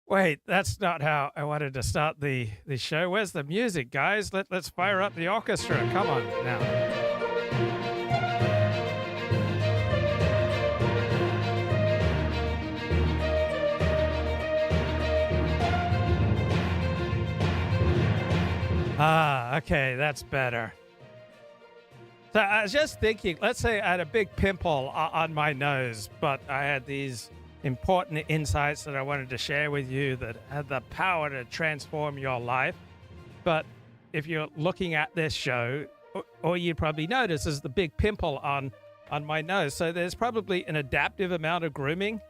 Wait, that's not how I wanted to start the show. Where's the music, guys? Let's fire up the orchestra. Come on now. Ah, okay, that's better. So I was just thinking, let's say I had a big pimple on my nose, but I had these important insights that I wanted to share with you that had the power to transform your life. But if you're looking at this show, all you'd probably notice is the big pimple on my nose. So there's probably an adaptive amount of grooming.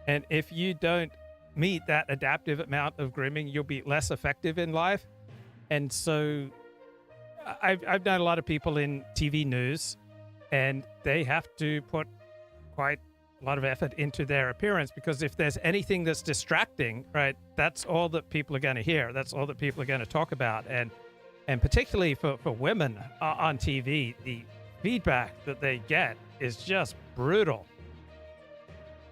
And if you don't meet that adaptive amount of grooming, you'll be less effective in life. And so I've known a lot of people in TV news, and they have to put quite a lot of effort into their appearance, because if there's anything that's distracting, right, that's all that people are going to hear. That's all that people are going to talk about. And particularly for women on TV, the feedback that they get is just brutal.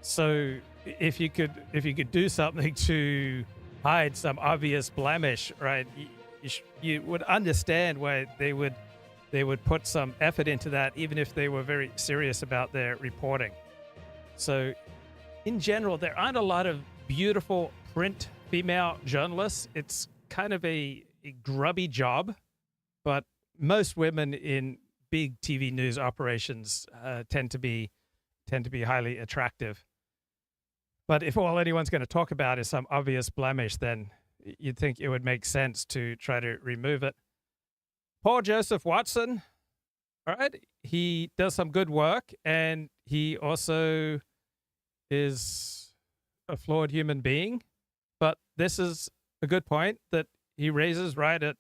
So if you could do something to hide some obvious blemish, right, you would understand why they would put some effort into that, even if they were very serious about their reporting. So in general, there aren't a lot of beautiful print female journalists. It's kind of a grubby job, but most women in big TV news operations tend to be highly attractive. But if all anyone's going to talk about is some obvious blemish, then you'd think it would make sense to try to remove it. Paul Joseph Watson, all right, he does some good work, and he also is a flawed human being. But this is a good point that he raises right at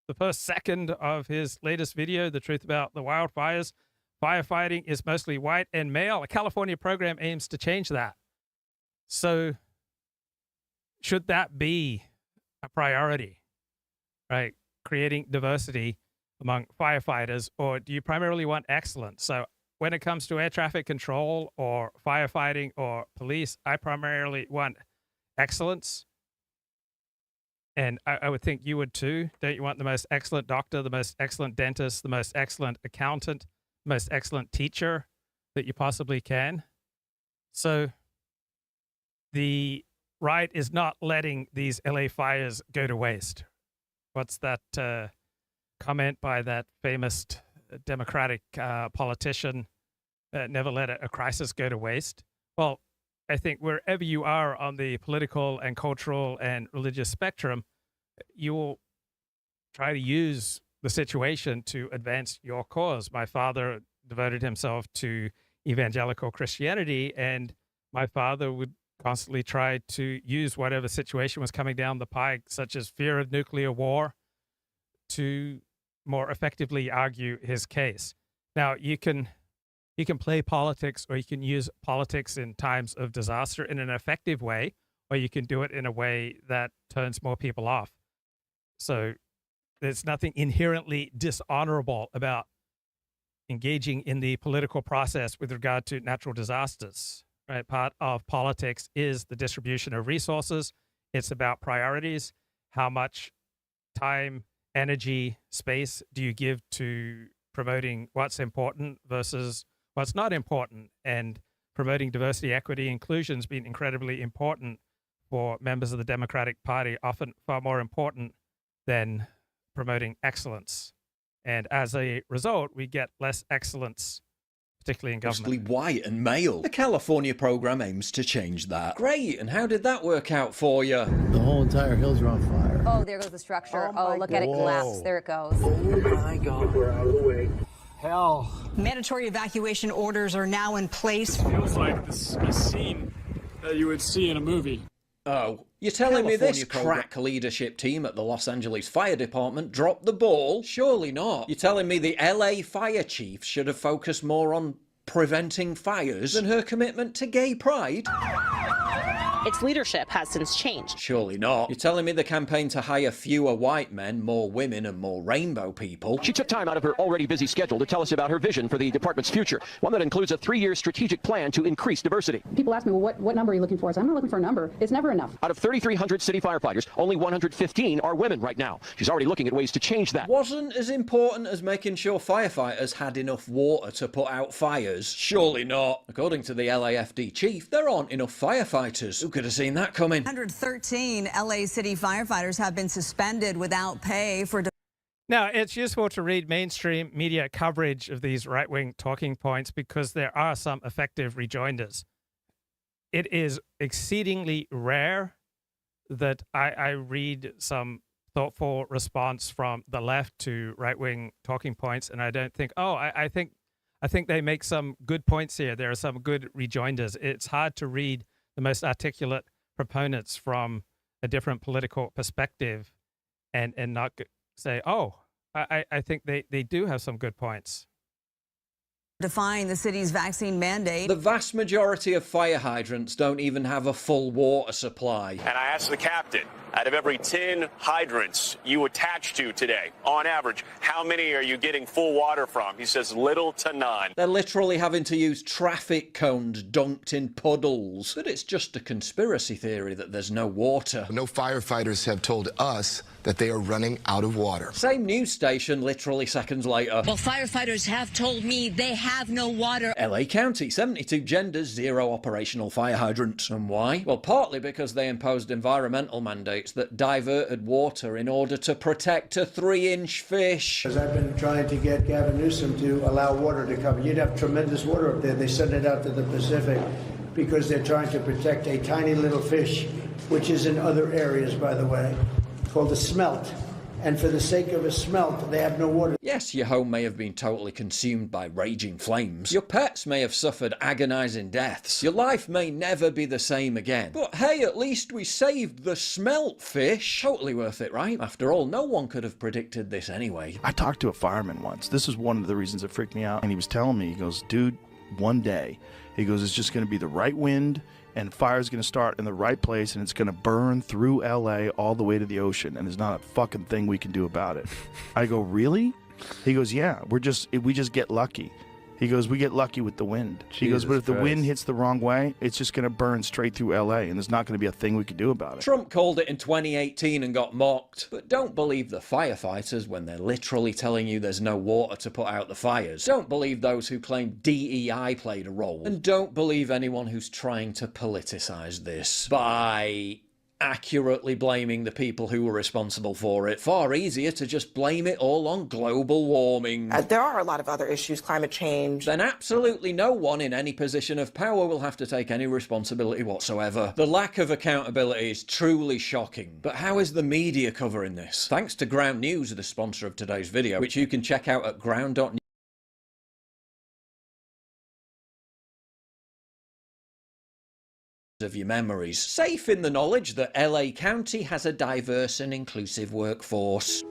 the first second of his latest video, The Truth About the Wildfires. Firefighting is mostly white and male. A California program aims to change that. So should that be a priority, right? Creating diversity among firefighters, or do you primarily want excellence? So when it comes to air traffic control or firefighting or police, I primarily want excellence. And I would think you would too. Don't you want the most excellent doctor, the most excellent dentist, the most excellent accountant, the most excellent teacher that you possibly can? So the right is not letting these LA fires go to waste. What's that comment by that famous Democratic politician? Never let a crisis go to waste. Well, I think wherever you are on the political and cultural and religious spectrum, you will try to use the situation to advance your cause. My father devoted himself to evangelical Christianity, and my father would constantly try to use whatever situation was coming down the pike, such as fear of nuclear war, to more effectively argue his case. Now, you can play politics, or you can use politics in times of disaster in an effective way, or you can do it in a way that turns more people off. So there's nothing inherently dishonorable about engaging in the political process with regard to natural disasters. Right, part of politics is the distribution of resources. It's about priorities. How much time, energy, space do you give to promoting what's important versus what's not important? And promoting diversity, equity, inclusion has been incredibly important for members of the Democratic Party, often far more important than promoting excellence. And as a result, we get less excellence, particularly in government. Mostly white and male. The California program aims to change that. Great, and how did that work out for you? The whole entire hills are on fire. Oh, there goes the structure. Oh, look at it collapse. There it goes. Oh my God. We're out of the way. Hell. Mandatory evacuation orders are now in place. Feels like a scene that you would see in a movie. Oh, you're telling me this crack leadership team at the Los Angeles Fire Department dropped the ball? Surely not. You're telling me the LA fire chief should have focused more on preventing fires than her commitment to gay pride? its leadership has since changed. Surely not. You're telling me the campaign to hire fewer white men, more women, and more rainbow people? She took time out of her already busy schedule to tell us about her vision for the department's future, one that includes a 3-year strategic plan to increase diversity. People ask me, well, what number are you looking for? So I'm not looking for a number. It's never enough. Out of 3,300 city firefighters, only 115 are women right now. She's already looking at ways to change that. Wasn't as important as making sure firefighters had enough water to put out fires? Surely not. According to the LAFD chief, there aren't enough firefighters. Who could have seen that coming? 113 LA city firefighters have been suspended without pay for... Now, it's useful to read mainstream media coverage of these right-wing talking points because there are some effective rejoinders. It is exceedingly rare that I read some thoughtful response from the left to right-wing talking points, and I don't think, oh, I think they make some good points here. There are some good rejoinders. It's hard to read the most articulate proponents from a different political perspective and not say, oh, I think they do have some good points. Defying the city's vaccine mandate. The vast majority of fire hydrants don't even have a full water supply. And I asked the captain, out of every 10 hydrants you attach to today, on average, how many are you getting full water from? He says little to none. They're literally having to use traffic cones dunked in puddles. But it's just a conspiracy theory that there's no water. No firefighters have told us that they are running out of water. Same news station literally seconds later. Well, firefighters have told me they have no water. LA County, 72 genders, 0 operational fire hydrants. And why? Well, partly because they imposed environmental mandates that diverted water in order to protect a 3-inch fish. As I've been trying to get Gavin Newsom to allow water to come. You'd have tremendous water up there. They send it out to the Pacific because they're trying to protect a tiny little fish, which is in other areas, by the way, called a smelt. And for the sake of a smelt, they have no water. Yes, your home may have been totally consumed by raging flames. Your pets may have suffered agonizing deaths. Your life may never be the same again. But hey, at least we saved the smelt fish. Totally worth it, right? After all, no one could have predicted this anyway. I talked to a fireman once. This is one of the reasons it freaked me out. And he was telling me, he goes, dude, one day, he goes, it's just going to be the right wind, and fire's going to start in the right place, and it's going to burn through LA all the way to the ocean, and there's not a fucking thing we can do about it. I go, really? He goes, yeah, we just get lucky. He goes, we get lucky with the wind. He goes, but if the wind hits the wrong way, it's just going to burn straight through LA, and there's not going to be a thing we can do about it. Trump called it in 2018 and got mocked. But don't believe the firefighters when they're literally telling you there's no water to put out the fires. Don't believe those who claim DEI played a role. And don't believe anyone who's trying to politicize this by accurately blaming the people who were responsible for it. Far easier to just blame it all on global warming. There are a lot of other issues, climate change. Then absolutely no one in any position of power will have to take any responsibility whatsoever. The lack of accountability is truly shocking. But how is the media covering this? Thanks to Ground News, the sponsor of today's video, which you can check out at ground.news. Of your memories, safe in the knowledge that LA County has a diverse and inclusive workforce.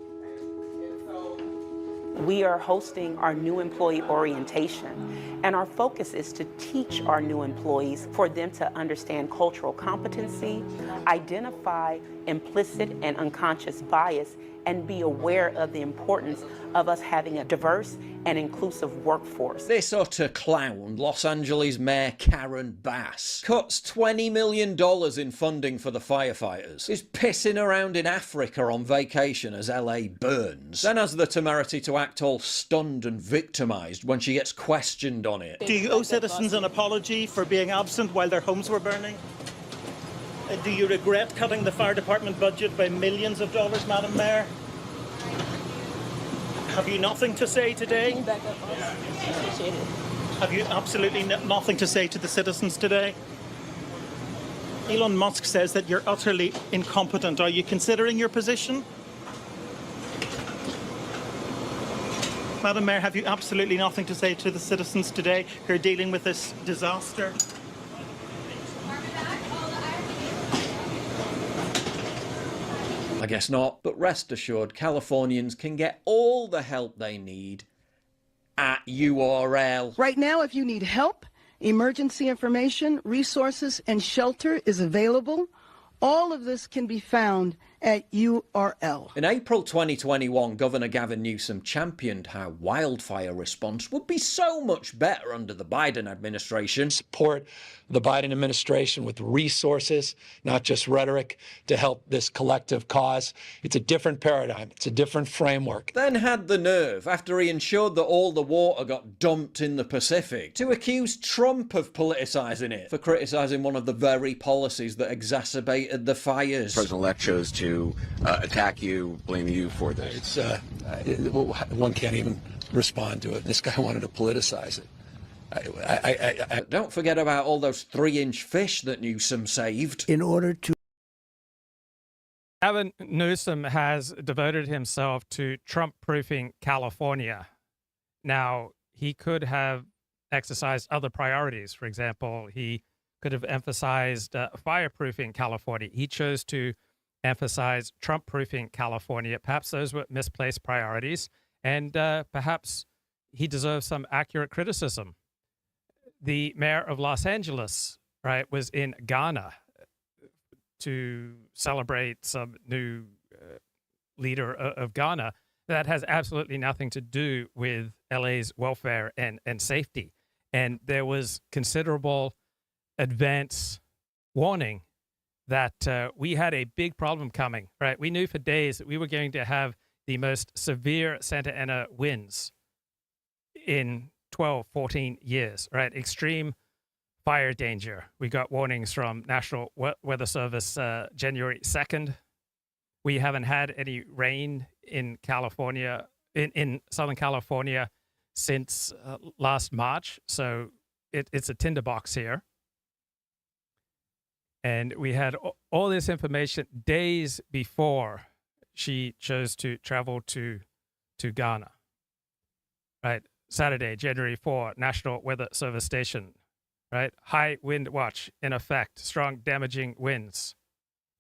We are hosting our new employee orientation, and our focus is to teach our new employees for them to understand cultural competency, identify implicit and unconscious bias, and be aware of the importance of us having a diverse and inclusive workforce. This utter clown, Los Angeles Mayor Karen Bass, cuts $20 million in funding for the firefighters, is pissing around in Africa on vacation as LA burns, then has the temerity to act all stunned and victimized when she gets questioned on it. Do you owe citizens an apology for being absent while their homes were burning? Do you regret cutting the fire department budget by millions of dollars, Madam Mayor? Have you nothing to say today? Can you back up, appreciate it. Have you absolutely nothing to say to the citizens today? Elon Musk says that you're utterly incompetent. Are you considering your position? Madam Mayor, have you absolutely nothing to say to the citizens today who are dealing with this disaster? I guess not, but rest assured, Californians can get all the help they need at URL. Right now, if you need help, emergency information, resources, and shelter is available. All of this can be found at URL. In April 2021, Governor Gavin Newsom championed how wildfire response would be so much better under the Biden administration. Support the Biden administration with resources, not just rhetoric, to help this collective cause. It's a different paradigm. It's a different framework. Then had the nerve, after he ensured that all the water got dumped in the Pacific, to accuse Trump of politicizing it for criticizing one of the very policies that exacerbated the fires. President-elect chose to attack you, blame you for this. It's one can't even respond to it. This guy wanted to politicize it. Don't forget about all those 3-inch fish that Newsom saved. In order to... Gavin Newsom has devoted himself to Trump-proofing California. Now, he could have exercised other priorities. For example, he could have emphasized fireproofing California. He chose to emphasize Trump-proofing California. Perhaps those were misplaced priorities, and perhaps he deserves some accurate criticism. The mayor of Los Angeles, right, was in Ghana to celebrate some new leader of Ghana. That has absolutely nothing to do with LA's welfare and safety. And there was considerable advance warning that we had a big problem coming, right? We knew for days that we were going to have the most severe Santa Ana winds in 12, 14 years, right? Extreme fire danger. We got warnings from National Weather Service January 2nd. We haven't had any rain in California, in Southern California, since last March. So it's a tinderbox here. And we had all this information days before she chose to travel to Ghana, right? Saturday, January 4, National Weather Service Station, right? High wind watch in effect, strong damaging winds.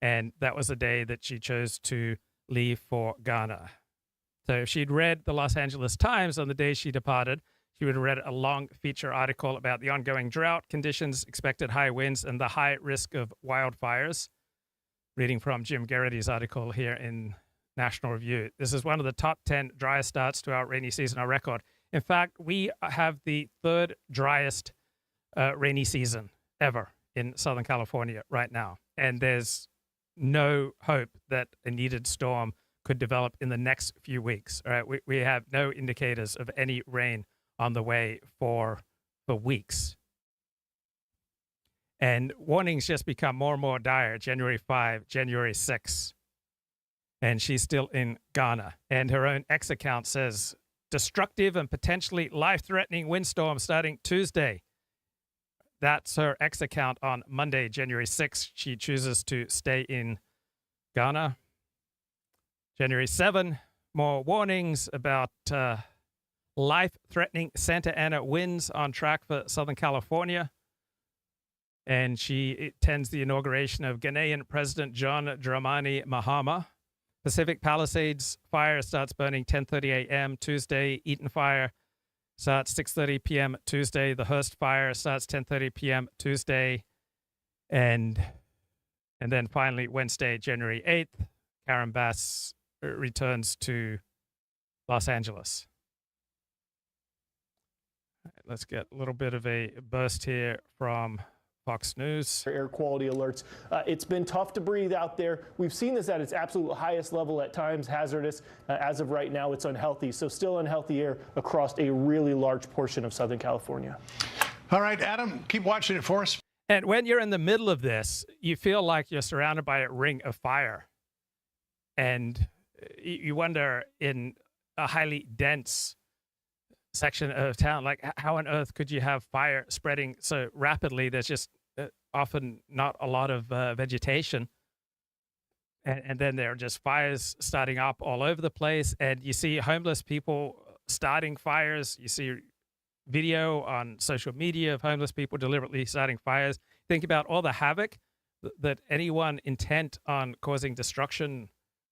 And that was the day that she chose to leave for Ghana. So if she'd read the Los Angeles Times on the day she departed, she would have read a long feature article about the ongoing drought conditions, expected high winds, and the high risk of wildfires. Reading from Jim Garrity's article here in National Review. This is one of the top 10 driest starts to our rainy season on record. In fact, we have the third driest rainy season ever in Southern California right now. And there's no hope that a needed storm could develop in the next few weeks. All right, we have no indicators of any rain on the way for weeks. And warnings just become more and more dire. January 5, January 6. And she's still in Ghana. And her own X account says, destructive and potentially life-threatening windstorm starting Tuesday. That's her X account on Monday, January 6th. She chooses to stay in Ghana. January 7, more warnings about life-threatening Santa Ana winds on track for Southern California. And she attends the inauguration of Ghanaian President John Dramani Mahama. Pacific Palisades fire starts burning 10:30 a.m. Tuesday. Eaton fire starts 6:30 p.m. Tuesday. The Hearst fire starts 10:30 p.m. Tuesday. And then finally, Wednesday, January 8th, Karen Bass returns to Los Angeles. All right, let's get a little bit of a burst here from Fox News. Air quality alerts. It's been tough to breathe out there. We've seen this at its absolute highest level at times, hazardous. As of right now, it's unhealthy. So still unhealthy air across a really large portion of Southern California. All right, Adam, keep watching it for us. And when you're in the middle of this, you feel like you're surrounded by a ring of fire. And you wonder, in a highly dense section of town, like how on earth could you have fire spreading so rapidly? There's just often not a lot of vegetation. And then there are just fires starting up all over the place. And you see homeless people starting fires. You see video on social media of homeless people deliberately starting fires. Think about all the havoc that anyone intent on causing destruction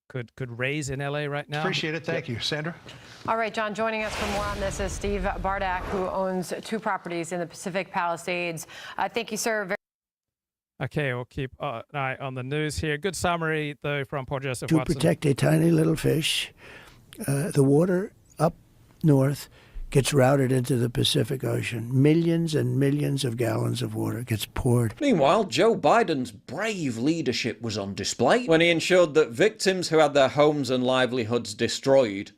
could raise in LA right now. Appreciate it. Thank you. Sandra? All right, John, joining us for more on this is Steve Bardak, who owns 2 properties in the Pacific Palisades. Thank you, sir. Okay, we'll keep an eye on the news here. Good summary, though, from Paul Joseph To Watson. protect a tiny little fish, the water up north gets routed into the Pacific Ocean. Millions and millions of gallons of water gets poured. Meanwhile, Joe Biden's brave leadership was on display when he ensured that victims who had their homes and livelihoods destroyed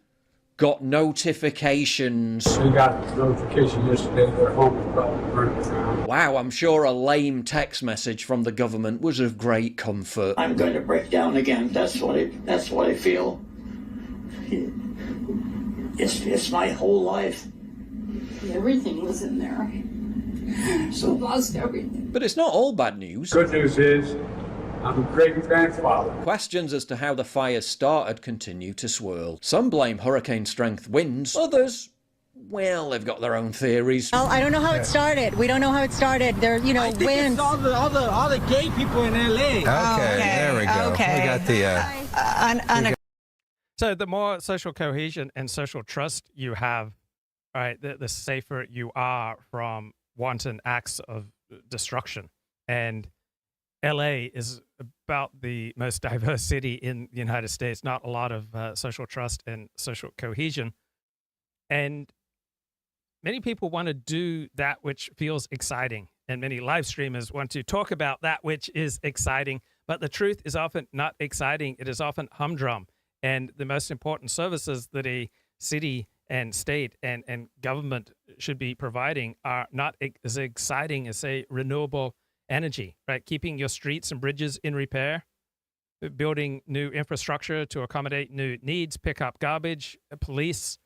got notifications. We got notification yesterday their home was probably burned down. Wow, I'm sure a lame text message from the government was of great comfort. I'm going to break down again. That's what I feel. It's my whole life. Everything was in there. So lost everything. But it's not all bad news. Good news is, I'm a great grandfather. Questions as to how the fires started continue to swirl. Some blame hurricane-strength winds. Others, well, they've got their own theories. Well, I don't know how it started. We don't know how it started. There, you know, I think winds. It's all the gay people in LA. Okay, there we go. Okay. We got the. So the more social cohesion and social trust you have, right, the safer you are from wanton acts of destruction. And LA is about the most diverse city in the United States, not a lot of social trust and social cohesion. And many people want to do that which feels exciting. And many live streamers want to talk about that which is exciting. But the truth is often not exciting. It is often humdrum. And the most important services that a city and state and government should be providing are not as exciting as, say, renewable energy, right? Keeping your streets and bridges in repair, building new infrastructure to accommodate new needs, pick up garbage, police,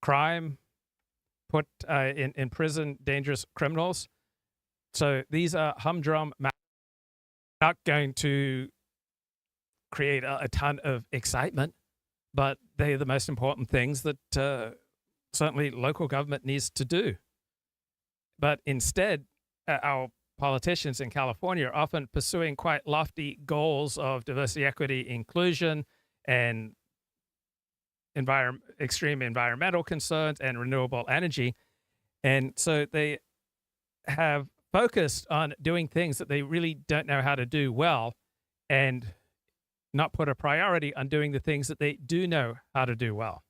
crime, put in prison dangerous criminals. So these are humdrum matters, not going to create a ton of excitement, but they're the most important things that certainly local government needs to do. But instead, our politicians in California are often pursuing quite lofty goals of diversity, equity, inclusion, and extreme environmental concerns and renewable energy. And so they have focused on doing things that they really don't know how to do well and not put a priority on doing the things that they do know how to do well,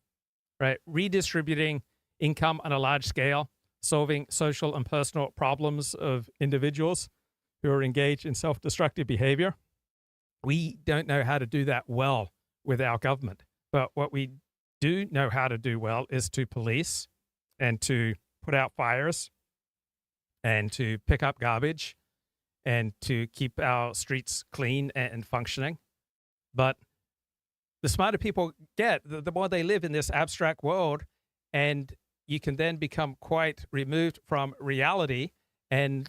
right? Redistributing income on a large scale, solving social and personal problems of individuals who are engaged in self-destructive behavior. We don't know how to do that well with our government. But what we do know how to do well is to police and to put out fires and to pick up garbage and to keep our streets clean and functioning. But the smarter people get, the more they live in this abstract world, and you can then become quite removed from reality. And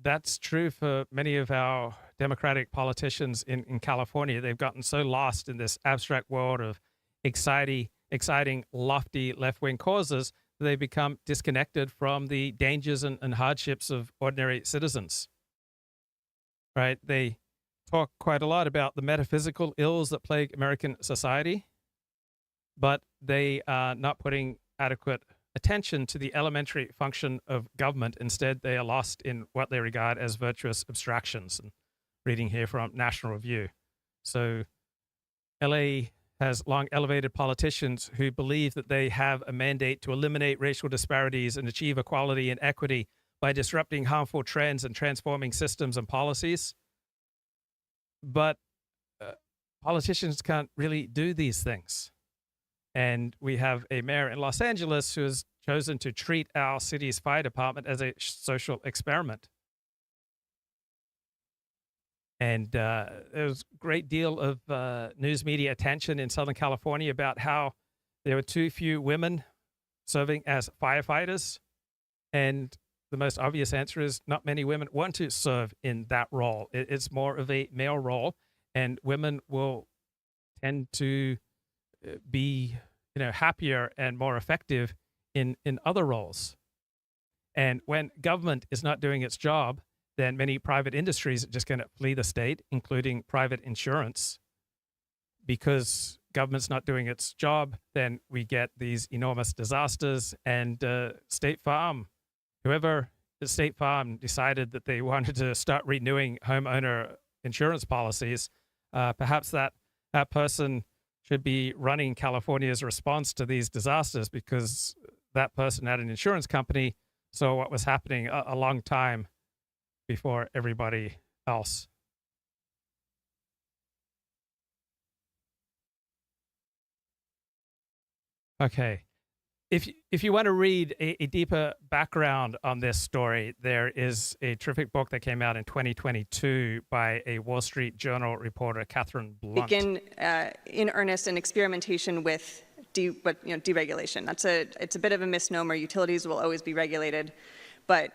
that's true for many of our Democratic politicians in California. They've gotten so lost in this abstract world of exciting, lofty left-wing causes that they become disconnected from the dangers and hardships of ordinary citizens. Right? They talk quite a lot about the metaphysical ills that plague American society, but they are not putting adequate attention to the elementary function of government. Instead, they are lost in what they regard as virtuous abstractions. And reading here from National Review. So LA has long elevated politicians who believe that they have a mandate to eliminate racial disparities and achieve equality and equity by disrupting harmful trends and transforming systems and policies. But politicians can't really do these things. And we have a mayor in Los Angeles who has chosen to treat our city's fire department as a social experiment. And there was a great deal of news media attention in Southern California about how there were too few women serving as firefighters. And the most obvious answer is not many women want to serve in that role. It's more of a male role, and women will tend to be, happier and more effective in other roles. And when government is not doing its job, then many private industries are just going to flee the state, including private insurance, because government's not doing its job, then we get these enormous disasters. And State Farm, whoever at State Farm decided that they wanted to start renewing homeowner insurance policies, perhaps that person should be running California's response to these disasters, because that person at an insurance company saw what was happening a long time before everybody else. Okay. If you want to read a deeper background on this story, there is a terrific book that came out in 2022 by a Wall Street Journal reporter, Katherine Blatt. Begin in earnest an experimentation with deregulation. It's a bit of a misnomer. Utilities will always be regulated, but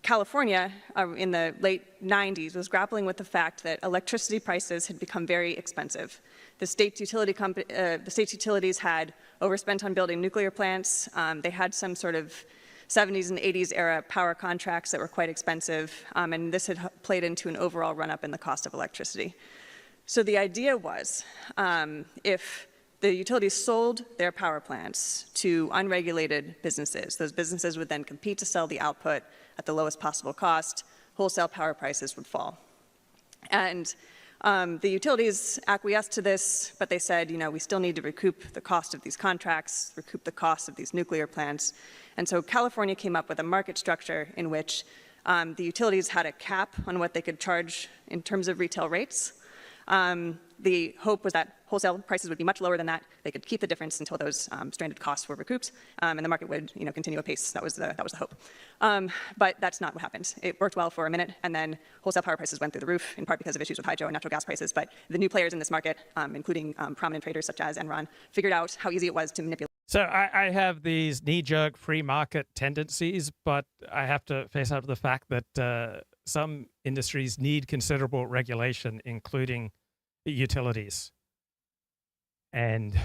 California in the late 90s was grappling with the fact that electricity prices had become very expensive. The state's utilities had overspent on building nuclear plants. They had some sort of 70s and 80s era power contracts that were quite expensive, and this had played into an overall run-up in the cost of electricity. So the idea was, if the utilities sold their power plants to unregulated businesses, those businesses would then compete to sell the output at the lowest possible cost, wholesale power prices would fall. And the utilities acquiesced to this, but they said, we still need to recoup the cost of these contracts, recoup the cost of these nuclear plants. And so California came up with a market structure in which the utilities had a cap on what they could charge in terms of retail rates. The hope was that wholesale prices would be much lower than that. They could keep the difference until those stranded costs were recouped, and the market would, continue apace. That was the hope. But that's not what happened. It worked well for a minute, and then wholesale power prices went through the roof, in part because of issues with hydro and natural gas prices. But the new players in this market, including prominent traders such as Enron, figured out how easy it was to manipulate. So I have these knee-jerk free market tendencies, but I have to face up to the fact that some industries need considerable regulation, including utilities. And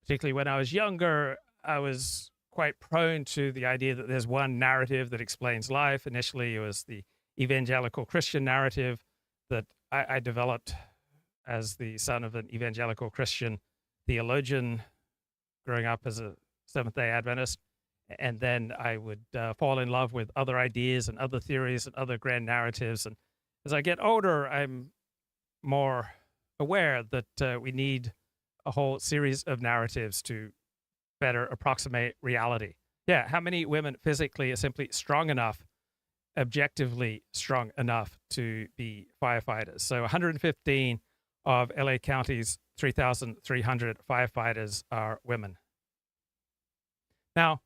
particularly when I was younger, I was quite prone to the idea that there's one narrative that explains life. Initially, it was the evangelical Christian narrative that I developed as the son of an evangelical Christian theologian growing up as a Seventh-day Adventist. And then I would fall in love with other ideas and other theories and other grand narratives. And as I get older, I'm more aware that we need a whole series of narratives to better approximate reality. Yeah, how many women physically are simply strong enough, objectively strong enough to be firefighters? So 115 of LA County's 3,300 firefighters are women. Now,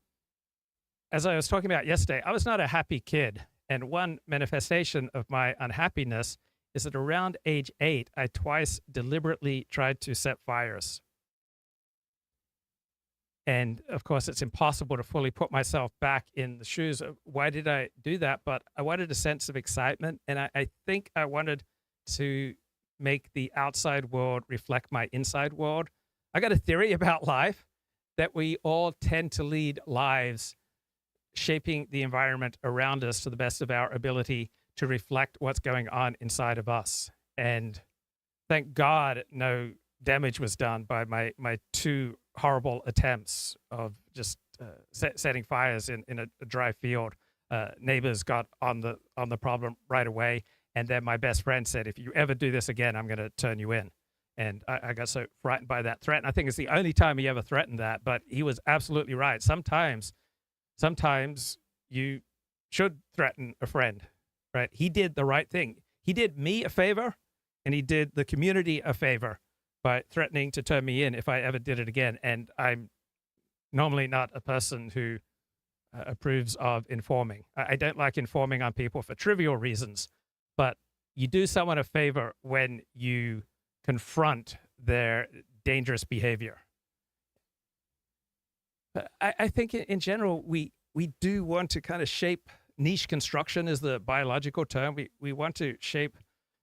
as I was talking about yesterday, I was not a happy kid. And one manifestation of my unhappiness is that around age 8, I twice deliberately tried to set fires. And of course, it's impossible to fully put myself back in the shoes of why did I do that? But I wanted a sense of excitement. And I think I wanted to make the outside world reflect my inside world. I got a theory about life that we all tend to lead lives shaping the environment around us to the best of our ability to reflect what's going on inside of us. And thank God no damage was done by my two horrible attempts of just setting fires in a dry field. Neighbors got on the problem right away. And then my best friend said, if you ever do this again, I'm going to turn you in. And I got so frightened by that threat. And I think it's the only time he ever threatened that. But he was absolutely right. Sometimes you should threaten a friend. Right? He did the right thing. He did me a favor, and he did the community a favor by threatening to turn me in if I ever did it again. And I'm normally not a person who approves of informing. I don't like informing on people for trivial reasons, but you do someone a favor when you confront their dangerous behavior. I think in general, we do want to kind of shape. Niche construction is the biological term. We want to shape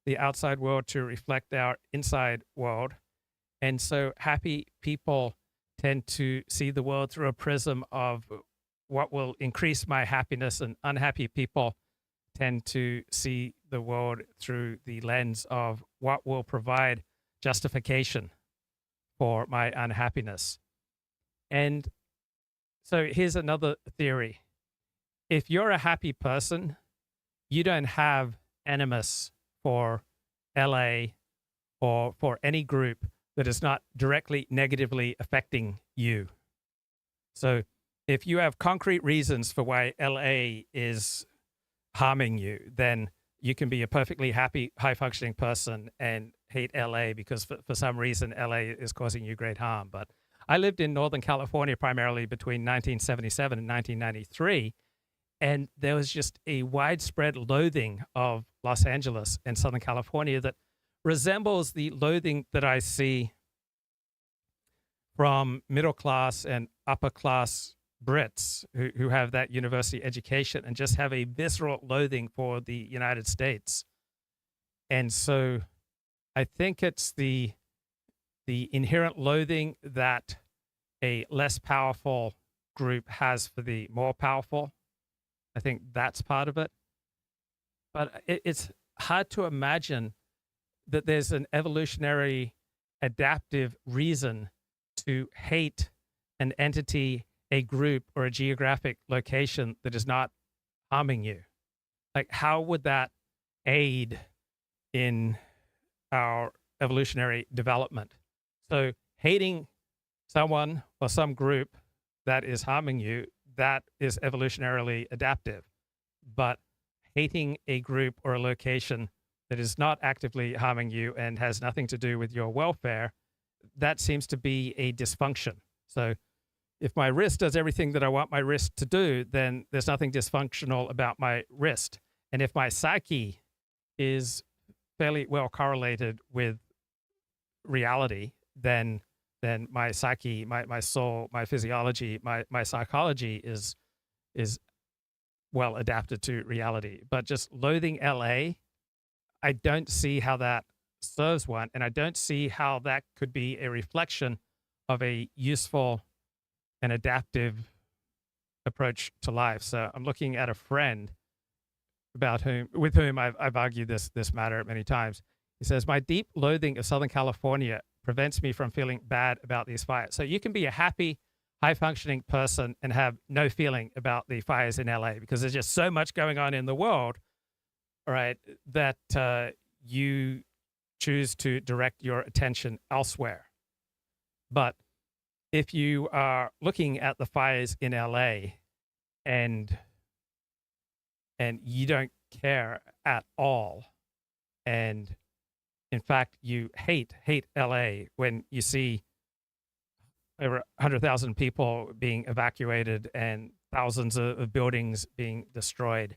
the outside world to reflect our inside world. And so happy people tend to see the world through a prism of what will increase my happiness, and unhappy people tend to see the world through the lens of what will provide justification for my unhappiness. And so here's another theory. If you're a happy person, you don't have animus for LA or for any group that is not directly negatively affecting you. So if you have concrete reasons for why LA is harming you, then you can be a perfectly happy, high-functioning person and hate LA because for some reason LA is causing you great harm. But I lived in Northern California primarily between 1977 and 1993, and there was just a widespread loathing of Los Angeles and Southern California that resembles the loathing that I see from middle-class and upper-class Brits who have that university education and just have a visceral loathing for the United States. And so I think it's the inherent loathing that a less powerful group has for the more powerful. I think that's part of it. But it's hard to imagine that there's an evolutionary adaptive reason to hate an entity, a group, or a geographic location that is not harming you. Like, how would that aid in our evolutionary development? So hating someone or some group that is harming you, that is evolutionarily adaptive. But hating a group or a location that is not actively harming you and has nothing to do with your welfare, that seems to be a dysfunction. So if my wrist does everything that I want my wrist to do, then there's nothing dysfunctional about my wrist. And if my psyche is fairly well correlated with reality, then my psyche, my soul, my physiology, my psychology is well adapted to reality. But just loathing LA, I don't see how that serves one, and I don't see how that could be a reflection of a useful and adaptive approach to life. So I'm looking at a friend with whom I've argued this matter many times. He says, my deep loathing of Southern California prevents me from feeling bad about these fires. So you can be a happy, high-functioning person and have no feeling about the fires in LA because there's just so much going on in the world, right, that you choose to direct your attention elsewhere. But if you are looking at the fires in LA and you don't care at all, and in fact you hate LA when you see over 100,000 people being evacuated and thousands of buildings being destroyed,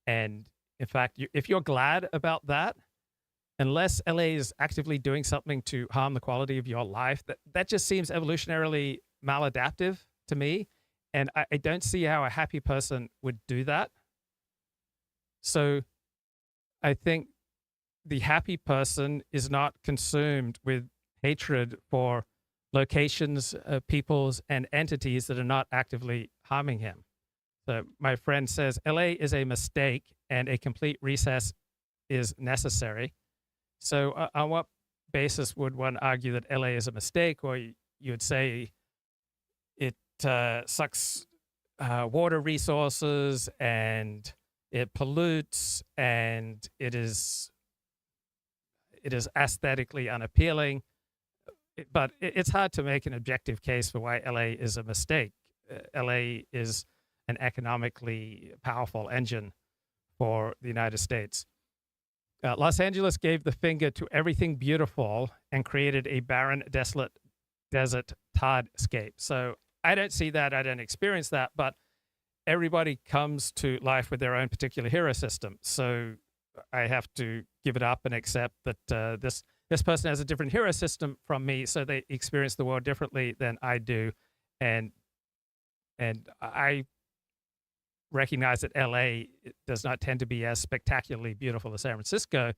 and in fact if you're glad about that, unless LA is actively doing something to harm the quality of your life, that just seems evolutionarily maladaptive to me. And I don't see how a happy person would do that. So I think the happy person is not consumed with hatred for locations, peoples, and entities that are not actively harming him. So my friend says, LA is a mistake and a complete recess is necessary. So on what basis would one argue that LA is a mistake? Or you would say it sucks water resources and it pollutes and it is aesthetically unappealing. But it's hard to make an objective case for why LA is a mistake. LA is an economically powerful engine for the United States. Los Angeles gave the finger to everything beautiful and created a barren, desolate desert tardscape. So I don't see that. I don't experience that. But everybody comes to life with their own particular hero system. So I have to give it up and accept that this person has a different hero system from me. So they experience the world differently than I do. And I recognize that LA does not tend to be as spectacularly beautiful as San Francisco,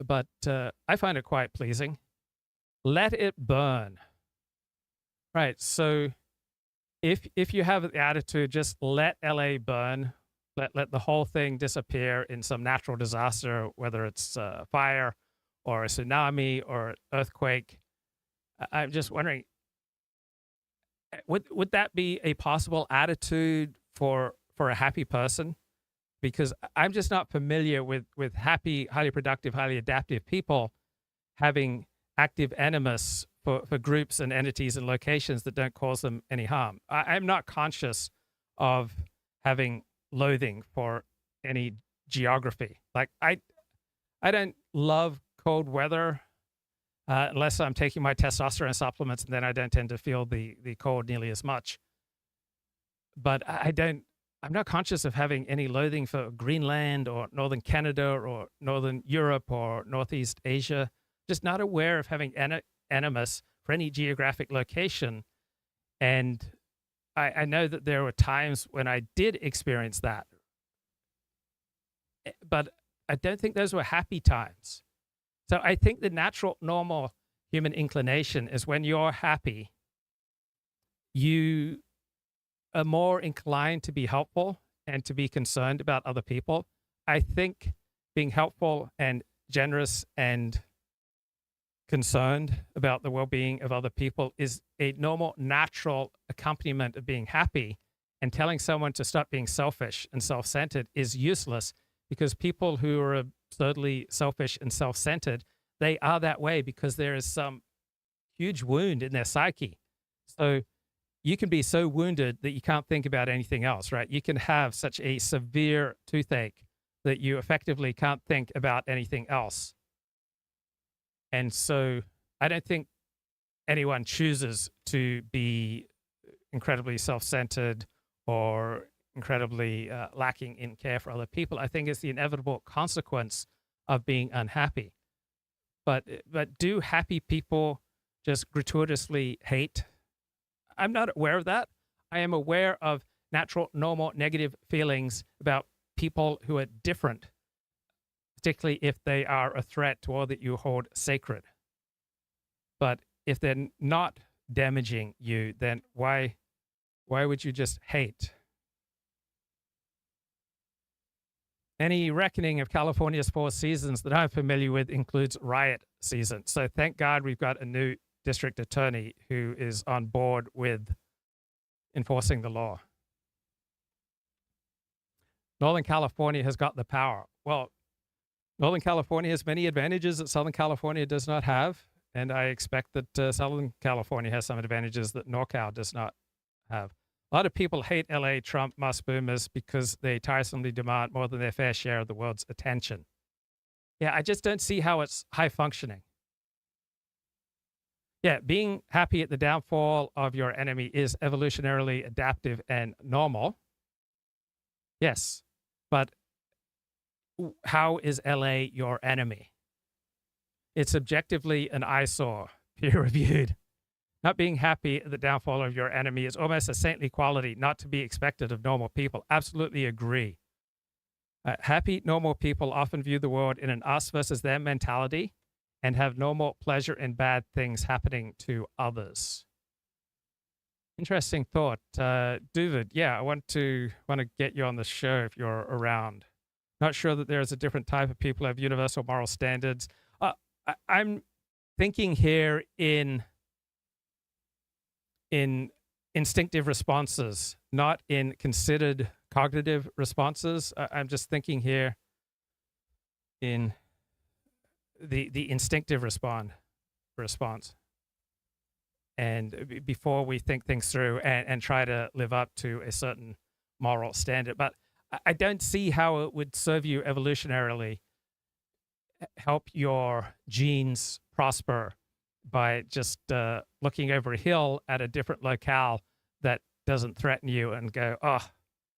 but I find it quite pleasing. Let it burn. Right. So if you have the attitude, just let LA burn, let the whole thing disappear in some natural disaster, whether it's a fire or a tsunami or earthquake, I'm just wondering, would that be a possible attitude for a happy person? Because I'm just not familiar with happy, highly productive, highly adaptive people having active animus for groups and entities and locations that don't cause them any harm. I'm not conscious of having loathing for any geography. Like I don't love cold weather unless I'm taking my testosterone supplements, and then I don't tend to feel the cold nearly as much. But I'm not conscious of having any loathing for Greenland or northern Canada or northern Europe or Northeast Asia. Just not aware of having animus for any geographic location. And I know that there were times when I did experience that. But I don't think those were happy times. So I think the natural, normal human inclination is when you're happy, you are more inclined to be helpful and to be concerned about other people. I think being helpful and generous and concerned about the well-being of other people is a normal, natural accompaniment of being happy. And telling someone to stop being selfish and self-centered is useless, because people who are absurdly selfish and self-centered, they are that way because there is some huge wound in their psyche. So you can be so wounded that you can't think about anything else, right? You can have such a severe toothache that you effectively can't think about anything else. And so I don't think anyone chooses to be incredibly self-centered or incredibly lacking in care for other people. I think it's the inevitable consequence of being unhappy. But do happy people just gratuitously hate? I'm not aware of that. I am aware of natural, normal, negative feelings about people who are different, particularly if they are a threat to all that you hold sacred. But if they're not damaging you, then why would you just hate? Any reckoning of California's 4 seasons that I'm familiar with includes riot season. So thank God we've got a new district attorney who is on board with enforcing the law. Northern California has got the power. Well, Northern California has many advantages that Southern California does not have, and I expect that Southern California has some advantages that NorCal does not have. A lot of people hate LA, Trump, Musk boomers because they tiresomely demand more than their fair share of the world's attention. Yeah, I just don't see how it's high functioning. Yeah, being happy at the downfall of your enemy is evolutionarily adaptive and normal. Yes, but how is LA your enemy? It's objectively an eyesore, peer-reviewed. Not being happy at the downfall of your enemy is almost a saintly quality not to be expected of normal people. Absolutely agree. Happy, normal people often view the world in an us versus them mentality and have normal pleasure in bad things happening to others. Interesting thought. Dooovid, yeah, I want to get you on the show if you're around. Not sure that there is a different type of people who have universal moral standards. I'm thinking here in instinctive responses, not in considered cognitive responses. I'm just thinking here in the instinctive response. And before we think things through and try to live up to a certain moral standard. But I don't see how it would serve you evolutionarily, help your genes prosper by just looking over a hill at a different locale that doesn't threaten you and go, oh,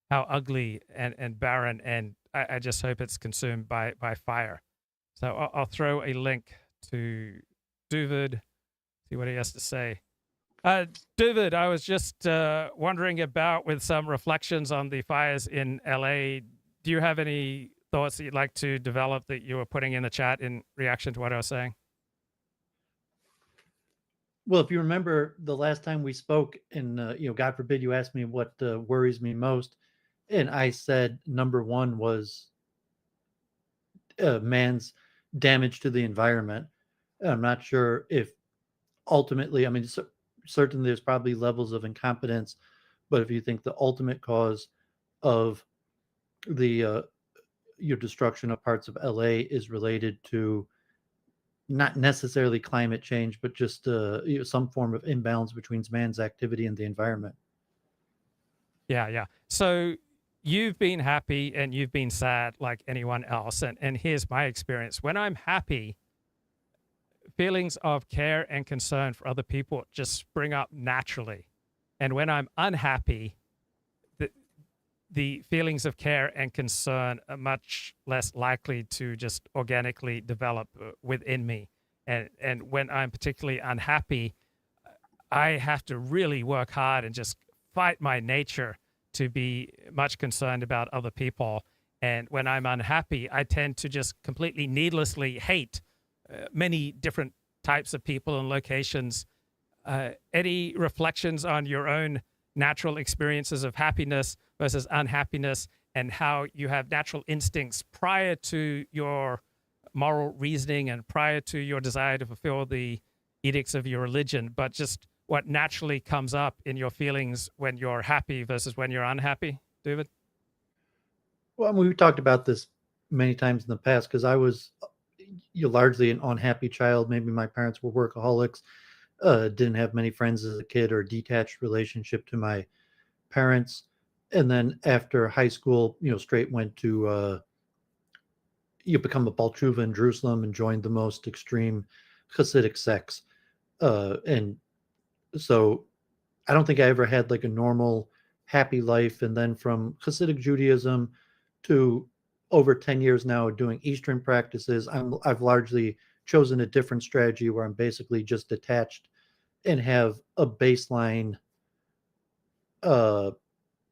how ugly and barren, and I just hope it's consumed by fire. So I'll throw a link to Dooovid, see what he has to say. Dooovid, I was just wondering about, with some reflections on the fires in LA, do you have any thoughts that you'd like to develop that you were putting in the chat in reaction to what I was saying? Well, if you remember the last time we spoke, and God forbid you asked me what worries me most, and I said number one was man's damage to the environment. I'm not sure if ultimately, I mean, certainly there's probably levels of incompetence, but if you think the ultimate cause of the your destruction of parts of LA is related to not necessarily climate change, but just some form of imbalance between man's activity and the environment. Yeah, yeah. So you've been happy and you've been sad like anyone else. And here's my experience. When I'm happy, feelings of care and concern for other people just spring up naturally. And when I'm unhappy, the feelings of care and concern are much less likely to just organically develop within me. And when I'm particularly unhappy, I have to really work hard and just fight my nature to be much concerned about other people. And when I'm unhappy, I tend to just completely needlessly hate many different types of people and locations. Any reflections on your own natural experiences of happiness versus unhappiness, and how you have natural instincts prior to your moral reasoning and prior to your desire to fulfill the edicts of your religion, but just what naturally comes up in your feelings when you're happy versus when you're unhappy, David? Well, I mean, we've talked about this many times in the past because I was largely an unhappy child. Maybe my parents were workaholics, didn't have many friends as a kid, or a detached relationship to my parents. And then after high school, straight went to become a Baltruva in Jerusalem and joined the most extreme Hasidic sects. And so I don't think I ever had like a normal, happy life. And then from Hasidic Judaism to over 10 years now doing Eastern practices, I've largely chosen a different strategy where I'm basically just detached and have a baseline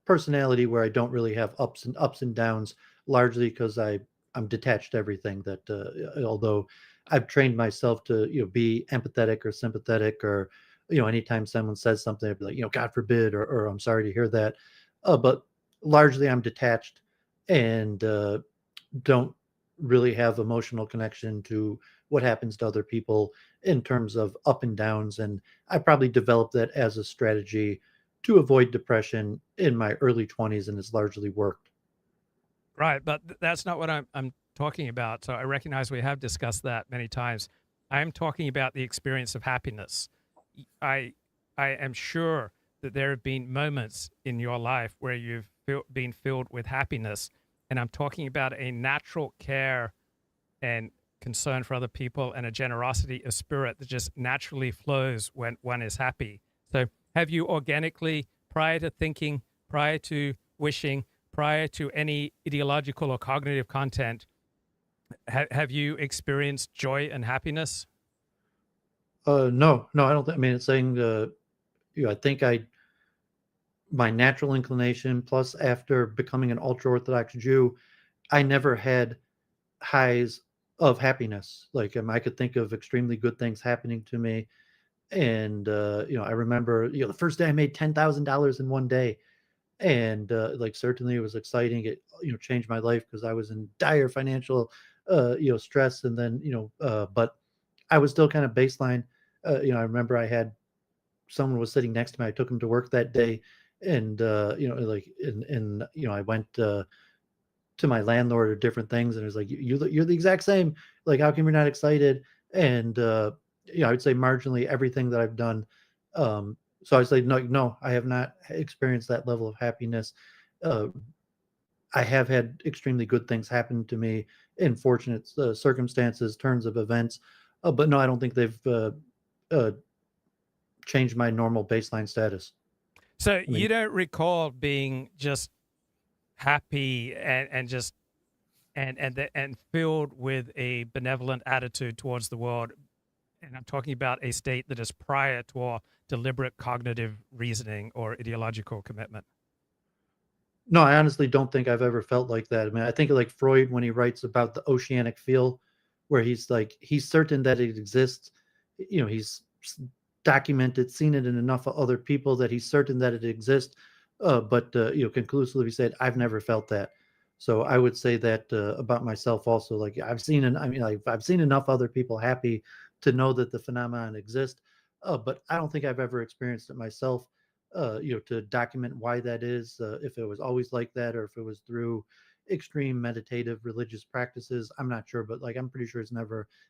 personality where I don't really have ups and downs, largely because I'm detached to everything. That although I've trained myself to be empathetic or sympathetic, or anytime someone says something, I'd be like, God forbid, or I'm sorry to hear that. But largely I'm detached and don't really have emotional connection to what happens to other people in terms of up and downs. And I probably developed that as a strategy to avoid depression in my early 20s, and it's largely worked. Right, but that's not what I'm talking about. So I recognize we have discussed that many times. I'm talking about the experience of happiness. I am sure that there have been moments in your life where you've been filled with happiness, and I'm talking about a natural care and concern for other people and a generosity of spirit that just naturally flows when one is happy. So have you organically, prior to thinking, prior to wishing, prior to any ideological or cognitive content, have you experienced joy and happiness? No, I don't think. I mean, it's saying, I think my natural inclination, plus after becoming an ultra-Orthodox Jew, I never had highs of happiness. Like, I could think of extremely good things happening to me. And, I remember, the first day I made $10,000 in one day. And, certainly it was exciting. It, changed my life because I was in dire financial, stress. And then, but I was still kind of baseline. I remember I had someone was sitting next to me. I took him to work that day. And, I went, to my landlord or different things. And it was like, you're the exact same. Like, how come you're not excited? And, I would say marginally everything that I've done. So I was like, no, I have not experienced that level of happiness. I have had extremely good things happen to me in fortunate circumstances, turns of events. But no, I don't think they've changed my normal baseline status. So you don't recall being just happy and filled with a benevolent attitude towards the world. And I'm talking about a state that is prior to our deliberate cognitive reasoning or ideological commitment. No, I honestly don't think I've ever felt like that. I mean, I think like Freud when he writes about the oceanic feel, where he's like, he's certain that it exists. He's documented, seen it in enough of other people that he's certain that it exists. But conclusively said, I've never felt that. So I would say that about myself also. Like I've seen enough other people happy to know that the phenomenon exists. But I don't think I've ever experienced it myself. To document why that is, if it was always like that, or if it was through extreme meditative religious practices, I'm not sure. But like, I'm pretty sure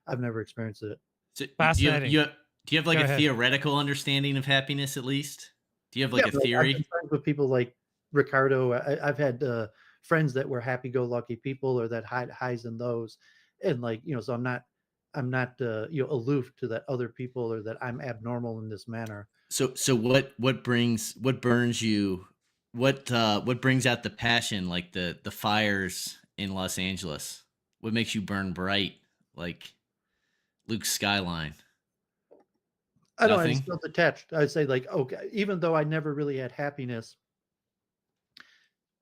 I've never experienced it. So Fascinating. Do you have like Go a ahead. theoretical understanding of happiness at least? Do you have like a But, I've been theory? friends with people like Ricardo. I've had friends that were happy-go-lucky people, or that had highs and lows, and like so I'm not aloof to that other people, or that I'm abnormal in this manner. So what burns you? What brings out the passion, like the fires in Los Angeles? What makes you burn bright like Luke's skyline? I don't know, I Nothing? just felt detached. I'd say, like, okay, even though I never really had happiness,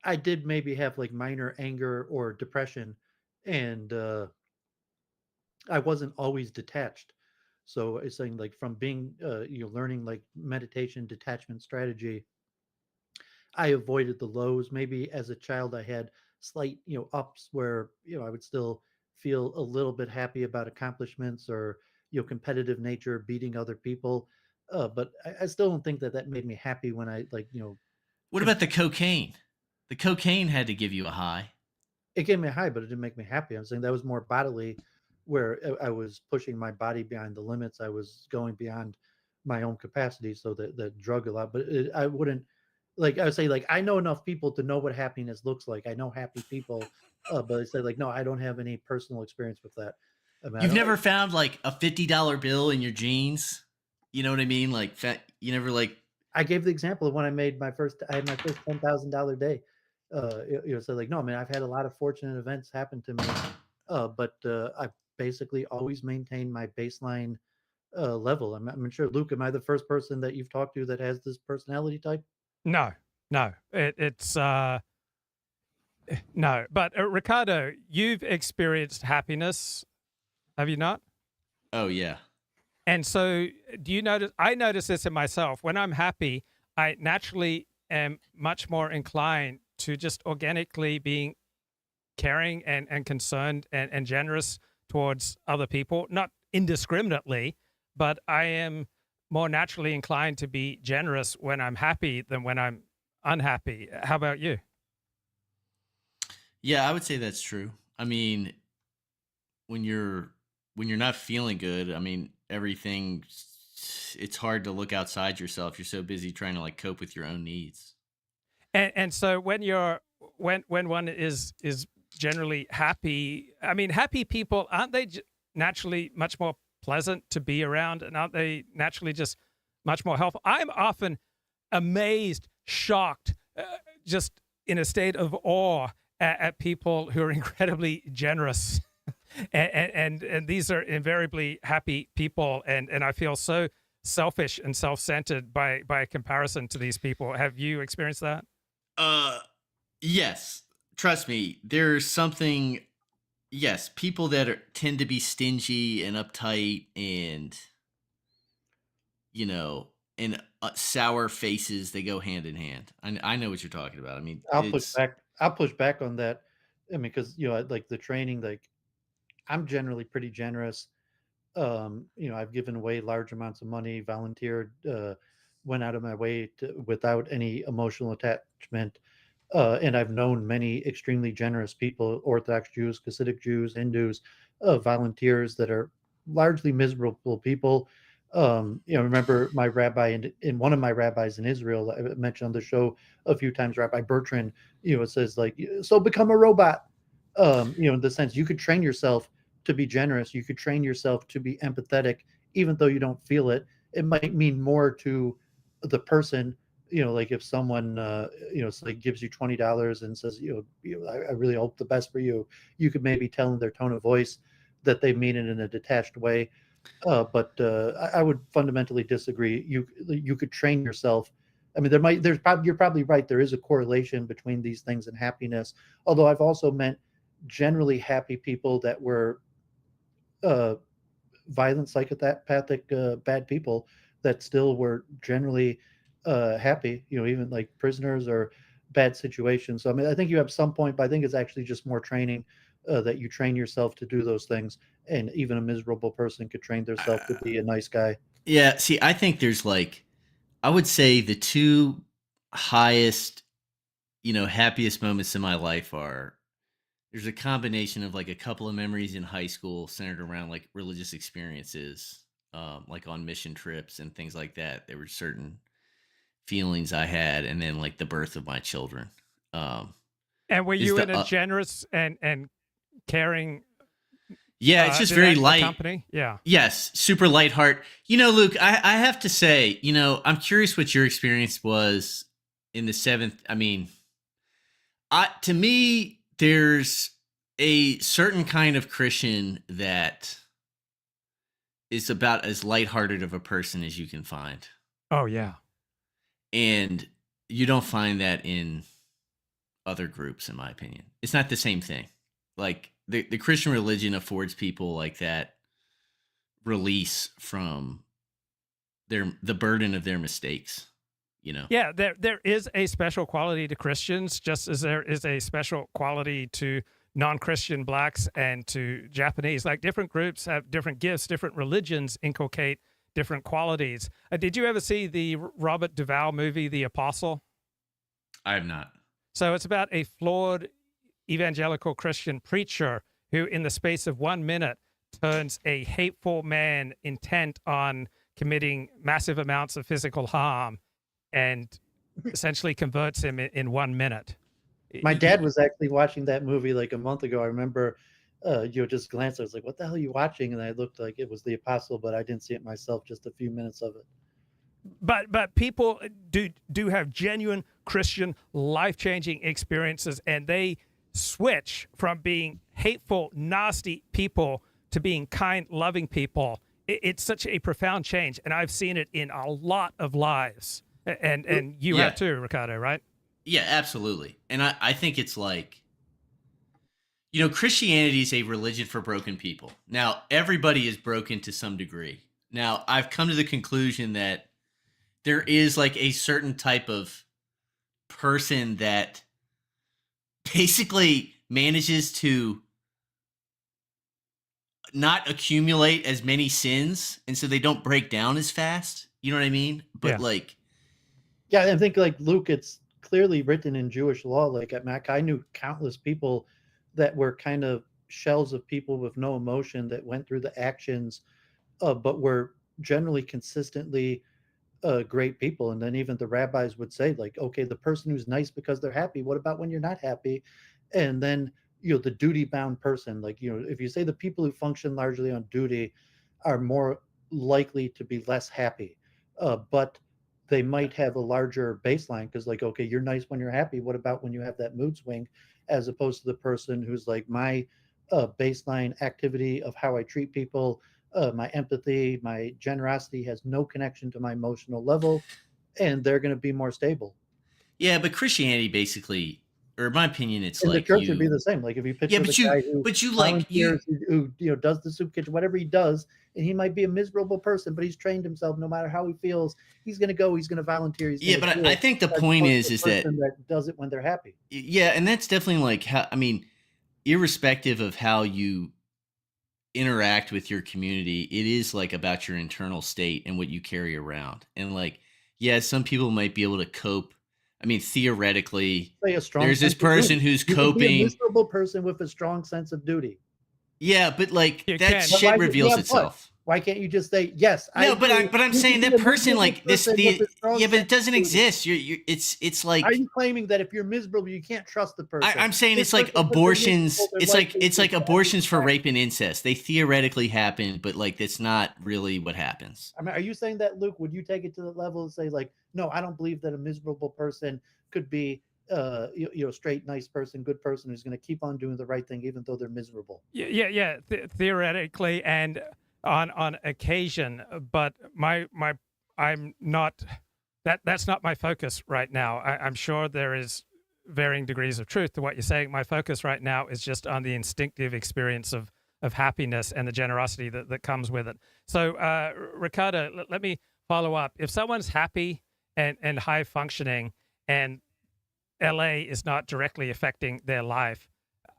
I did maybe have like minor anger or depression, and I wasn't always detached. So it's saying, like, from being learning like meditation detachment strategy, I avoided the lows. Maybe as a child, I had slight, ups where, I would still feel a little bit happy about accomplishments, or, competitive nature, beating other people. But I still don't think that that made me happy when I, like, What about the cocaine? The cocaine had to give you a high. it gave me a high, but it didn't make me happy. I'm saying that was more bodily, where I was pushing my body behind the limits. I was going beyond my own capacity. So that drug a lot, but I wouldn't, like, I would say, like, I know enough people to know what happiness looks like. I know happy people, but I say, like, no, I don't have any personal experience with that. I mean, I You've don't, never found like a $50 bill in your jeans? You know what I mean? Like you never like I gave the example of when I had my first $10,000 day. So, like, no, man, I've had a lot of fortunate events happen to me, but I've basically always maintained my baseline level. I'm sure, Luke, am I the first person that you've talked to that has this personality type? No, no, it's no. But Ricardo, you've experienced happiness, have you not? Oh yeah. And so, do you notice? I notice this in myself. When I'm happy, I naturally am much more inclined to just organically being caring and concerned and generous towards other people, not indiscriminately, but I am more naturally inclined to be generous when I'm happy than when I'm unhappy. How about you? Yeah, I would say that's true. I mean, when you're when you're not feeling good, I mean, everything it's hard to look outside yourself. You're so busy trying to like cope with your own needs. And so when one is generally happy, I mean, happy people, aren't they naturally much more pleasant to be around, and aren't they naturally just much more helpful? I'm often amazed, shocked, just in a state of awe at people who are incredibly generous. And these are invariably happy people, and I feel so selfish and self-centered by comparison to these people. Have you experienced that? Yes. Trust me, there's something yes, people that tend to be stingy and uptight and you know, and sour faces, they go hand in hand. I know what you're talking about. I mean, it's I'll push back on that. I mean, because like the training, like, I'm generally pretty generous. I've given away large amounts of money, volunteered, went out of my way without any emotional attachment. And I've known many extremely generous people, Orthodox Jews, Hasidic Jews, Hindus, volunteers that are largely miserable people. Remember my rabbi, in one of my rabbis in Israel, I mentioned on the show a few times, Rabbi Bertrand, it says, like, so become a robot. In the sense, you could train yourself to be generous. You could train yourself to be empathetic, even though you don't feel it. It might mean more to the person, like if someone, like gives you $20 and says, I really hope the best for you. You could maybe tell in their tone of voice that they mean it in a detached way. But I would fundamentally disagree. You could train yourself. I mean, you're probably right. There is a correlation between these things and happiness. Although I've also met generally happy people that were violent, psychopathic, bad people that still were generally happy. Even like prisoners or bad situations. So I mean, I think you have some point, but I think it's actually just more training, that you train yourself to do those things. And even a miserable person could train themselves to be a nice guy. Yeah, see, I think there's like, I would say the two highest, happiest moments in my life are, there's a combination of like a couple of memories in high school centered around like religious experiences, like on mission trips and things like that. There were certain feelings I had, and then like the birth of my children. And were is you the, in a generous and caring Yeah, it's just very light. company? Yeah. Yes, super light heart. Luke, I have to say, I'm curious what your experience was in the seventh. I mean, to me, there's a certain kind of Christian that is about as lighthearted of a person as you can find. Oh, yeah. And you don't find that in other groups, in my opinion. It's not the same thing. Like, the Christian religion affords people like that release from the burden of their mistakes, Yeah, there is a special quality to Christians, just as there is a special quality to non-Christian blacks and to Japanese. Like, different groups have different gifts, different religions inculcate different qualities. Did you ever see the Robert Duvall movie, The Apostle? I have not. So it's about a flawed evangelical Christian preacher who, in the space of 1 minute, turns a hateful man intent on committing massive amounts of physical harm and essentially converts him in 1 minute. My dad was actually watching that movie like a month ago. I remember, just glanced. I was like, "What the hell are you watching?" And I looked like it was The Apostle, but I didn't see it myself. Just a few minutes of it. But people do have genuine Christian life-changing experiences, and they switch from being hateful, nasty people to being kind, loving people. It's such a profound change, and I've seen it in a lot of lives. And you have too, Ricardo, right? Yeah, absolutely. And I think it's like, Christianity is a religion for broken people. Now, everybody is broken to some degree. Now, I've come to the conclusion that there is like a certain type of person that basically manages to not accumulate as many sins, and so they don't break down as fast. You know what I mean? But yeah, I think like Luke, it's clearly written in Jewish law. Like at Mac, I knew countless people that were kind of shells of people with no emotion that went through the actions, but were generally consistently great people. And then even the rabbis would say, like, okay, the person who's nice because they're happy, what about when you're not happy? And then, the duty-bound person, like, if you say the people who function largely on duty are more likely to be less happy, but they might have a larger baseline because, like, okay, you're nice when you're happy. What about when you have that mood swing? As opposed to the person who's like, my baseline activity of how I treat people, my empathy, my generosity has no connection to my emotional level, and they're going to be more stable. Yeah, but Christianity basically, or in my opinion, it's and like the church would be the same. Like if you picture the guy who does the soup kitchen, whatever he does, and he might be a miserable person, but he's trained himself. No matter how he feels, he's going to go. He's going to volunteer. But I think the point is that does it when they're happy. Yeah, and that's definitely like how. I mean, irrespective of how you interact with your community, it is like about your internal state and what you carry around. And like, yeah, some people might be able to cope. I mean, theoretically, there's this person who's coping. Be a miserable person with a strong sense of duty. Yeah, but like that shit reveals itself. Why can't you just say yes? No, but I'm saying that person like this. But it doesn't exist. It's like. Are you claiming that if you're miserable, you can't trust the person? I'm saying it's like abortions. It's like abortions for rape and incest. They theoretically happen, but like that's not really what happens. I mean, are you saying that, Luke? Would you take it to the level and say like, no, I don't believe that a miserable person could be straight, nice person, good person who's going to keep on doing the right thing even though they're miserable? Yeah. Theoretically and on occasion, but I'm not. That's not my focus right now. I'm sure there is varying degrees of truth to what you're saying. My focus right now is just on the instinctive experience of happiness and the generosity that comes with it. So, Ricardo, let me follow up. If someone's happy and high functioning and LA is not directly affecting their life,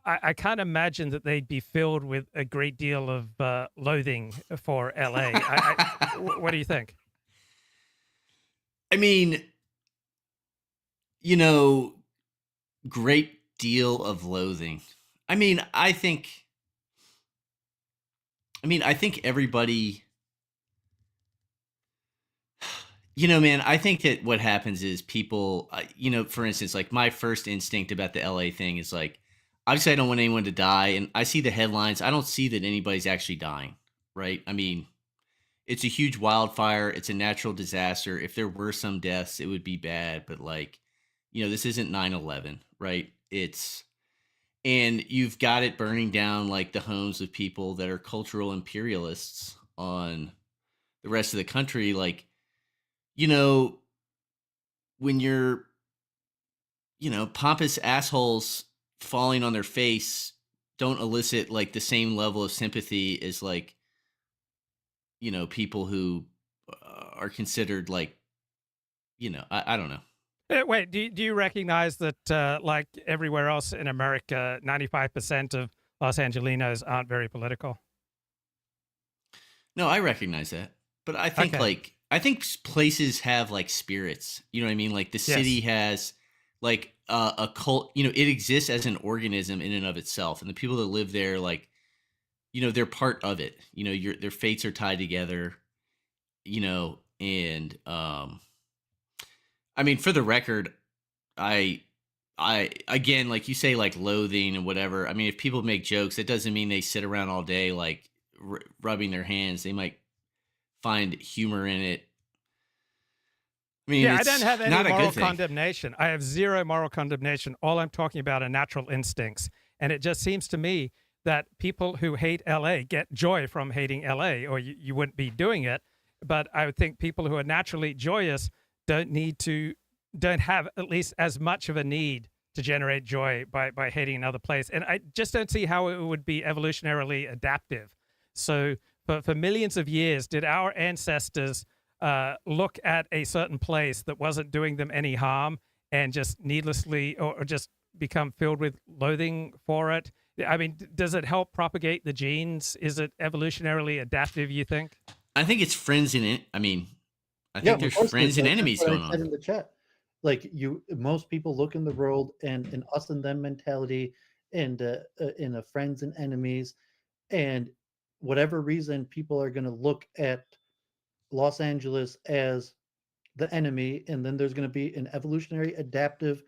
I can't imagine that they'd be filled with a great deal of loathing for LA. What do you think? I mean, great deal of loathing. I think everybody, man, I think that what happens is people, for instance, like my first instinct about the LA thing is like, obviously I don't want anyone to die. And I see the headlines. I don't see that anybody's actually dying, right? It's a huge wildfire. It's a natural disaster. If there were some deaths, it would be bad. But this isn't 9/11, right? And you've got it burning down like the homes of people that are cultural imperialists on the rest of the country. Like, when you're, pompous assholes falling on their face don't elicit like the same level of sympathy as like, people who are considered like, I don't know. Wait, do you recognize that, like everywhere else in America, 95% of Los Angelinos aren't very political? No, I recognize that. But I think I think places have like spirits. You know what I mean? Like the city has like a cult, it exists as an organism in and of itself. And the people that live there, like, they're part of it. Their fates are tied together, and for the record, I again, like you say, like loathing and whatever. If people make jokes, that doesn't mean they sit around all day, like rubbing their hands. They might find humor in it. I don't have any moral condemnation. I have zero moral condemnation. All I'm talking about are natural instincts. And it just seems to me that people who hate LA get joy from hating LA, or you wouldn't be doing it. But I would think people who are naturally joyous don't have at least as much of a need to generate joy by hating another place. And I just don't see how it would be evolutionarily adaptive. So for millions of years, did our ancestors look at a certain place that wasn't doing them any harm and just needlessly or just become filled with loathing for it? Does it help propagate the genes? Is it evolutionarily adaptive, you think? I think it's friends in it. I think there's friends and enemies going on. In the chat. Like most people look in the world and an us and them mentality and in a friends and enemies, and whatever reason people are going to look at Los Angeles as the enemy, and then there's going to be an evolutionary adaptive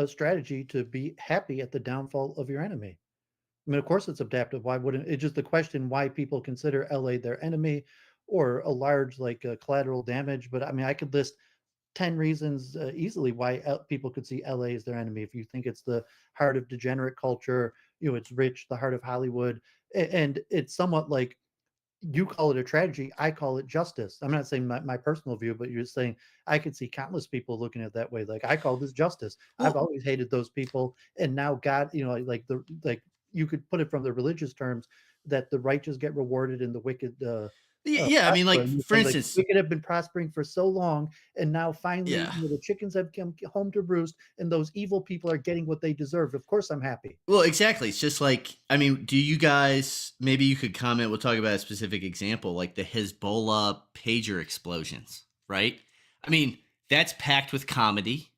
strategy to be happy at the downfall of your enemy. Of course it's adaptive. Why wouldn't it's just the question why people consider LA their enemy or a large collateral damage? But I could list 10 reasons easily why people could see LA as their enemy. If you think it's the heart of degenerate culture, it's rich, the heart of Hollywood, and it's somewhat like you call it a tragedy, I call it justice. I'm not saying my personal view, but you're saying I could see countless people looking at it that way. Like I call this justice. I've always hated those people, and now God, you could put it from the religious terms that the righteous get rewarded and the wicked. For instance, we could have been prospering for so long, and now finally, the chickens have come home to roost, and those evil people are getting what they deserve. Of course, I'm happy. Well, exactly. It's just like, do you guys? Maybe you could comment. We'll talk about a specific example, like the Hezbollah pager explosions, right? That's packed with comedy.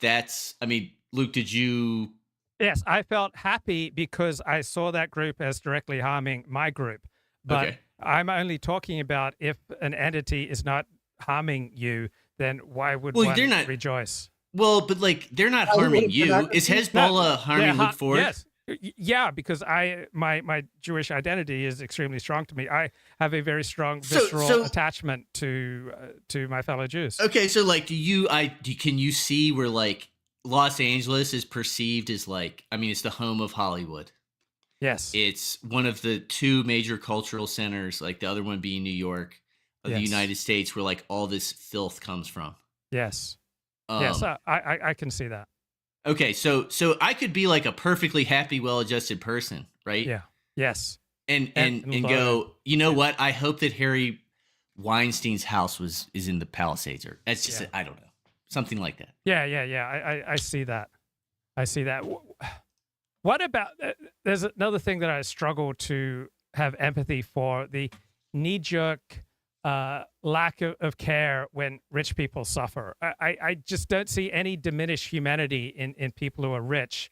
Luke, did you? Yes, I felt happy because I saw that group as directly harming my group, but. Okay. I'm only talking about if an entity is not harming you, then why would one rejoice? Well, but they're not harming you. Is Hezbollah harming Luke Ford? Yes. Yeah, because my Jewish identity is extremely strong to me. I have a very strong visceral attachment to my fellow Jews. Okay, so can you see where Los Angeles is perceived as it's the home of Hollywood. Yes. It's one of the two major cultural centers, like the other one being New York, of the United States, where all this filth comes from. Yes. Yes, I can see that. Okay, so I could be a perfectly happy, well-adjusted person, right? Yeah. Yes. And go, you know what? I hope that Harry Weinstein's house is in the Palisades, or that's just I don't know, something like that. Yeah. I see that. What about, there's another thing that I struggle to have empathy for, the knee-jerk lack of care when rich people suffer. I just don't see any diminished humanity in people who are rich.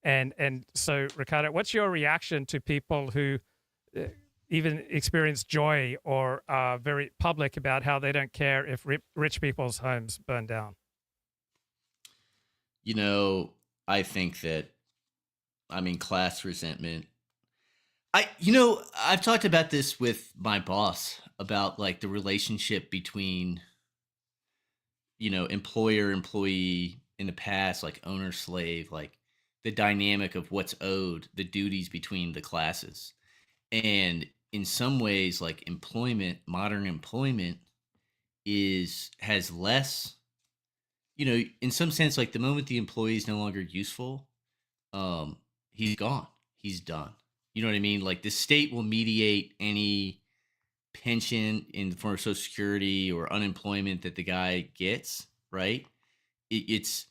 And so, Ricardo, what's your reaction to people who even experience joy or are very public about how they don't care if rich people's homes burn down? You know, I think that, I mean, class resentment. I've talked about this with my boss about like the relationship between, employer, employee in the past, like owner, slave, like the dynamic of what's owed, the duties between the classes. And in some ways, like modern employment has less, in some sense, like the moment the employee is no longer useful, he's gone. He's done. You know what I mean? Like the state will mediate any pension in the form of Social Security or unemployment that the guy gets, right? It's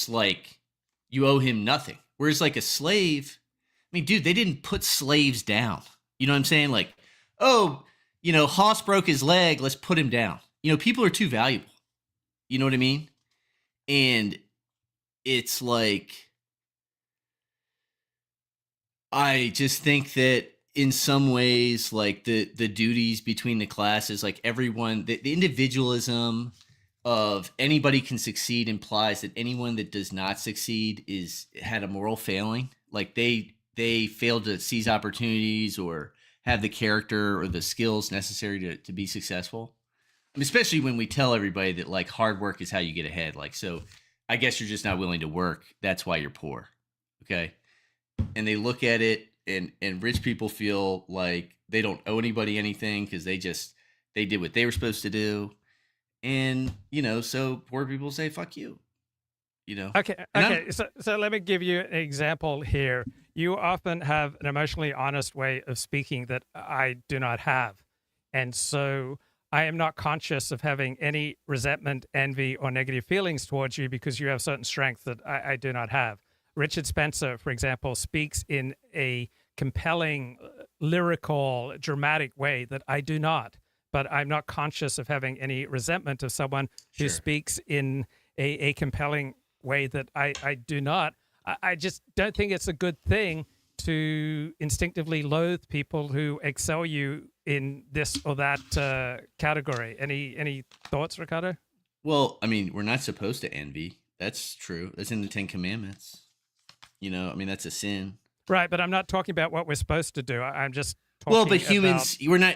like you owe him nothing. Whereas like a slave, I mean, dude, they didn't put slaves down. You know what I'm saying? Like, Hoss broke his leg, let's put him down. People are too valuable. You know what I mean? And it's like, I just think that in some ways, like the duties between the classes, like everyone, the individualism of anybody can succeed implies that anyone that does not succeed had a moral failing. Like they failed to seize opportunities or have the character or the skills necessary to be successful. I mean, especially when we tell everybody that like hard work is how you get ahead. Like, so I guess you're just not willing to work. That's why you're poor. Okay. And they look at it and rich people feel like they don't owe anybody anything because they did what they were supposed to do. And, so poor people say, fuck you, Okay. So let me give you an example here. You often have an emotionally honest way of speaking that I do not have. And so I am not conscious of having any resentment, envy, or negative feelings towards you because you have certain strengths that I do not have. Richard Spencer, for example, speaks in a compelling, lyrical, dramatic way that I do not. But I'm not conscious of having any resentment of someone who speaks in a compelling way that I do not. I just don't think it's a good thing to instinctively loathe people who excel you in this or that category. Any thoughts, Ricardo? Well, I mean, we're not supposed to envy. That's true. That's in the 10 Commandments. That's a sin. Right, but I'm not talking about what we're supposed to do. I'm just talking but humans, we're not,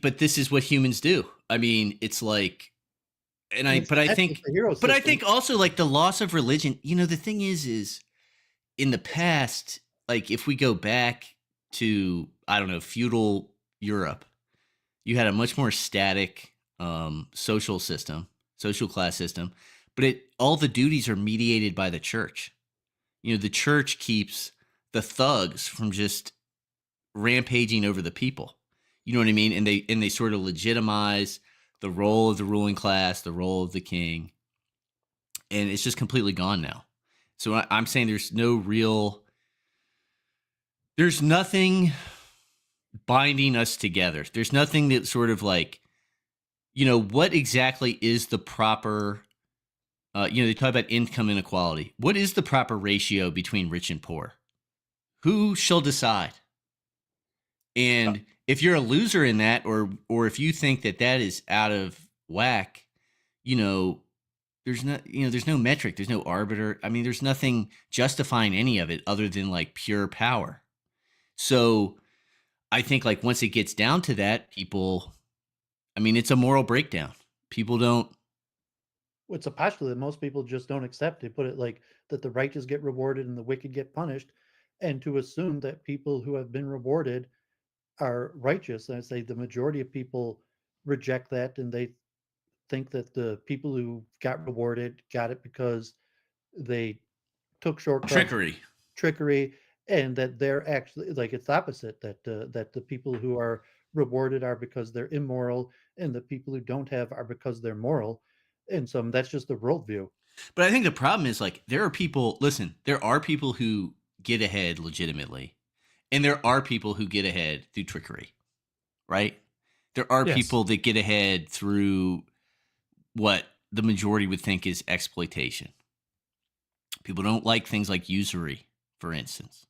but this is what humans do. I mean, it's like, I think also like the loss of religion, the thing is in the past, like if we go back to, I don't know, feudal Europe, you had a much more static social class system, but all the duties are mediated by the church. The church keeps the thugs from just rampaging over the people. You know what I mean? And they sort of legitimize the role of the ruling class, the role of the king. And it's just completely gone now. So I'm saying there's nothing binding us together. There's nothing that sort of like, what exactly is the proper, they talk about income inequality. What is the proper ratio between rich and poor? Who shall decide? And if you're a loser in that, or if you think that is out of whack, there's no metric, there's no arbiter. I mean, there's nothing justifying any of it other than like pure power. So I think like once it gets down to that, people, it's a moral breakdown. People don't. It's a postulate that most people just don't accept. They put it like that the righteous get rewarded and the wicked get punished, and to assume that people who have been rewarded are righteous. And I say the majority of people reject that, and they think that the people who got rewarded got it because they took shortcuts, trickery, and that they're actually like it's the opposite. That the people who are rewarded are because they're immoral, and the people who don't have are because they're moral. And so that's just the worldview. But I think the problem is like there are people who get ahead legitimately. And there are people who get ahead through trickery, right? There are people that get ahead through what the majority would think is exploitation. People don't like things like usury, for instance.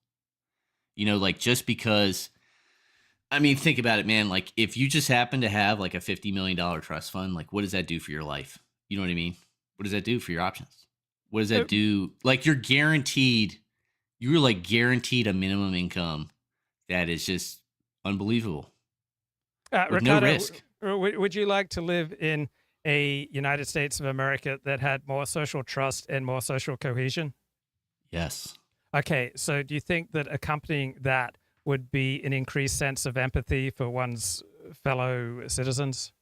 Like just because, I mean, think about it, man. Like if you just happen to have like a $50 million trust fund, like what does that do for your life? You know what I mean? What does that do for your options? What does that do? Like you're like guaranteed a minimum income that is just unbelievable. With Ricardo, no risk. Would you like to live in a United States of America that had more social trust and more social cohesion? Yes. Okay, so do you think that accompanying that would be an increased sense of empathy for one's fellow citizens?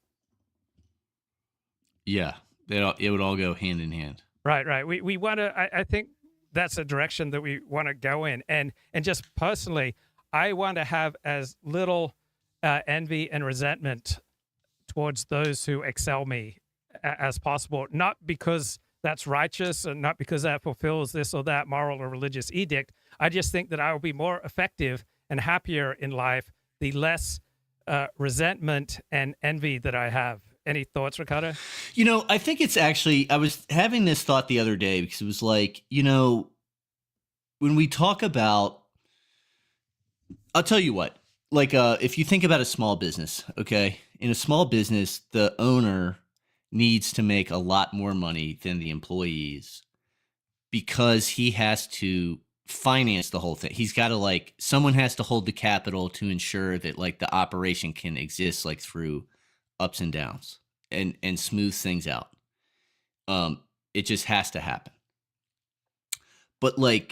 Yeah, it would all go hand in hand. Right. We want to. I think that's a direction that we want to go in, and just personally, I want to have as little envy and resentment towards those who excel me as possible. Not because that's righteous, and not because that fulfills this or that moral or religious edict. I just think that I will be more effective and happier in life the less resentment and envy that I have. Any thoughts, Ricardo? I think it's actually, I was having this thought the other day because it was like, when we talk about, I'll tell you what, like if you think about a small business, okay, in a small business, the owner needs to make a lot more money than the employees because he has to finance the whole thing. He's got to someone has to hold the capital to ensure that the operation can exist through ups and downs and smooth things out. It just has to happen. But I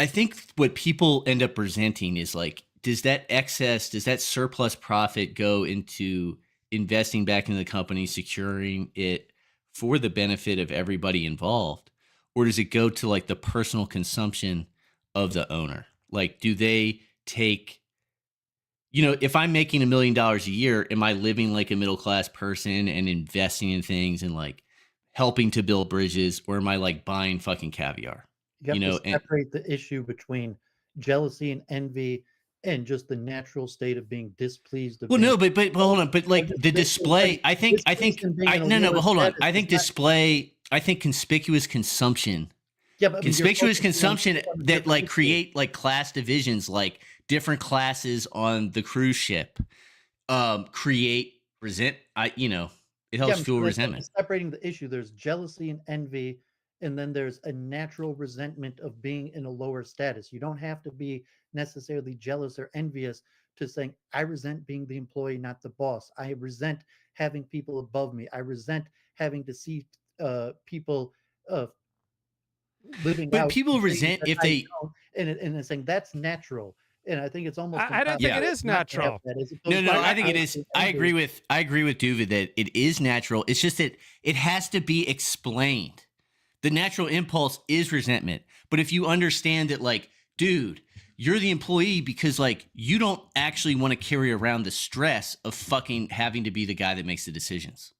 think what people end up resenting is does that surplus profit go into investing back into the company, securing it for the benefit of everybody involved? Or does it go to the personal consumption of the owner? Do they take, if I'm making $1 million a year, am I living like a middle-class person and investing in things and helping to build bridges, or am I buying fucking caviar? You have to separate the issue between jealousy and envy and just the natural state of being displeased. Well, no, but hold on. But the display, I think, but hold on. I think I think conspicuous consumption. Yeah, but conspicuous consumption that create class divisions, different classes on the cruise ship, create it helps fuel resentment. Separating the issue, there's jealousy and envy, and then there's a natural resentment of being in a lower status. You don't have to be necessarily jealous or envious to saying, I resent being the employee, not the boss. I resent having people above me. I resent having to see people living but out. people resent if they and saying that's natural. And I think it's almost. I don't think it is natural. No, I think it is. I agree with Dooovid that it is natural. It's just that it has to be explained. The natural impulse is resentment. But if you understand that, dude, you're the employee because you don't actually want to carry around the stress of fucking having to be the guy that makes the decisions.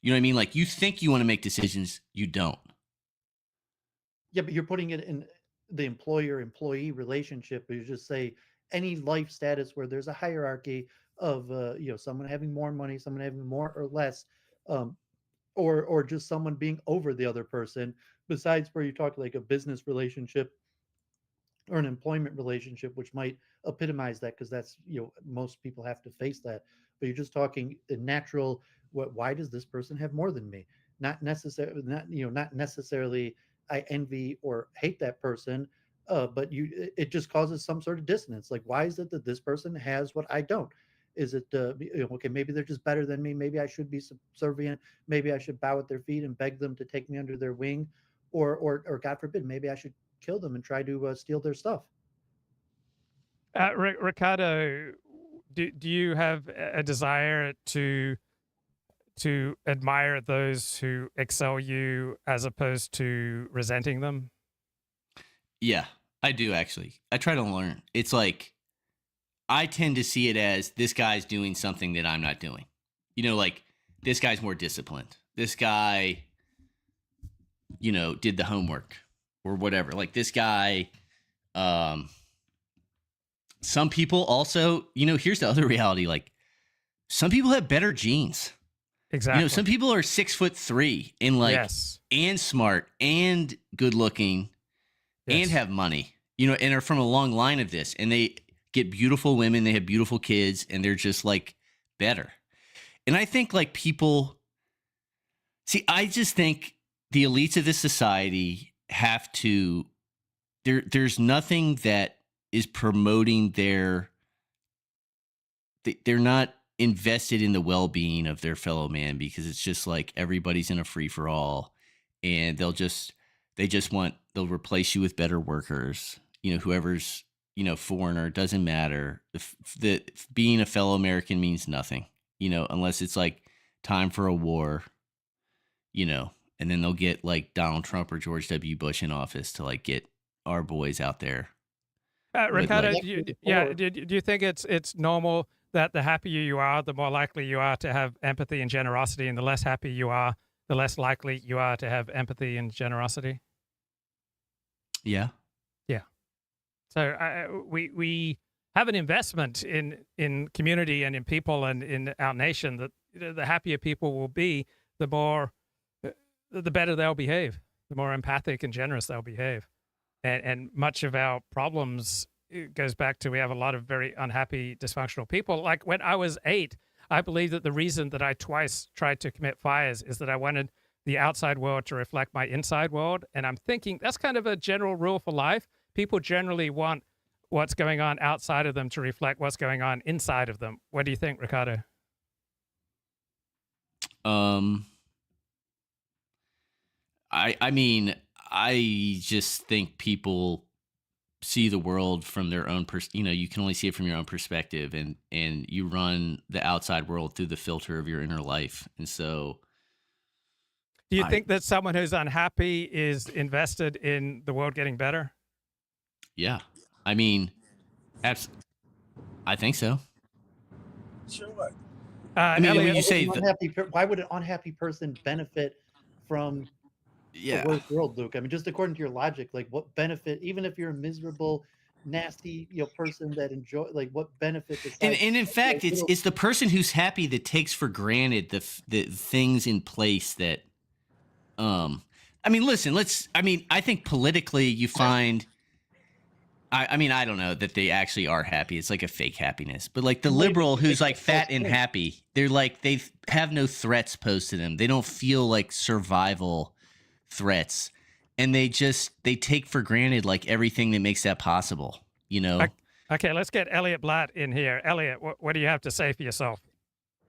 You know what I mean? You think you want to make decisions, you don't. Yeah, but you're putting it in the employer-employee relationship. You just say any life status where there's a hierarchy of someone having more money, someone having more or less, or just someone being over the other person. Besides where you talk a business relationship or an employment relationship, which might epitomize that because that's most people have to face that. But you're just talking a natural. Why does this person have more than me? Not necessarily. Not necessarily. I envy or hate that person, but it just causes some sort of dissonance. Why is it that this person has what I don't? Is it okay? Maybe they're just better than me. Maybe I should be subservient. Maybe I should bow at their feet and beg them to take me under their wing, or God forbid, maybe I should kill them and try to steal their stuff. Ricardo, do you have a desire to admire those who excel you as opposed to resenting them? Yeah, I do actually. I try to learn. It's I tend to see it as this guy's doing something that I'm not doing. This guy's more disciplined. This guy did the homework or whatever. Like this guy, some people also, here's the other reality. Like some people have better genes. Exactly. Some people are 6'3" and Yes. and smart and good looking and have money, and are from a long line of this, and they get beautiful women, they have beautiful kids, and they're just like better. And I think like people I just think the elites of this society have to, there's nothing that is promoting they're not invested in the well-being of their fellow man, because it's just like everybody's in a free-for-all, and they'll replace you with better workers. Whoever's foreigner, doesn't matter. Being a fellow American means nothing, unless it's like time for a war, and then they'll get like Donald Trump or George W. Bush in office to like get our boys out there. Ricardo, do you think it's normal that the happier you are, the more likely you are to have empathy and generosity, and the less happy you are, the less likely you are to have empathy and generosity? Yeah. Yeah. So we have an investment in community and in people and in our nation that the happier people will be, the better they'll behave, the more empathic and generous they'll behave. And much of our problems, it goes back to we have a lot of very unhappy, dysfunctional people. Like when I was 8, I believe that the reason that I twice tried to commit fires is that I wanted the outside world to reflect my inside world. And I'm thinking that's kind of a general rule for life. People generally want what's going on outside of them to reflect what's going on inside of them. What do you think, Ricardo? I mean, I just think people see the world from their own you can only see it from your own perspective, and you run the outside world through the filter of your inner life. And so do you think that someone who's unhappy is invested in the world getting better? Yeah. I mean, I think so. Sure would. I mean, when you say why would an unhappy person benefit from a worse world, Luke? I mean, just according to your logic, like what benefit, even if you're a miserable, nasty, person that what benefit? And in fact, it's the person who's happy that takes for granted the things in place that, I mean, listen, I think politically you find, I mean, I don't know that they actually are happy. It's like a fake happiness. But like the liberal who's like fat and happy, they're like, they have no threats posed to them. They don't feel like survival threats. And they take for granted like everything that makes that possible, Okay, let's get Elliott Blatt in here. Elliott, what do you have to say for yourself?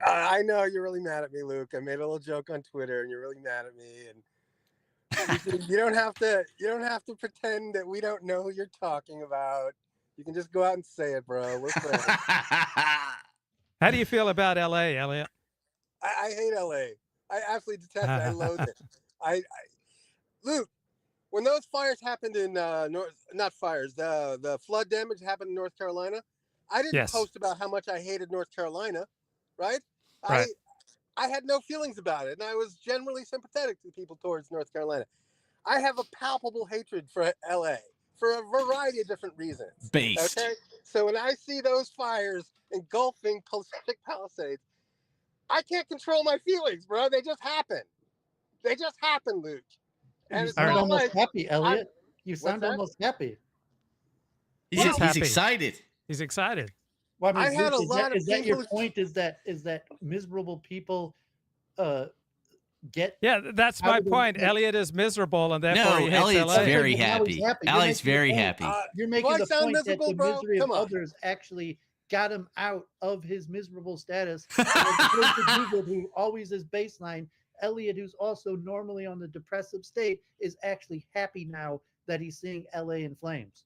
I know you're really mad at me, Luke. I made a little joke on Twitter, and you're really mad at me. And you don't have to pretend that we don't know who you're talking about. You can just go out and say it, bro. We're friends. How do you feel about LA, Elliott? I hate LA. I absolutely detest it. I loathe it. Luke, when those fires happened in the flood damage happened in North Carolina, I didn't post about how much I hated North Carolina, right? Right. I had no feelings about it, and I was generally sympathetic to people towards North Carolina. I have a palpable hatred for LA for a variety of different reasons. Based. Okay? So when I see those fires engulfing Pacific Palisades, I can't control my feelings, bro. They just happen. They just happen, Luke. And You sound almost happy, Elliott. You sound almost happy. He's excited. He's excited. Well, I mean, I had a lot of is that your point? Is that miserable people get? Yeah, that's my point. Elliott is miserable, and therefore he hates Elliott's LA. very happy. Elliott's very happy. You're making the point that the misery of others actually got him out of his miserable status. Dooovid, who always is baseline, Elliott, who's also normally on the depressive state, is actually happy now that he's seeing LA in flames.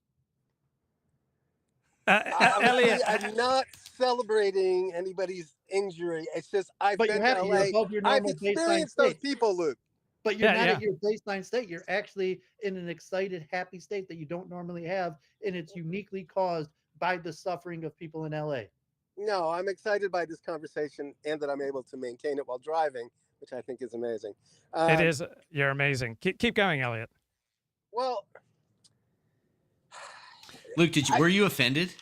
Elliott, I'm not celebrating anybody's injury. It's just I've been to LA. I've experienced those people, Luke. But you're not at your baseline state. You're actually in an excited, happy state that you don't normally have, and it's uniquely caused by the suffering of people in LA. No, I'm excited by this conversation and that I'm able to maintain it while driving. which I think is amazing. It is. You're amazing. Keep going, Elliott. Well, Luke, were you offended?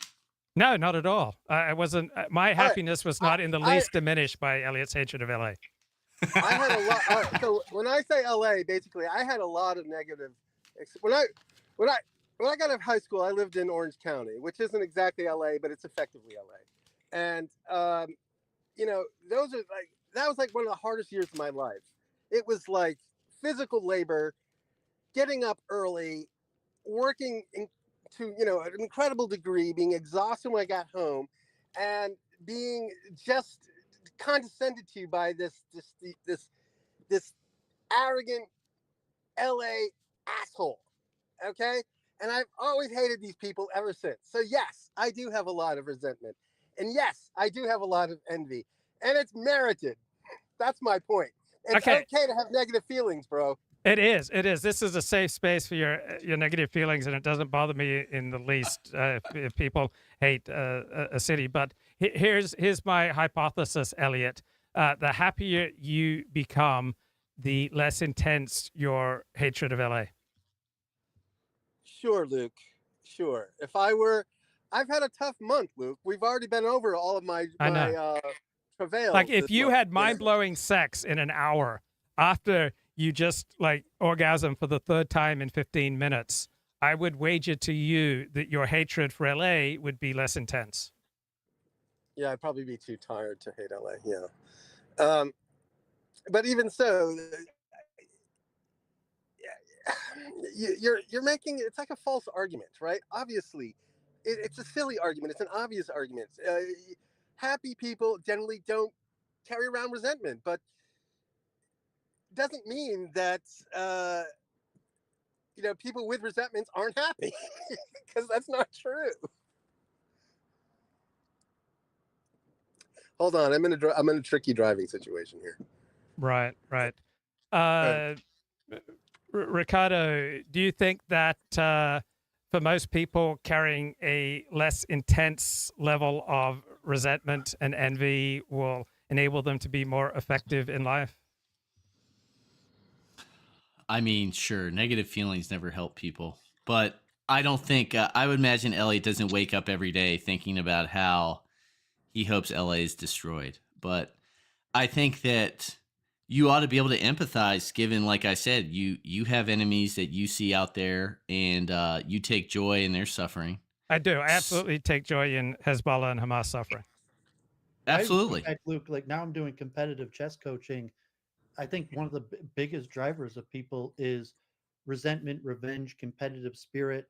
No, not at all. I wasn't. My happiness was not in the least diminished by Elliott's hatred of LA. I had a lot. So when I say LA, basically, I had a lot of negative. When I got out of high school, I lived in Orange County, which isn't exactly LA, but it's effectively LA. And you know, that was like one of the hardest years of my life. It was like physical labor, getting up early, working to an incredible degree, being exhausted when I got home, and being just condescended to by this arrogant LA asshole. Okay, and I've always hated these people ever since. So yes, I do have a lot of resentment, and yes, I do have a lot of envy, and it's merited. That's my point. It's okay to have negative feelings, bro. It is. It is. This is a safe space for your negative feelings, and it doesn't bother me in the least if people hate a city. But here's my hypothesis, Elliott. The happier you become, the less intense your hatred of LA. Sure, Luke. Sure. I've had a tough month, Luke. We've already been over all of my travails. Like if you had mind-blowing sex in an hour after you just like orgasm for the third time in 15 minutes, I would wager to you that your hatred for LA would be less intense. Yeah, I'd probably be too tired to hate LA. Yeah. But even so, you're making, it's like a false argument, right? Obviously, it's a silly argument. It's an obvious argument. Happy people generally don't carry around resentment, but doesn't mean that people with resentments aren't happy, because that's not true. Hold on, I'm in a tricky driving situation here. Right. Ricardo, do you think that for most people carrying a less intense level of resentment and envy will enable them to be more effective in life? I mean, sure, negative feelings never help people, but I don't think I would imagine Elliott doesn't wake up every day thinking about how he hopes LA is destroyed. But I think that you ought to be able to empathize, given, like I said, you have enemies that you see out there, and you take joy in their suffering. I do. I absolutely take joy in Hezbollah and Hamas suffering. Absolutely. Luke, like now I'm doing competitive chess coaching. I think one of the biggest drivers of people is resentment, revenge, competitive spirit,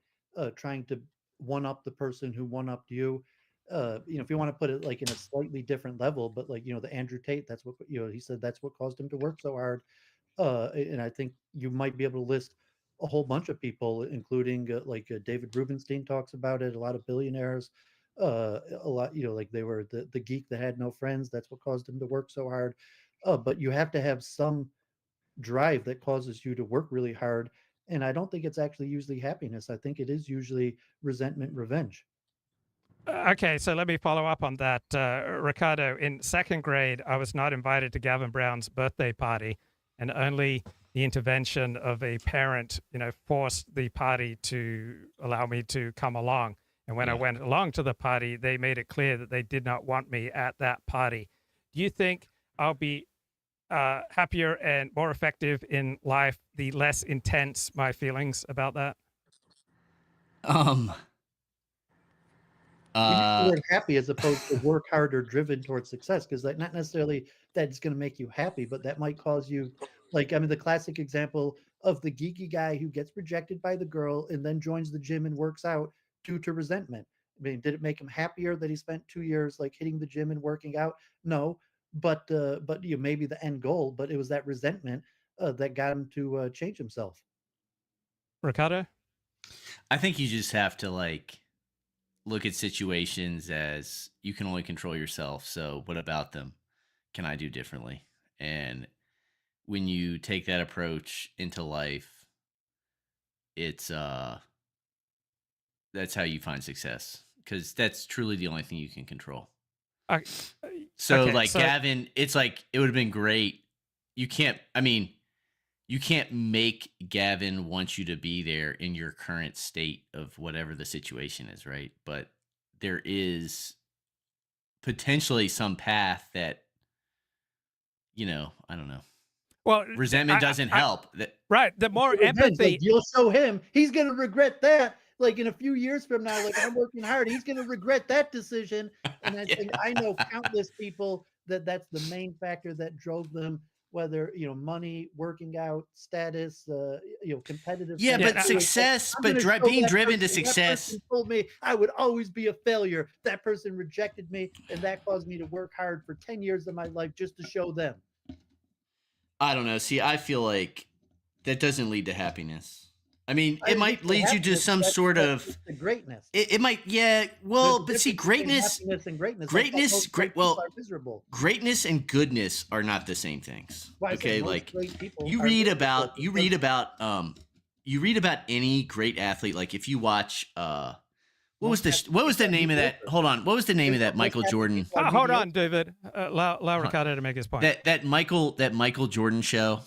trying to one-up the person who one-upped you. If you want to put it like in a slightly different level, but like, the Andrew Tate, that's what, he said that's what caused him to work so hard. And I think you might be able to list a whole bunch of people, including David Rubenstein talks about it, a lot of billionaires, a lot, like they were the geek that had no friends. That's what caused him to work so hard. But you have to have some drive that causes you to work really hard. And I don't think it's actually usually happiness. I think it is usually resentment, revenge. Okay, so let me follow up on that. Ricardo, in second grade, I was not invited to Gavin Brown's birthday party, and only the intervention of a parent, forced the party to allow me to come along. And when I went along to the party, they made it clear that they did not want me at that party. Do you think I'll be happier and more effective in life the less intense my feelings about that? You're happy as opposed to work harder, driven towards success, because not necessarily that's going to make you happy, but that might cause you, the classic example of the geeky guy who gets rejected by the girl and then joins the gym and works out due to resentment. I mean, did it make him happier that he spent 2 years hitting the gym and working out? No, but maybe the end goal, but it was that resentment that got him to change himself. Ricardo? I think you just have to look at situations as you can only control yourself. So what about them can I do differently? And when you take that approach into life, it's that's how you find success, because that's truly the only thing you can control. So Gavin, it's it would have been great you can't. I mean, you can't make Gavin want you to be there in your current state of whatever the situation is, right? But there is potentially some path that, I don't know. Well, resentment doesn't help. Right. The more Revenge, empathy. like, you'll show him. He's going to regret that. Like in a few years from now, like I'm working hard. He's going to regret that decision. And I think I know countless people that's the main factor that drove them, whether, money, working out, status, competitive. Yeah, but success, but being driven to success. That person told me I would always be a failure. That person rejected me, and that caused me to work hard for 10 years of my life just to show them. I don't know. See, I feel like that doesn't lead to happiness. I mean, it might lead you to some sort of greatness. It might, yeah. Well, but see, greatness and greatness. Greatness and goodness are not the same things. Okay, like you read about any great athlete. Like if you watch, what was the name of that? Hold on, what was the name of that Michael Jordan? Hold on, David. Allow Ricardo to make his point. That Michael Jordan show.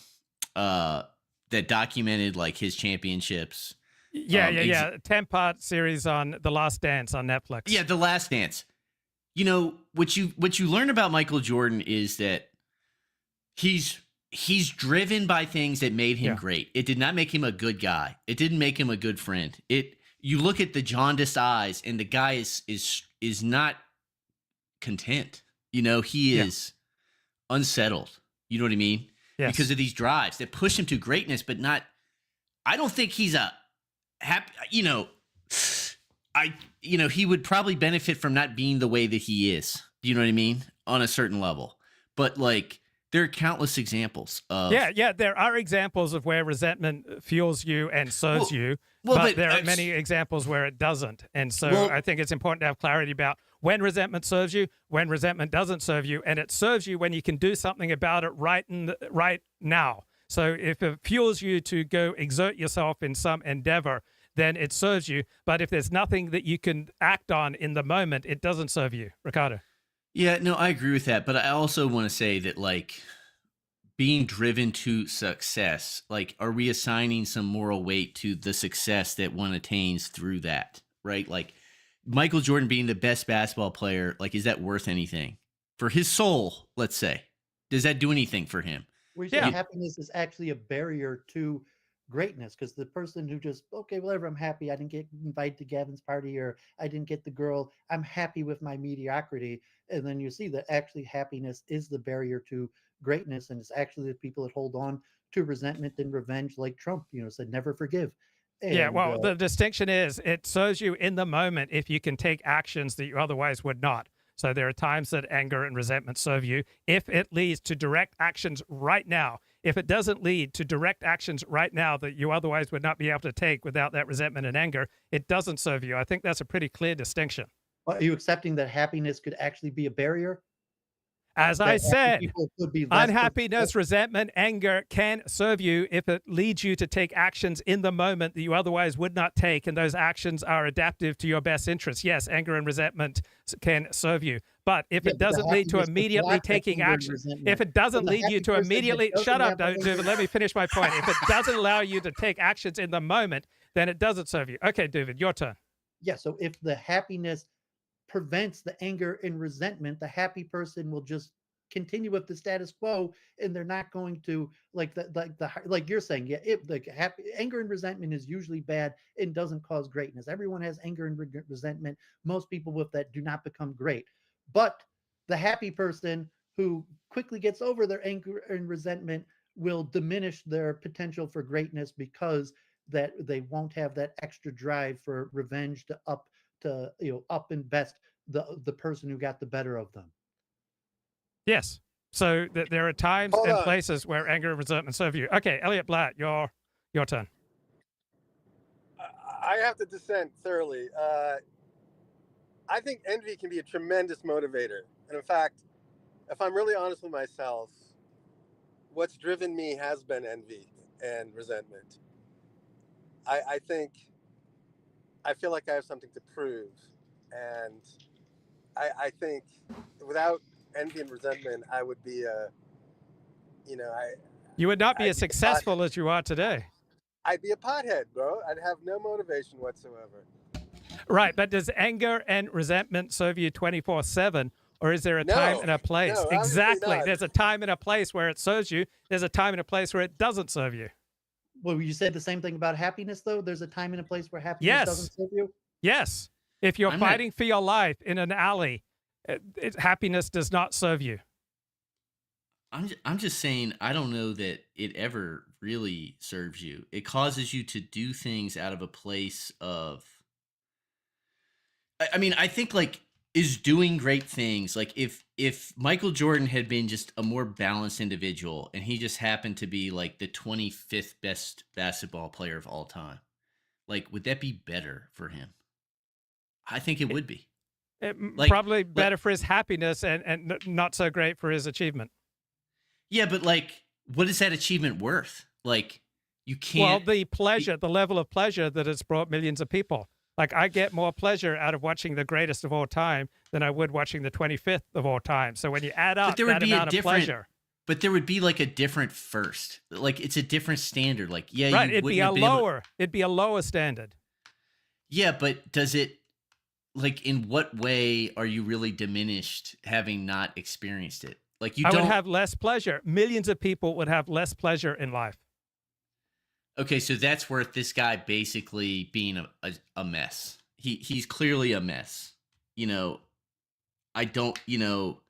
That documented like his championships. Yeah. 10-part series on The Last Dance on Netflix. Yeah, The Last Dance. What you learn about Michael Jordan is that he's driven by things that made him great. It did not make him a good guy. It didn't make him a good friend. You look at the jaundiced eyes, and the guy is not content. He is unsettled. You know what I mean? Yes. Because of these drives that push him to greatness, but not. I don't think he's a happy. He would probably benefit from not being the way that he is. You know what I mean? On a certain level, but like there are countless examples of. Yeah. There are examples of where resentment fuels you and serves you, but there are many examples where it doesn't. And so I think it's important to have clarity about when resentment serves you, when resentment doesn't serve you, and it serves you when you can do something about it right now. So if it fuels you to go exert yourself in some endeavor, then it serves you. But if there's nothing that you can act on in the moment, it doesn't serve you. Ricardo. Yeah, no, I agree with that. But I also want to say that, like, being driven to success, like, are we assigning some moral weight to the success that one attains through that, right? Like, Michael Jordan being the best basketball player, like, is that worth anything for his soul? Let's say, does that do anything for him? Happiness is actually a barrier to greatness, because the person who just, okay, whatever, I'm happy I didn't get invited to Gavin's party, or I didn't get the girl, I'm happy with my mediocrity. And then you see that actually happiness is the barrier to greatness, and it's actually the people that hold on to resentment and revenge, like Trump, said never forgive. And, the distinction is it serves you in the moment if you can take actions that you otherwise would not. So there are times that anger and resentment serve you if it leads to direct actions right now. If it doesn't lead to direct actions right now that you otherwise would not be able to take without that resentment and anger, it doesn't serve you. I think that's a pretty clear distinction. Are you accepting that happiness could actually be a barrier? As I said, unhappiness, resentment, anger can serve you if it leads you to take actions in the moment that you otherwise would not take, and those actions are adaptive to your best interests. Yes, anger and resentment can serve you. But if it doesn't lead to immediately taking action, if it doesn't lead you to immediately, shut up, Dooovid, let me finish my point. If it doesn't allow you to take actions in the moment, then it doesn't serve you. Okay, Dooovid, your turn. Yeah, so if the happiness prevents the anger and resentment, the happy person will just continue with the status quo, and they're not going to like you're saying. Yeah, anger and resentment is usually bad and doesn't cause greatness. Everyone has anger and resentment. Most people with that do not become great. But the happy person who quickly gets over their anger and resentment will diminish their potential for greatness, because that they won't have that extra drive for revenge to up and best the person who got the better of them. Yes. So there are times and places where anger and resentment serve you. Okay, Elliott Blatt, your turn. I have to dissent thoroughly. I think envy can be a tremendous motivator. And in fact, if I'm really honest with myself, what's driven me has been envy and resentment. I feel like I have something to prove. And I think without envy and resentment, I would be You would not be I'd as be a successful as you are today. I'd be a pothead, bro. I'd have no motivation whatsoever. Right, but does anger and resentment serve you 24/7, or is there a time and a place? No, obviously Exactly. not. There's a time and a place where it serves you. There's a time and a place where it doesn't serve you. Well, you said the same thing about happiness, though. There's a time and a place where happiness Yes. doesn't serve you. Yes. If you're I'm not- fighting for your life in an alley, happiness does not serve you. I'm just saying I don't know that it ever really serves you. It causes you to do things out of a place of I mean, I think like is doing great things. Like if Michael Jordan had been just a more balanced individual and he just happened to be like the 25th best basketball player of all time, like would that be better for him? I think it would be. Probably better for his happiness and not so great for his achievement. Yeah, but like, what is that achievement worth? Like, you can't. Well, the pleasure, the level of pleasure that it's brought millions of people. Like, I get more pleasure out of watching the greatest of all time than I would watching the 25th of all time. So when you add up that amount of pleasure. But there would be like a different first. Like, it's a different standard. Like, yeah, right, you it'd be it'd be a lower standard. Yeah, but does it, like, in what way are you really diminished having not experienced it? Like I would have less pleasure. Millions of people would have less pleasure in life. Okay, so that's worth this guy basically being a mess. He's clearly a mess. I don't, Well,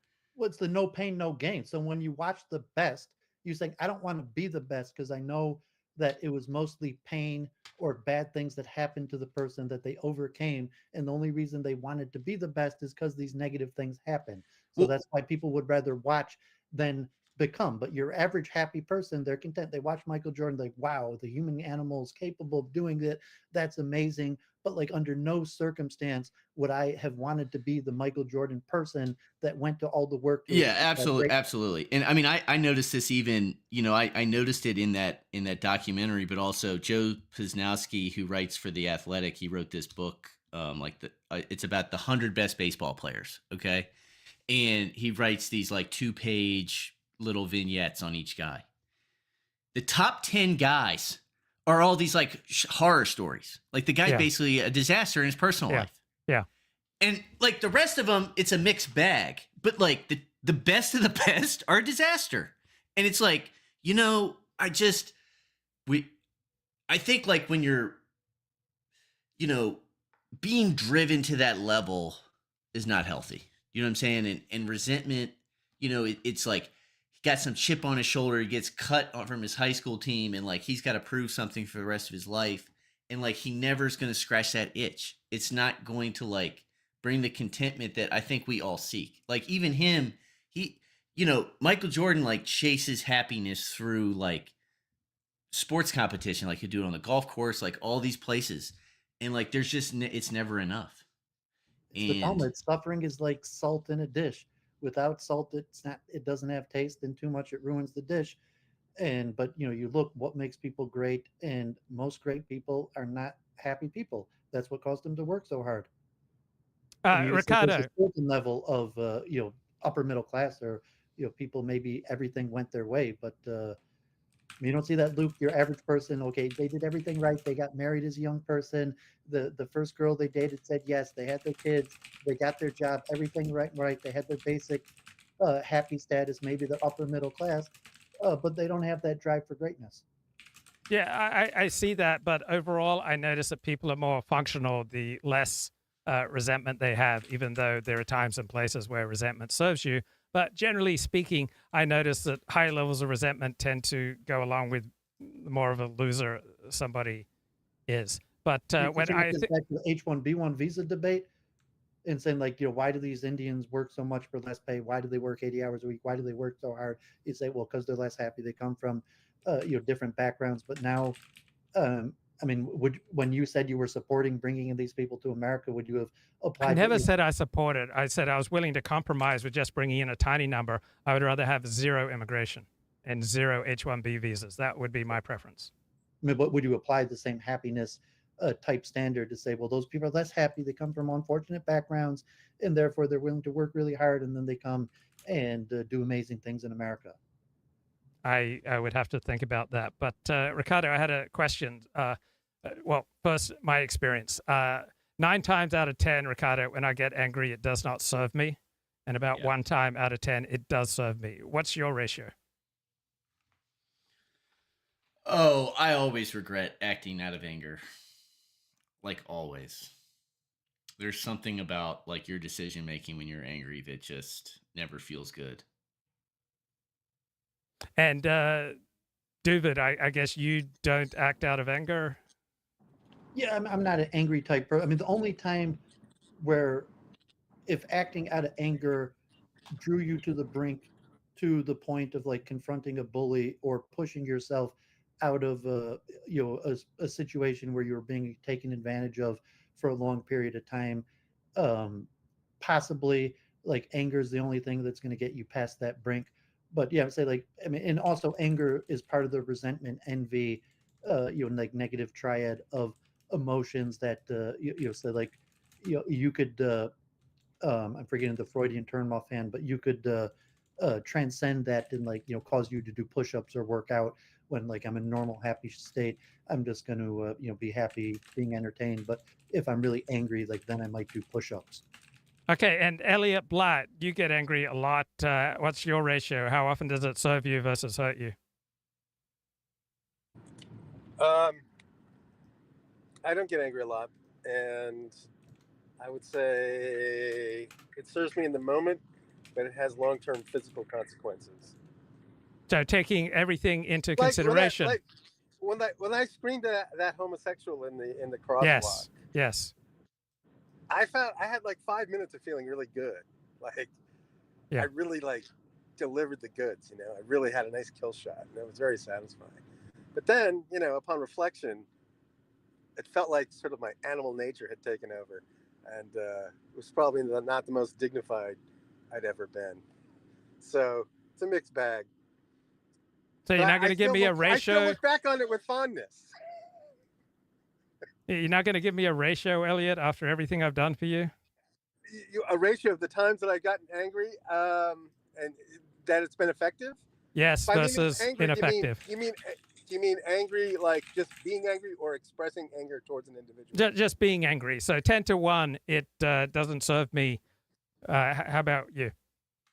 it's the no pain, no gain. So when you watch the best, you think, I don't want to be the best because I know that it was mostly pain or bad things that happened to the person that they overcame. And the only reason they wanted to be the best is because these negative things happen. So that's why people would rather watch than become. But your average happy person, they're content. They watch Michael Jordan, like, wow, the human animal is capable of doing it. That's amazing. But like under no circumstance would I have wanted to be the Michael Jordan person that went to all the work. Yeah, absolutely. And I mean, I noticed this even, I noticed it in that documentary, but also Joe Posnowski, who writes for The Athletic, he wrote this book, it's about the 100 best baseball players. Okay. And he writes these like 2-page little vignettes on each guy. The top 10 guys are all these like horror stories. Like the guy's basically a disaster in his personal life. Yeah. And like the rest of them, it's a mixed bag. But like the best of the best are a disaster. And it's like, I think like when you're, being driven to that level is not healthy. You know what I'm saying? And resentment, it's like he got some chip on his shoulder. He gets cut from his high school team and like he's got to prove something for the rest of his life. And like he never is going to scratch that itch. It's not going to like bring the contentment that I think we all seek. Like even him, Michael Jordan like chases happiness through like sports competition. Like he'll do it on the golf course, like all these places. And like there's just, it's never enough. The problem is suffering is like salt in a dish. Without salt, it doesn't have taste, and too much it ruins the dish. But you look what makes people great, and most great people are not happy people. That's what caused them to work so hard. Ricardo, there's a certain level of upper middle class, or people maybe everything went their way, but you don't see that, Luke. Your average person, okay, they did everything right. They got married as a young person. The first girl they dated said yes. They had their kids. They got their job. Everything right. They had their basic happy status, maybe the upper middle class, but they don't have that drive for greatness. Yeah, I see that. But overall, I notice that people are more functional the less resentment they have, even though there are times and places where resentment serves you. But generally speaking, I notice that high levels of resentment tend to go along with more of a loser somebody is. But when I think back to the H-1B1 visa debate and saying like, why do these Indians work so much for less pay? Why do they work 80 hours a week? Why do they work so hard? You say, well, because they're less happy. They come from different backgrounds. But now, when you said you were supporting bringing in these people to America, would you have applied? I never said I supported. I said I was willing to compromise with just bringing in a tiny number. I would rather have zero immigration and zero H-1B visas. That would be my preference. But would you apply the same happiness type standard to say, well, those people are less happy. They come from unfortunate backgrounds, and therefore they're willing to work really hard, and then they come and do amazing things in America? I would have to think about that. But Ricardo, I had a question. Well, first, my experience. 9 times out of 10, Ricardo, when I get angry, it does not serve me. And about 1 time out of 10, it does serve me. What's your ratio? Oh, I always regret acting out of anger. Like, always. There's something about, like, your decision making when you're angry that just never feels good. And Dooovid, I guess you don't act out of anger? Yeah, I'm not an angry type person. I mean, the only time where if acting out of anger drew you to the brink, to the point of like confronting a bully or pushing yourself out of a situation where you were being taken advantage of for a long period of time, possibly like anger is the only thing that's going to get you past that brink. But yeah, I would say like, I mean, and also anger is part of the resentment, envy, like negative triad of emotions that so like you could I'm forgetting the Freudian term offhand, but you could transcend that and like cause you to do push-ups or work out. When like I'm in normal happy state, I'm just going to be happy being entertained. But if I'm really angry, like then I might do push-ups. Okay, and Elliott Blatt, you get angry a lot. What's your ratio? How often does it serve you versus hurt you? I don't get angry a lot, and I would say it serves me in the moment, but it has long-term physical consequences. So taking everything into consideration. When I screamed at that homosexual in the crosswalk. Yes. Yes. I had like 5 minutes of feeling really good. Like, I really like delivered the goods, I really had a nice kill shot, and it was very satisfying. But then, upon reflection, it felt like sort of my animal nature had taken over, and it was probably not the most dignified I'd ever been. So it's a mixed bag. So you're not going to give me a ratio? I still look back on it with fondness. You're not going to give me a ratio, Elliott, after everything I've done for you? A ratio of the times that I've gotten angry and that it's been effective? Yes, versus ineffective. You mean angry, like just being angry, or expressing anger towards an individual? Just being angry. So 10-1, it doesn't serve me. How about you?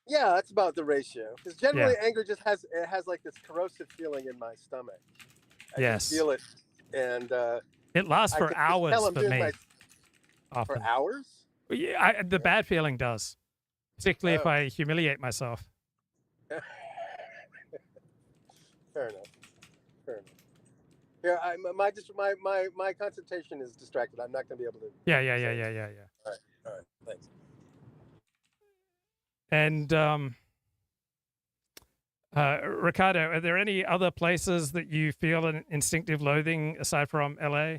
Yeah, that's about the ratio. Because generally, anger just has like this corrosive feeling in my stomach. I just feel it, and it lasts for hours for me. For hours? Yeah, the bad feeling does, particularly if I humiliate myself. Fair enough. Yeah, my concentration is distracted. I'm not going to be able to. Yeah. All right. Thanks. And Ricardo, are there any other places that you feel an instinctive loathing aside from LA?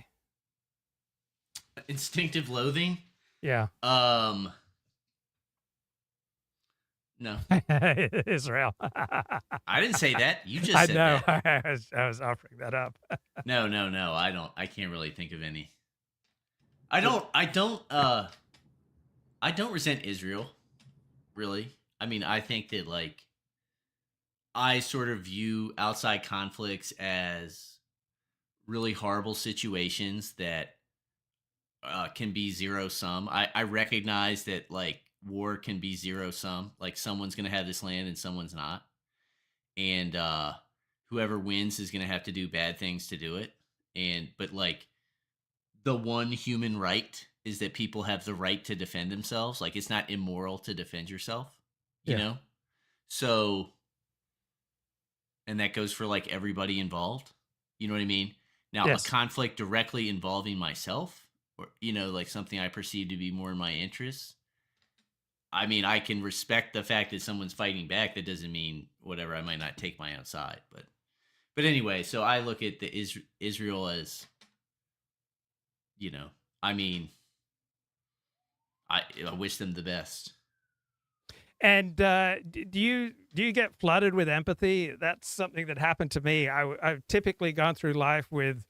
Instinctive loathing? Yeah. No. Israel. I didn't say that. You just said that. I was offering that up. No. I can't really think of any. I don't resent Israel, really. I mean, I think that like I sort of view outside conflicts as really horrible situations that can be zero sum. I recognize that like war can be zero sum. Like someone's going to have this land and someone's not. And whoever wins is going to have to do bad things to do it. But like the one human right is that people have the right to defend themselves. Like it's not immoral to defend yourself, you know? So, and that goes for like everybody involved. You know what I mean? Now, a conflict directly involving myself, or, like something I perceive to be more in my interests. I mean, I can respect the fact that someone's fighting back. That doesn't mean whatever. I might not take my own side, but anyway. So I look at the Israel as, I mean, I wish them the best. And do you get flooded with empathy? That's something that happened to me. I've typically gone through life with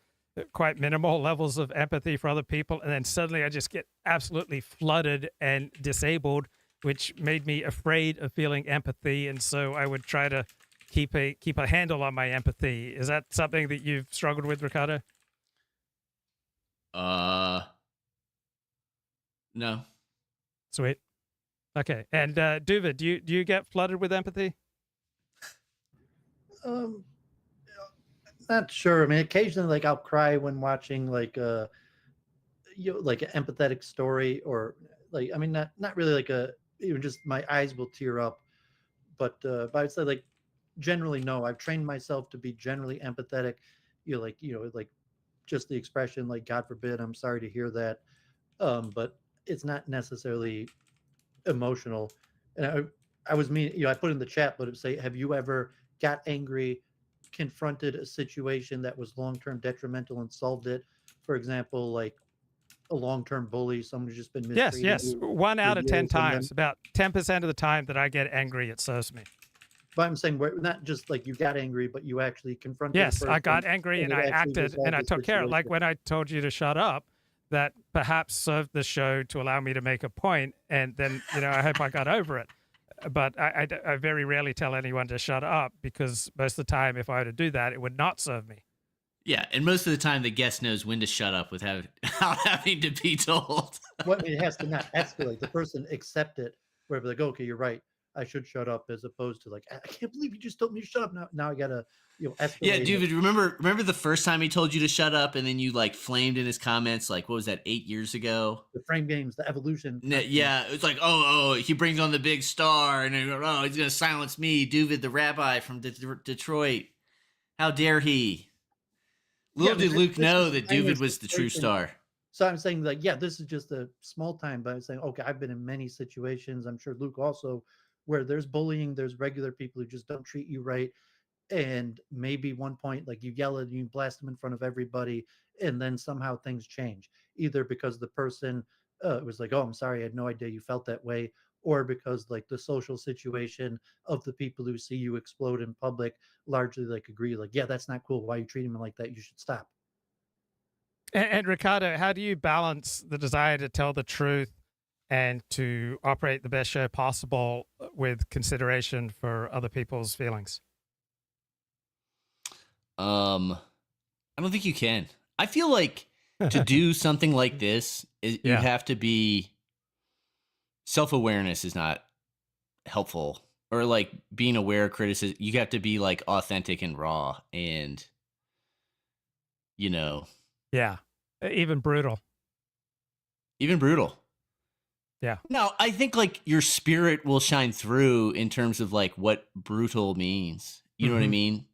quite minimal levels of empathy for other people, and then suddenly I just get absolutely flooded and disabled, which made me afraid of feeling empathy, and so I would try to keep a handle on my empathy. Is that something that you've struggled with, Ricardo? No. Sweet. Okay. And Dooovid, do you get flooded with empathy? Not sure. I mean, occasionally, like I'll cry when watching like like an empathetic story, or like, I mean, not really like even just my eyes will tear up. But I'd say like generally no. I've trained myself to be generally empathetic. Like just the expression like God forbid, I'm sorry to hear that. But it's not necessarily emotional. And I was I put in the chat, but it would say, have you ever got angry, confronted a situation that was long-term detrimental and solved it? For example, like a long-term bully, someone who's just been mistreating Yes. you 1 out for of 10 years, and then- times. About 10% of the time that I get angry, it serves me. But I'm saying not just like you got angry, but you actually confronted. Yes, the I got person angry and it I actually acted resolved and I the took care of it. Like situation. when I told you to shut up, that perhaps served the show to allow me to make a point, and then I hope I got over it. But I very rarely tell anyone to shut up, because most of the time, if I were to do that, it would not serve me. Yeah, and most of the time the guest knows when to shut up without having to be told. Well, I mean, it has to not escalate. The person accept it, where they're like, okay, you're right, I should shut up, as opposed to like, I can't believe you just told me to shut up. Now I gotta escalate. Yeah, it. Dooovid, remember the first time he told you to shut up, and then you like flamed in his comments, like what was that, 8 years ago? The frame games, the evolution. Yeah, it's like, oh, he brings on the big star, and he's gonna silence me, Dooovid the rabbi from Detroit. How dare he? Little did Luke know that Dooovid was the true star. So I'm saying, like, yeah, this is just a small time, but I'm saying, okay, I've been in many situations, I'm sure Luke also, where there's bullying, there's regular people who just don't treat you right. And maybe one point, like, you yell at you blast them in front of everybody, and then somehow things change, either because the person was like, oh, I'm sorry, I had no idea you felt that way, or because like the social situation of the people who see you explode in public largely like agree, like, yeah, that's not cool, why are you treating them like that, you should stop. And Ricardo, how do you balance the desire to tell the truth and to operate the best show possible with consideration for other people's feelings? I don't think you can. I feel like to do something like this, you have to be, self-awareness is not helpful, or like being aware of criticism. You have to be like authentic and raw, and yeah, even brutal. Yeah. No, I think like your spirit will shine through in terms of like what brutal means. You know what I mean?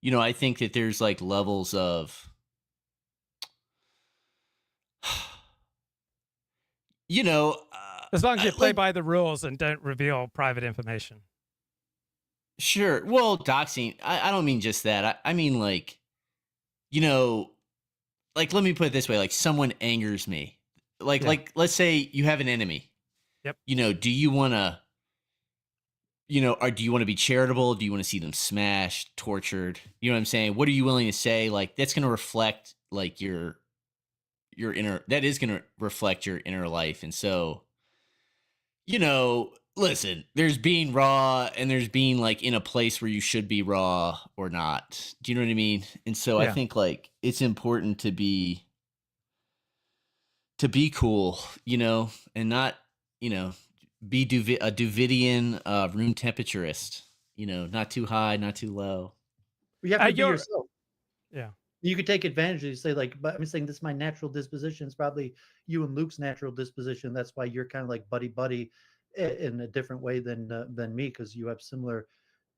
I think that there's like levels of, as long as you play by the rules and don't reveal private information. Sure. Well, doxing, I don't mean just that. I mean like, like, let me put it this way. Like, someone angers me. Like, let's say you have an enemy. Yep. Do you want to, or do you want to be charitable? Do you want to see them smashed, tortured? You know what I'm saying? What are you willing to say? Like, that's going to reflect like your inner, that is going to reflect your inner life. And so, listen, there's being raw and there's being like in a place where you should be raw or not. Do you know what I mean? And so I think like it's important to be cool, and not, be a Doovidian room temperaturist, not too high, not too low. You have to be yourself. Yeah. You could take advantage of it. You say like, but I'm saying this is my natural disposition. It's probably you and Luke's natural disposition. That's why you're kind of like buddy in a different way than me, because you have similar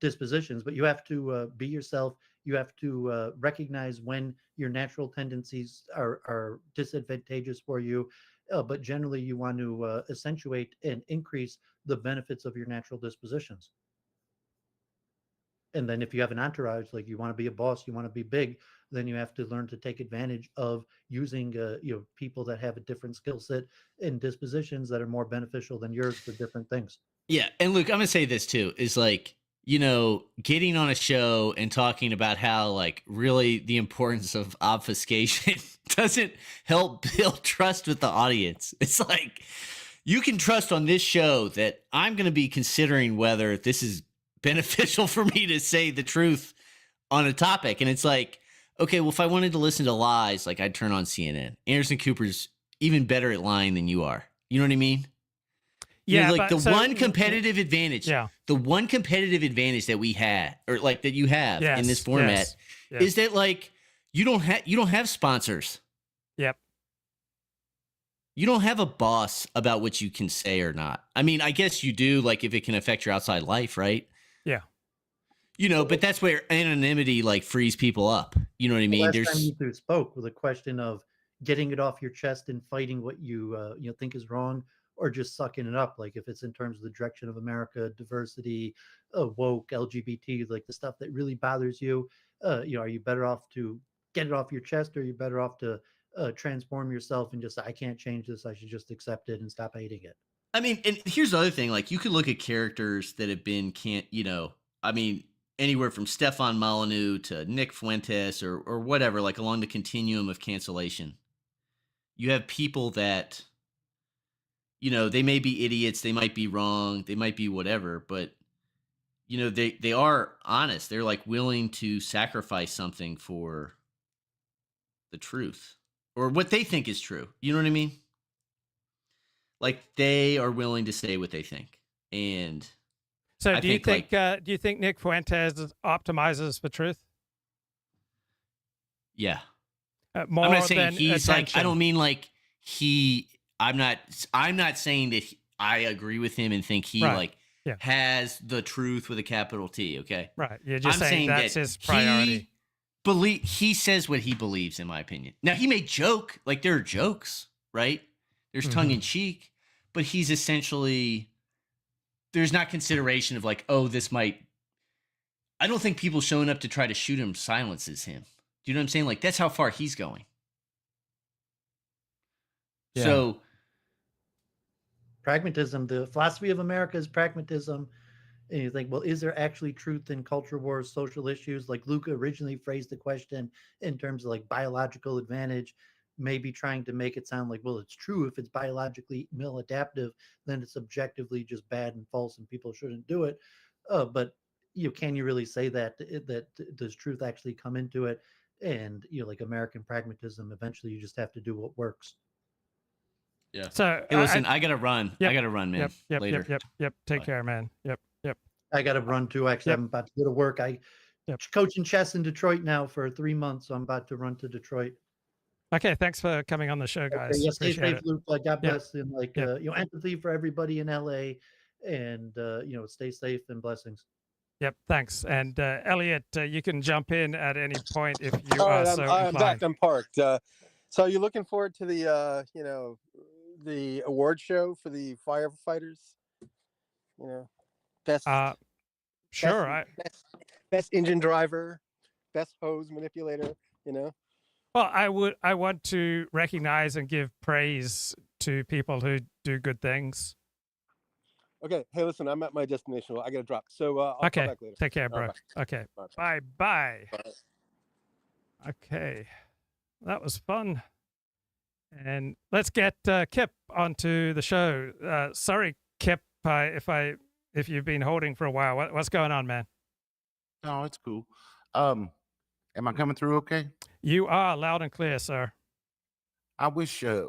dispositions. But you have to be yourself. You have to recognize when your natural tendencies are disadvantageous for you. But generally, you want to accentuate and increase the benefits of your natural dispositions. And then if you have an entourage, like you want to be a boss, you want to be big, then you have to learn to take advantage of using people that have a different skill set and dispositions that are more beneficial than yours for different things. Yeah. And Luke, I'm going to say this too, is like, getting on a show and talking about how like really the importance of obfuscation doesn't help build trust with the audience. It's like, you can trust on this show that I'm going to be considering whether this is beneficial for me to say the truth on a topic. And it's like, okay, well, if I wanted to listen to lies, like I'd turn on CNN. Anderson Cooper's even better at lying than you are. You know what I mean? Yeah, like but the one competitive advantage, the one competitive advantage that we had, or like that you have in this format, is that like you don't have sponsors. Yep. You don't have a boss about what you can say or not. I mean, I guess you do, like if it can affect your outside life, right? Yeah. You know, but that's where anonymity like frees people up. You know what I mean? Last time you two spoke with a question of getting it off your chest and fighting what you think is wrong, or just sucking it up. Like if it's in terms of the direction of America, diversity, woke, LGBT, like the stuff that really bothers you. Are you better off to get it off your chest, or are you better off to transform yourself and just, I can't change this, I should just accept it and stop hating it? I mean, and here's the other thing. Like you could look at characters that have been anywhere from Stefan Molyneux to Nick Fuentes or whatever, like along the continuum of cancellation. You have people that, they may be idiots, they might be wrong, they might be whatever, but they are honest. They're like willing to sacrifice something for the truth or what they think is true. You know what I mean? Like they are willing to say what they think. And so do you think Nick Fuentes optimizes for truth? Yeah. More I'm not saying than he's attention. like, I don't mean like I'm not saying that I agree with him and think he has the truth with a capital T. Okay. Right. You're just saying that's his priority. He says what he believes, in my opinion. Now he may joke, like there are jokes, right? There's tongue in cheek, but he's essentially, there's not consideration of like, oh, this might, I don't think people showing up to try to shoot him silences him. Do you know what I'm saying? Like that's how far he's going. Yeah. So pragmatism, the philosophy of America is pragmatism. And you think, well, is there actually truth in culture wars, social issues? Like Luca originally phrased the question in terms of like biological advantage, maybe trying to make it sound like, well, it's true if it's biologically maladaptive, then it's objectively just bad and false and people shouldn't do it. But can you really say that does truth actually come into it? And like American pragmatism, eventually you just have to do what works. Yeah. So hey, listen, I gotta run. Yep, I gotta run, man. Yep. Later. Yep. Take care, man. Yep. I got to run too. Actually, I'm about to go to work. Coaching chess in Detroit now for 3 months. So I'm about to run to Detroit. Okay. Thanks for coming on the show, guys. Okay, yes, stay Appreciate safe, it. Luke. God bless. And empathy for everybody in LA, and stay safe and blessings. Yep. Thanks. And Elliott, you can jump in at any point if you All are right, so I'm inclined. back. I'm parked. So are you looking forward to the award show for the firefighters? Best. Sure. Best engine driver, best hose manipulator. Well, I want to recognize and give praise to people who do good things. Okay. Hey, listen, I'm at my destination. I got to drop. So I'll call back later. Take care, bro. Right, bye. Okay. Bye. Bye. Okay. That was fun. And let's get Kip onto the show. Sorry, Kip, if you've been holding for a while. What's going on, man? No, it's cool. Am I coming through okay? You are loud and clear, sir. I wish I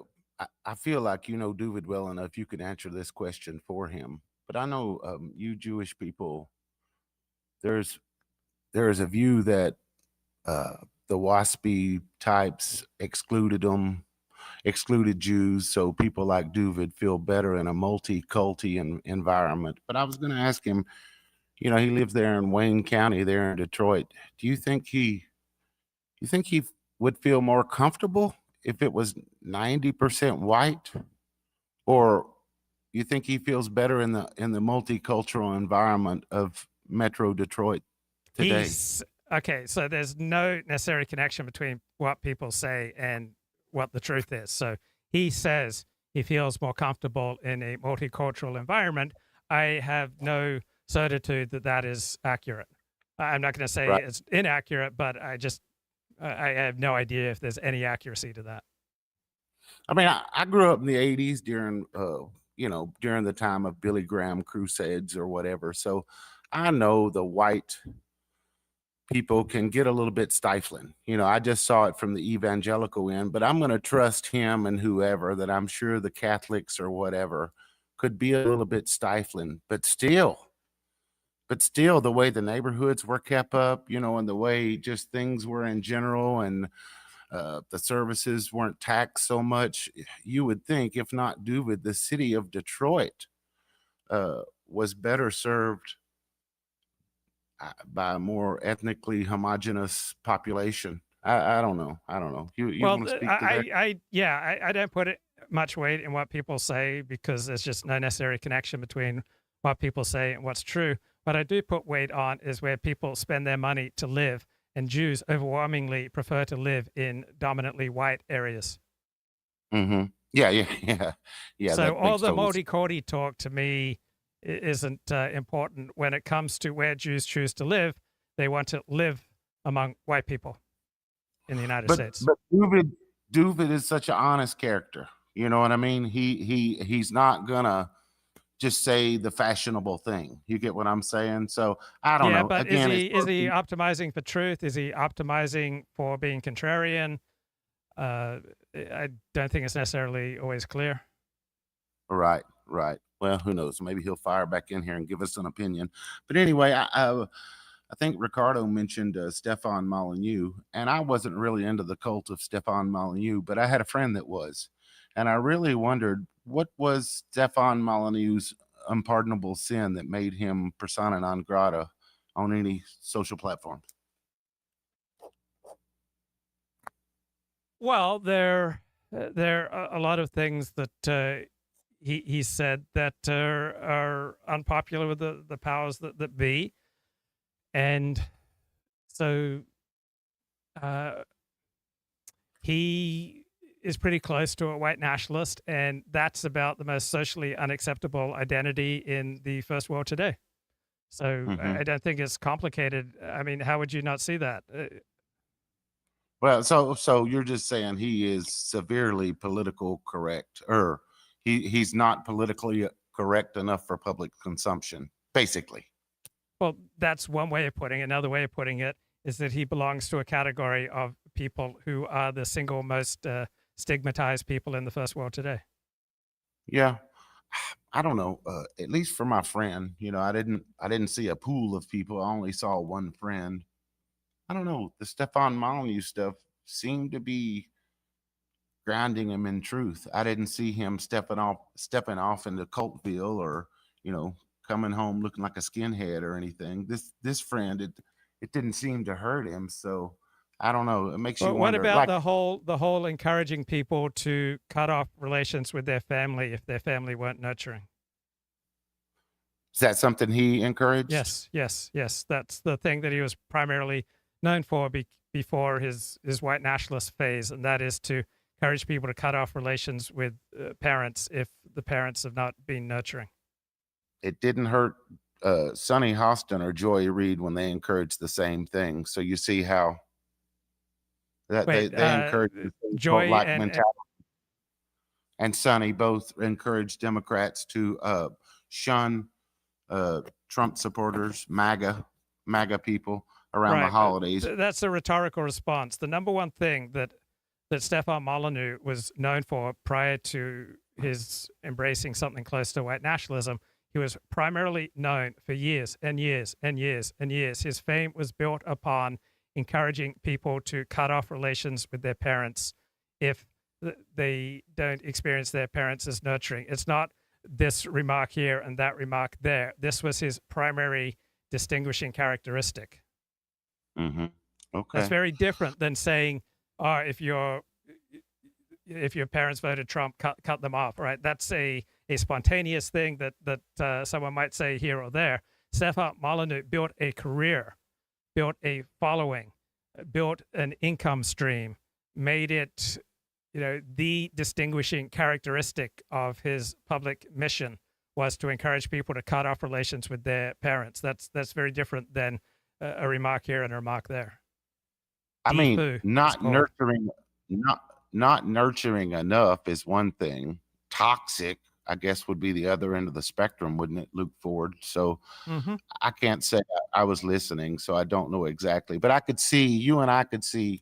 feel like you know Dooovid well enough you could answer this question for him. But I know you Jewish people, there's a view that the WASPy types excluded Jews, so people like Dooovid feel better in a multi-culti environment. But I was going to ask him, he lives there in Wayne County, there in Detroit. Do you think he would feel more comfortable if it was 90% white, or you think he feels better in the multicultural environment of Metro Detroit today? Okay, so there's no necessary connection between what people say and what the truth is. So he says he feels more comfortable in a multicultural environment. I have no certitude that is accurate. I'm not going to say it's inaccurate, but I have no idea if there's any accuracy to that. I mean, I grew up in the 80s during the time of Billy Graham crusades or whatever. So I know the white people can get a little bit stifling. I just saw it from the evangelical end, but I'm going to trust him and whoever, that I'm sure the Catholics or whatever could be a little bit stifling, but still, the way the neighborhoods were kept up, and the way just things were in general, and the services weren't taxed so much, you would think, if not Dooovid, the city of Detroit was better served by a more ethnically homogenous population. I don't know. You Well, want to speak to that? I don't put it much weight in what people say because there's just no necessary connection between what people say and what's true. What I do put weight on is where people spend their money to live, and Jews overwhelmingly prefer to live in dominantly white areas. Mm-hmm. Yeah. So That all makes the total sense. multi-county talk to me isn't important when it comes to where Jews choose to live. They want to live among white people in the United States. But Dooovid is such an honest character. You know what I mean? He's not gonna just say the fashionable thing. You get what I'm saying? So I don't Yeah, know. but Again, is he optimizing for truth? Is he optimizing for being contrarian? I don't think it's necessarily always clear. Right. Well, who knows? Maybe he'll fire back in here and give us an opinion. But anyway, I think Ricardo mentioned Stefan Molyneux, and I wasn't really into the cult of Stefan Molyneux, but I had a friend that was, and I really wondered what was Stefan Molyneux's unpardonable sin that made him persona non grata on any social platform. Well, there are a lot of things that he said that are unpopular with the powers that be, and so he is pretty close to a white nationalist, and that's about the most socially unacceptable identity in the first world today. So I don't think it's complicated. I mean, how would you not see that? Well, so you're just saying he is severely political correct, or he's not politically correct enough for public consumption, basically. Well, that's one way of putting it. Another way of putting it is that he belongs to a category of people who are the single most stigmatized people in the first world today. Yeah, I don't know. At least for my friend, I didn't see a pool of people. I only saw one friend. I don't know. The Stefan Molyneux stuff seemed to be grounding him in truth. I didn't see him stepping off into Coltville, or coming home looking like a skinhead or anything. This friend, it didn't seem to hurt him. So I don't know. It makes you What wonder. about Like, the whole encouraging people to cut off relations with their family if their family weren't nurturing? is that something he encouraged? Yes. That's the thing that he was primarily known for before his white nationalist phase, and that is to encourage people to cut off relations with parents if the parents have not been nurturing. It didn't hurt Sonny Hostin or Joy Reid when they encouraged the same thing. So you see how that Wait, they encourage the same Joy cult-like and mentality. And Sonny both encouraged Democrats to shun Trump supporters, MAGA people around the right, holidays. that's a rhetorical response. The number one thing that Stefan Molyneux was known for prior to his embracing something close to white nationalism, he was primarily known for years and years and years and years. His fame was built upon encouraging people to cut off relations with their parents if they don't experience their parents as nurturing. It's not this remark here and that remark there. This was his primary distinguishing characteristic. Mm-hmm. Okay. That's very different than saying, "Oh, if your parents voted Trump, cut them off." Right? That's a spontaneous thing that someone might say here or there. Stefan Molyneux built a career, built a following, built an income stream, made it, the distinguishing characteristic of his public mission was to encourage people to cut off relations with their parents. That's very different than a remark here and a remark there. I mean, Defoo, not nurturing enough is one thing. Toxic. I guess would be the other end of the spectrum, wouldn't it, Luke Ford? So Mm-hmm. I can't say I was listening, so I don't know exactly. But I could see, you and I could see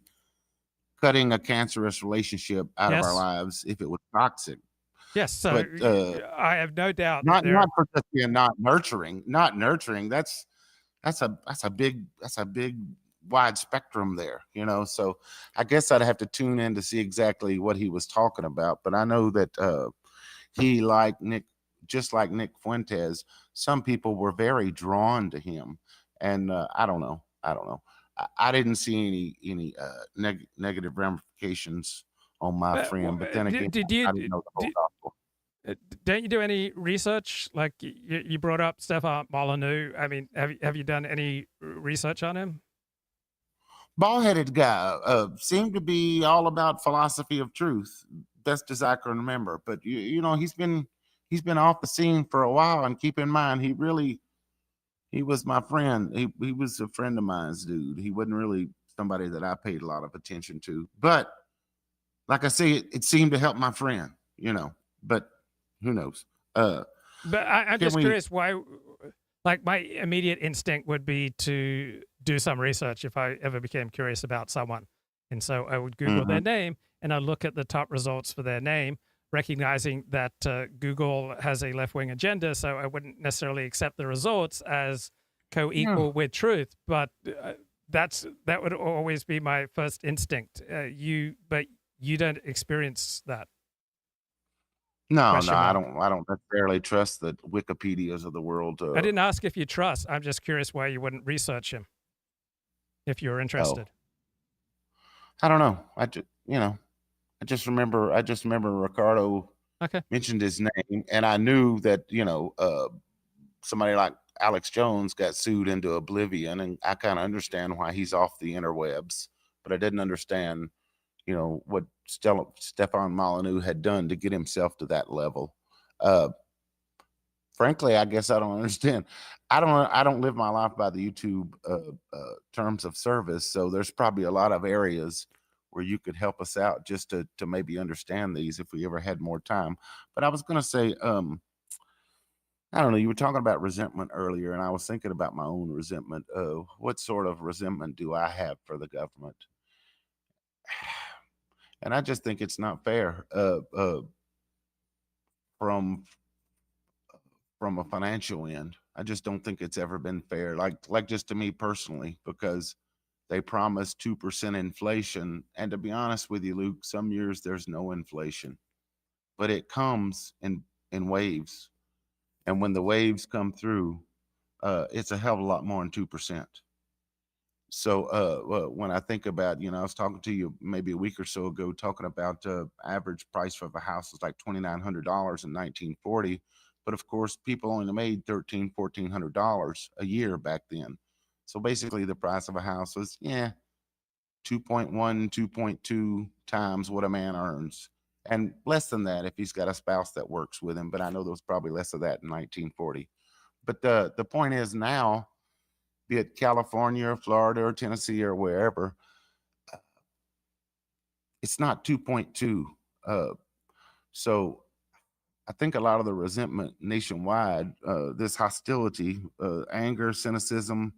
cutting a cancerous relationship out of our Yes. lives if it was toxic. Yes. So But I have no doubt not that not for just being not nurturing. That's a big wide spectrum there, you know. So I guess I'd have to tune in to see exactly what he was talking about. But I know that he, like Nick, just like Nick Fuentes, some people were very drawn to him, and I don't know. I didn't see any negative ramifications on my friend, but then again, I didn't know the whole gospel. don't you do any research? Like you brought up Stefan Molyneux. I mean, have you done any research on him? Bald-headed guy, seemed to be all about philosophy of truth, best as I can remember. But you know, he's been off the scene for a while. And keep in mind, he was my friend. He was a friend of mine's, dude. He wasn't really somebody that I paid a lot of attention to. But like I say, it seemed to help my friend, you know. But who knows? But I'm just we- curious why. Like my immediate instinct would be to do some research if I ever became curious about someone, and so I would Google their name and I'd look at the top results for their name, recognizing that Google has a left-wing agenda, so I wouldn't necessarily accept the results as co-equal with truth. But that would always be my first instinct. But you don't experience that. No, Question I mark. don't necessarily trust the Wikipedias of the world. I didn't ask if you trust. I'm just curious why you wouldn't research him if you're interested. I don't know. I just remember Ricardo mentioned his name, and I knew that, you know, somebody like Alex Jones got sued into oblivion, and I kind of understand why he's off the interwebs, but I didn't understand, you know, what Stefan Molyneux had done to get himself to that level. Frankly, I guess I don't understand. I don't live my life by the YouTube terms of service, so there's probably a lot of areas where you could help us out just to maybe understand these if we ever had more time. But I was going to say, I don't know, you were talking about resentment earlier, and I was thinking about my own resentment. What sort of resentment do I have for the government? And I just think it's not fair from a financial end. I just don't think it's ever been fair, like just to me personally, because they promised 2% inflation, and to be honest with you, Luke, some years there's no inflation, but it comes in waves, and when the waves come through, it's a hell of a lot more than 2%. So when I think about, you know, I was talking to you maybe a week or so ago talking about average price of a house was like $2,900 in 1940. But of course, people only made $1,300, $1,400 a year back then. So basically the price of a house was, 2.1, 2.2 times what a man earns. And less than that if he's got a spouse that works with him. But I know there was probably less of that in 1940. But the point is now, be it California or Florida or Tennessee or wherever, it's not 2.2. So I think a lot of the resentment nationwide, this hostility, anger, cynicism,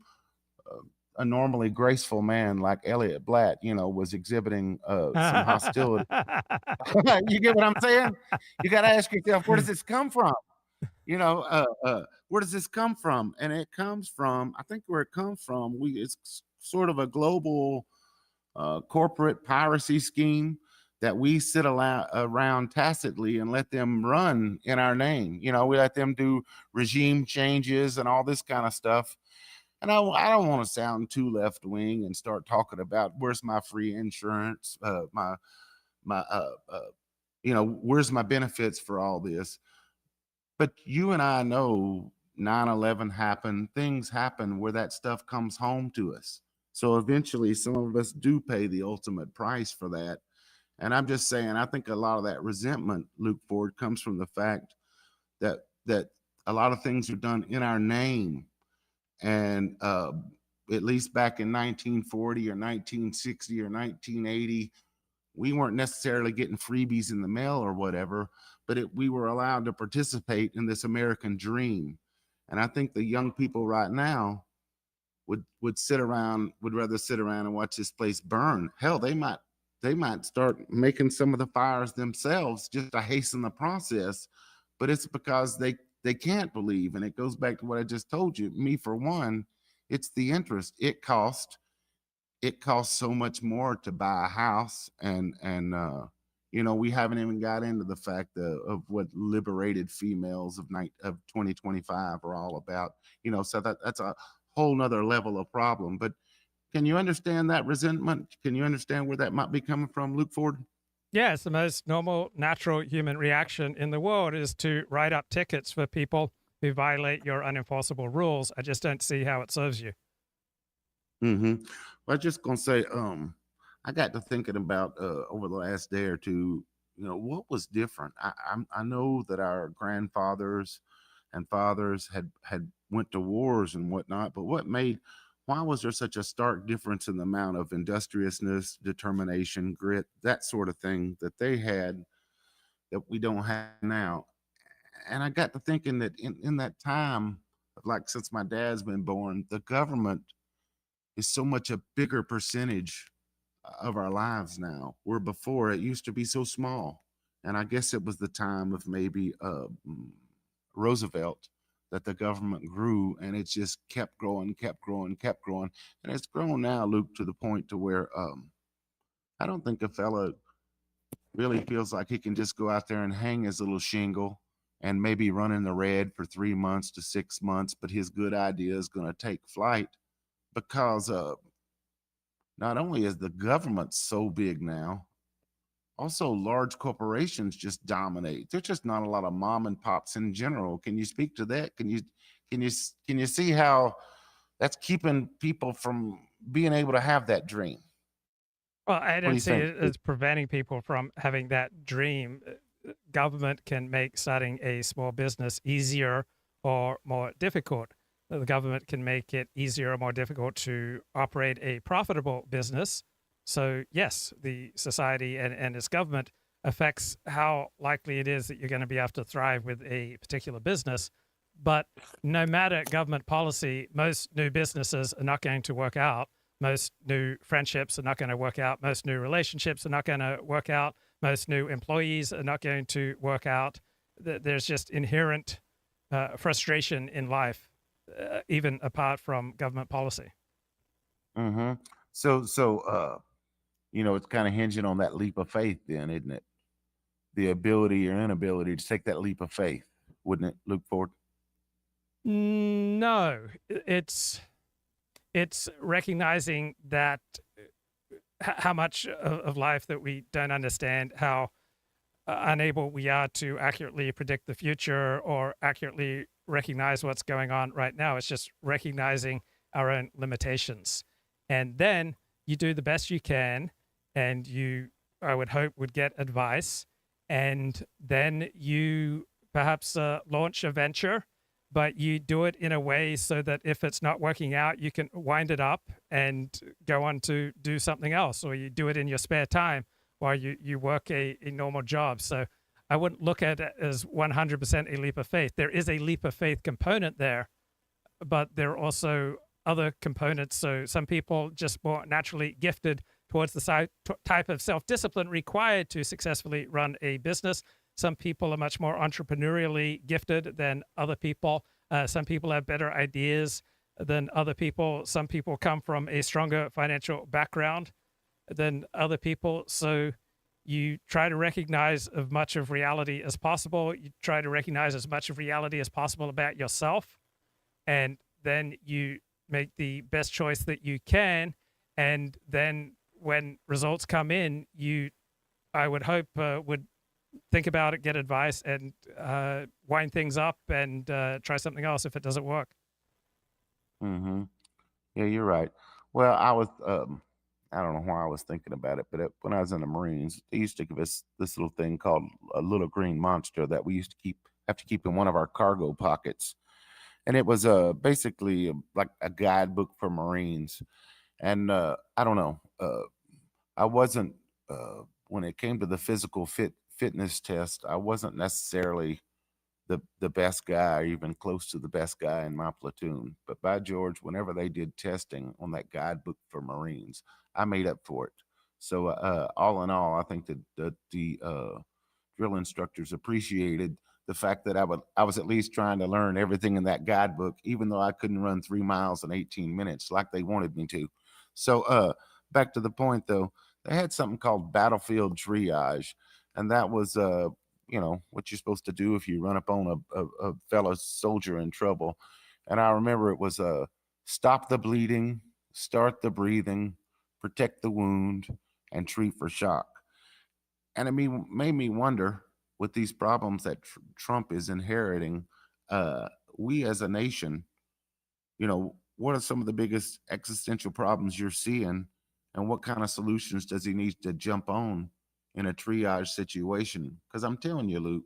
a normally graceful man like Elliott Blatt, you know, was exhibiting some hostility. You get what I'm saying? You got to ask yourself, where does this come from? You know, where does this come from? And it comes from, I think where it comes from, it's sort of a global corporate piracy scheme that we sit around tacitly and let them run in our name. You know, we let them do regime changes and all this kind of stuff. And I don't want to sound too left wing and start talking about where's my free insurance, you know, where's my benefits for all this. But you and I know 9/11 happened, things happen where that stuff comes home to us. So eventually some of us do pay the ultimate price for that. And I'm just saying, I think a lot of that resentment, Luke Ford, comes from the fact that a lot of things are done in our name. And at least back in 1940 or 1960 or 1980, we weren't necessarily getting freebies in the mail or whatever, but we were allowed to participate in this American dream. And I think the young people right now would rather sit around and watch this place burn. Hell, they might start making some of the fires themselves just to hasten the process, but it's because they can't believe. And it goes back to what I just told you. Me, for one, it's the interest. It costs so much more to buy a house, and we haven't even got into the fact of what liberated females of 2025 are all about. So that's a whole nother level of problem. But can you understand that resentment? Can you understand where that might be coming from, Luke Ford? Yeah, it's the most normal, natural human reaction in the world is to write up tickets for people who violate your unenforceable rules. I just don't see how it serves you. Well, I was just gonna say, I got to thinking about over the last day or two, what was different. I know that our grandfathers and fathers had went to wars and whatnot, but why was there such a stark difference in the amount of industriousness, determination, grit, that sort of thing that they had that we don't have now? And I got to thinking that in that time, like since my dad's been born, the government is so much a bigger percentage of our lives now, where before it used to be so small. And I guess it was the time of maybe Roosevelt that the government grew, and it just kept growing. And it's grown now, Luke, to the point to where I don't think a fella really feels like he can just go out there and hang his little shingle and maybe run in the red for 3 months to 6 months, but his good idea is going to take flight, because not only is the government so big now, also large corporations just dominate. There's just not a lot of mom and pops in general. Can you speak to that? Can you see how that's keeping people from being able to have that dream? Well, I What do don't you see it think? as preventing people from having that dream. Government can make starting a small business easier or more difficult. The government can make it easier or more difficult to operate a profitable business. So yes, the society and its government affects how likely it is that you're going to be able to thrive with a particular business. But no matter government policy, most new businesses are not going to work out. Most new friendships are not going to work out. Most new relationships are not going to work out. Most new employees are not going to work out. There's just inherent frustration in life, even apart from government policy. Mm-hmm. So, it's kind of hinging on that leap of faith, then, isn't it? The ability or inability to take that leap of faith, wouldn't it, Luke Ford? No, it's recognizing that how much of life that we don't understand, how unable we are to accurately predict the future or accurately recognize what's going on right now. It's just recognizing our own limitations. And then you do the best you can, and you, I would hope, would get advice. And then you perhaps launch a venture, but you do it in a way so that if it's not working out, you can wind it up and go on to do something else, or you do it in your spare time while you work a normal job. So I wouldn't look at it as 100% a leap of faith. There is a leap of faith component there, but there are also other components. So some people just more naturally gifted towards the type of self-discipline required to successfully run a business. Some people are much more entrepreneurially gifted than other people. Some people have better ideas than other people. Some people come from a stronger financial background than other people. So you try to recognize as much of reality as possible. You try to recognize as much of reality as possible about yourself. And then you make the best choice that you can. And then when results come in, you, I would hope, would think about it, get advice, and wind things up and try something else if it doesn't work. Mm-hmm. Yeah, you're right. Well, I was, I don't know why I was thinking about it, but when I was in the Marines, they used to give us this little thing called a little green monster that we used to have to keep in one of our cargo pockets. And it was basically like a guidebook for Marines. And I don't know, I wasn't, when it came to the physical fitness test, I wasn't necessarily the best guy or even close to the best guy in my platoon. But by George, whenever they did testing on that guidebook for Marines, I made up for it. So all in all, I think that the drill instructors appreciated the fact that I was at least trying to learn everything in that guidebook, even though I couldn't run 3 miles in 18 minutes like they wanted me to. So back to the point though, they had something called battlefield triage, and that was what you're supposed to do if you run up on a fellow soldier in trouble. And I remember it was stop the bleeding, start the breathing, protect the wound, and treat for shock. And it made me wonder, with these problems that Trump is inheriting, we as a nation, what are some of the biggest existential problems you're seeing, and what kind of solutions does he need to jump on in a triage situation? Because I'm telling you, Luke,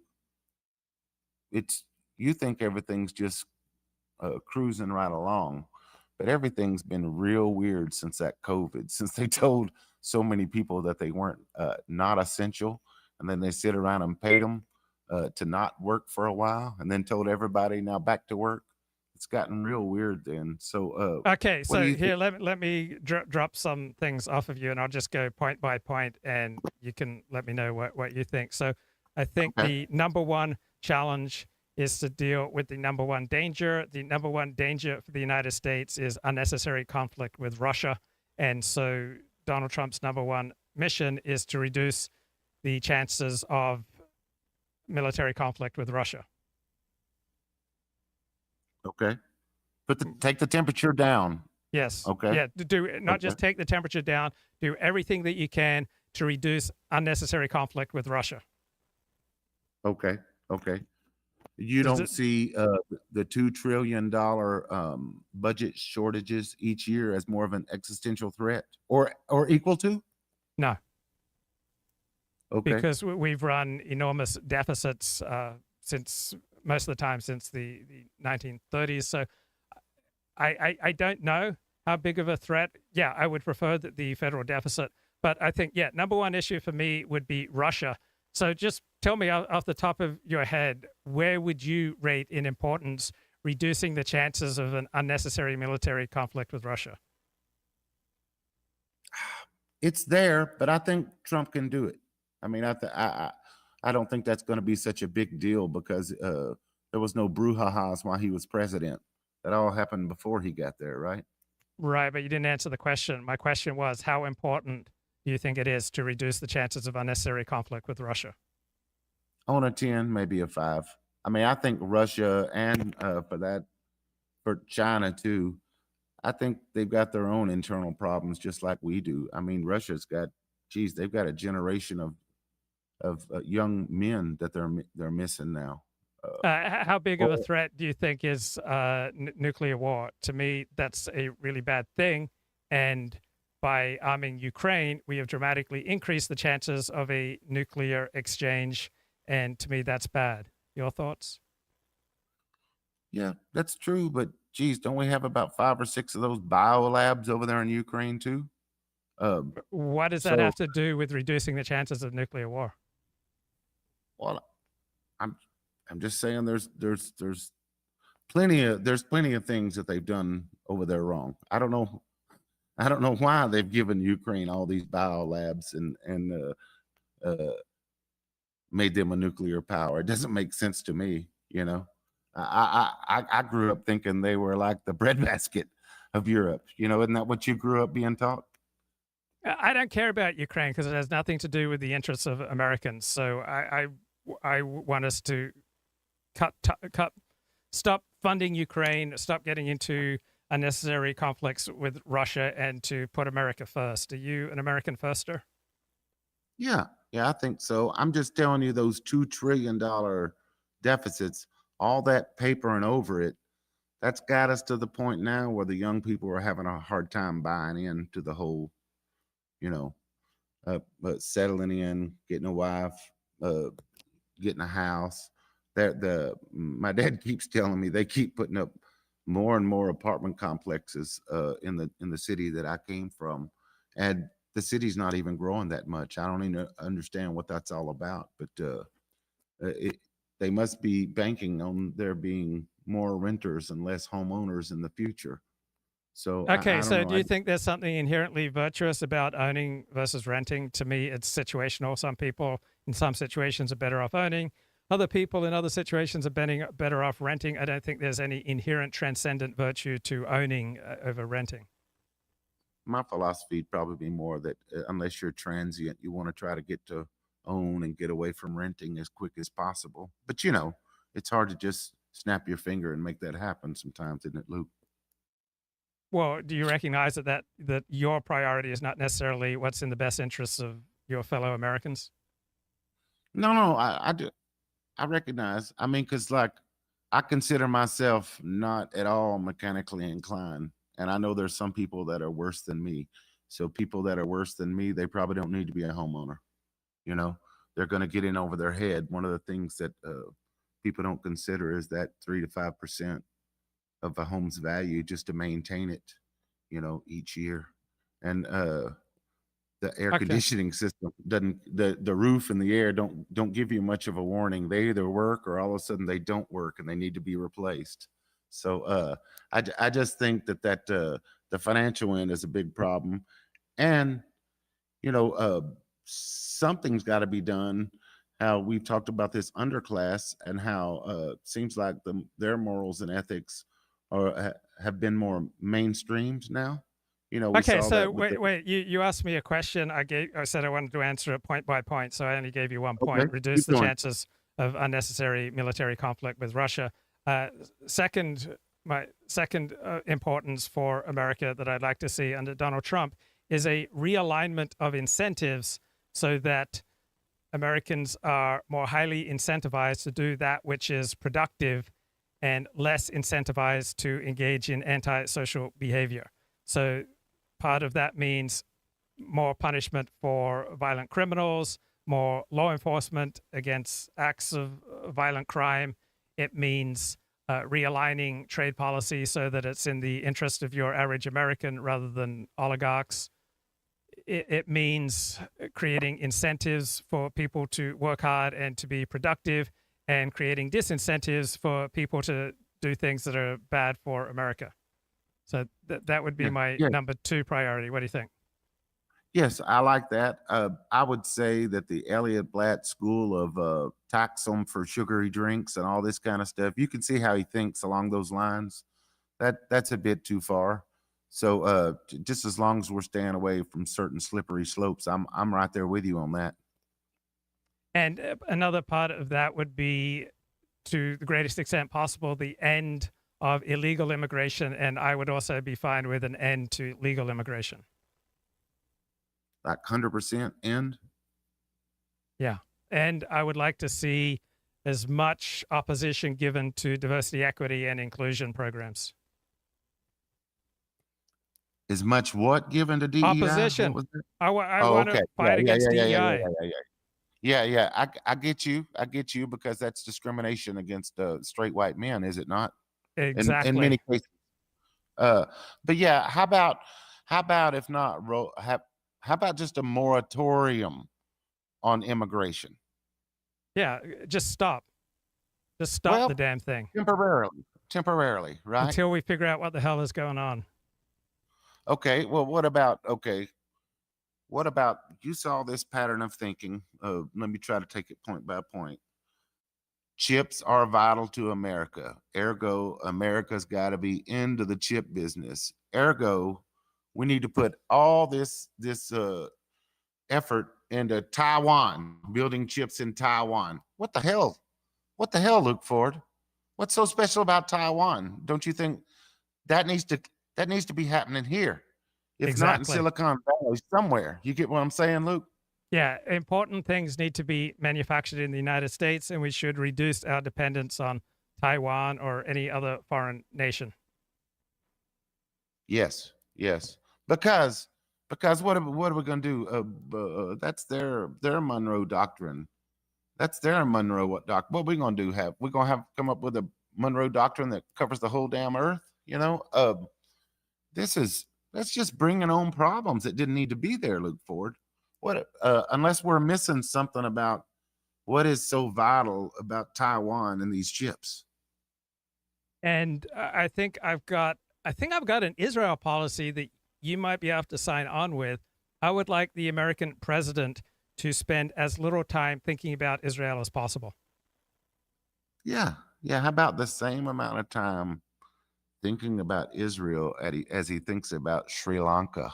you think everything's just cruising right along, but everything's been real weird since that COVID, since they told so many people that they weren't not essential, and then they sit around and paid them to not work for a while, and then told everybody now back to work. It's gotten real weird then. So okay, so here let me drop some things off of you, and I'll just go point by point, and you can let me know what you think. So I think the number one challenge is to deal with the number one danger. The number one danger for the United States is unnecessary conflict with Russia, and so Donald Trump's number one mission is to reduce the chances of military conflict with Russia. Okay. Take the temperature down. Yes. Okay. Yeah. Not just take the temperature down. Do everything that you can to reduce unnecessary conflict with Russia. Okay. You don't see the $2 trillion budget shortages each year as more of an existential threat, or equal to? No. Okay. Because we've run enormous deficits since most of the time since the 1930s. So I don't know how big of a threat. Yeah, I would prefer the federal deficit. But I think, number one issue for me would be Russia. So just tell me off the top of your head, where would you rate in importance reducing the chances of an unnecessary military conflict with Russia? It's there, but I think Trump can do it. I mean, I don't think that's going to be such a big deal, because there was no brouhahas while he was president. That all happened before he got there, right? Right, but you didn't answer the question. My question was, how important do you think it is to reduce the chances of unnecessary conflict with Russia? On a 10, maybe a 5. I mean, I think Russia and for China too, I think they've got their own internal problems just like we do. I mean, Russia's got, they've got a generation of young men that they're missing now. How big of a threat do you think is nuclear war? To me, that's a really bad thing. And by arming Ukraine, we have dramatically increased the chances of a nuclear exchange. And to me, that's bad. Your thoughts? Yeah, that's true. But don't we have about 5 or 6 of those biolabs over there in Ukraine too? What does that have to do with reducing the chances of nuclear war? Well, I'm just saying there's plenty of things that they've done over there wrong. I don't know why they've given Ukraine all these biolabs and made them a nuclear power. It doesn't make sense to me, I grew up thinking they were like the breadbasket of Europe. Isn't that what you grew up being taught? I don't care about Ukraine because it has nothing to do with the interests of Americans. So I want us to stop funding Ukraine, stop getting into unnecessary conflicts with Russia, and to put America first. Are you an American firster? Yeah, I think so. I'm just telling you, those $2 trillion deficits, all that papering over it, that's got us to the point now where the young people are having a hard time buying into the whole, settling in, getting a wife, getting a house. My dad keeps telling me they keep putting up more and more apartment complexes in the city that I came from, and the city's not even growing that much. I don't even understand what that's all about, but they must be banking on there being more renters and less homeowners in the future. So Okay, I don't so know. do you think there's something inherently virtuous about owning versus renting? To me, it's situational. Some people in some situations are better off owning. Other people in other situations are better off renting. I don't think there's any inherent transcendent virtue to owning over renting. My philosophy would probably be more that unless you're transient, you want to try to get to own and get away from renting as quick as possible. But you know, it's hard to just snap your finger and make that happen sometimes, isn't it, Luke? Well, do you recognize that your priority is not necessarily what's in the best interests of your fellow Americans? No, I do. I recognize. I mean, because like I consider myself not at all mechanically inclined. And I know there's some people that are worse than me. So people that are worse than me, they probably don't need to be a homeowner. You know, they're going to get in over their head. One of the things that people don't consider is that 3 to 5% of a home's value just to maintain it, you know, each year. And the air conditioning system doesn't, the roof and the air don't give you much of a warning. They either work or all of a sudden they don't work and they need to be replaced. So I just think that the financial end is a big problem. And you know, something's got to be done. How we've talked about this underclass and how seems like their morals and ethics have been more mainstreamed now. You know, we Okay, saw so that with wait. You asked me a question. I said I wanted to answer it point by point, so I only gave you one point. Okay, Reduce keep the going. chances of unnecessary military conflict with Russia. My second importance for America that I'd like to see under Donald Trump is a realignment of incentives so that Americans are more highly incentivized to do that which is productive and less incentivized to engage in antisocial behavior. So part of that means more punishment for violent criminals, more law enforcement against acts of violent crime. It means realigning trade policy so that it's in the interest of your average American rather than oligarchs. It means creating incentives for people to work hard and to be productive, and creating disincentives for people to do things that are bad for America. So that would be my number 2 priority. What do you think? Yes, I like that. I would say that the Elliott Blatt school of tax them for sugary drinks and all this kind of stuff, you can see how he thinks along those lines. That's a bit too far. So just as long as we're staying away from certain slippery slopes, I'm right there with you on that. And another part of that would be, to the greatest extent possible, the end of illegal immigration. And I would also be fine with an end to legal immigration. Like 100% end? Yeah. And I would like to see as much opposition given to diversity, equity, and inclusion programs. As much what given to DEI? Opposition. I want to fight against DEI. Yeah. I get you. I get you, because that's discrimination against straight white men, is it not? Exactly. In many cases. But yeah, how about if not, how about just a moratorium on immigration? Yeah, just stop. Just stop the damn thing. Temporarily, right? Until we figure out what the hell is going on. Okay, well, what about you saw this pattern of thinking? Let me try to take it point by point. Chips are vital to America. Ergo, America's got to be into the chip business. Ergo, we need to put all this effort into Taiwan, building chips in Taiwan. What the hell, Luke Ford? What's so special about Taiwan? Don't you think that needs to be happening here? If not in Silicon Valley, somewhere. You get what I'm saying, Luke? Yeah, important things need to be manufactured in the United States, and we should reduce our dependence on Taiwan or any other foreign nation. Yes. Because what are we going to do? That's their Monroe Doctrine. That's their Monroe Doctrine. What are we going to do? We're going to come up with a Monroe Doctrine that covers the whole damn earth? You know, this is That's just bringing on problems that didn't need to be there, Luke Ford. What unless we're missing something about what is so vital about Taiwan and these ships? And I think I've got an Israel policy that you might be able to sign on with. I would like the American president to spend as little time thinking about Israel as possible. Yeah. How about the same amount of time thinking about Israel as he thinks about Sri Lanka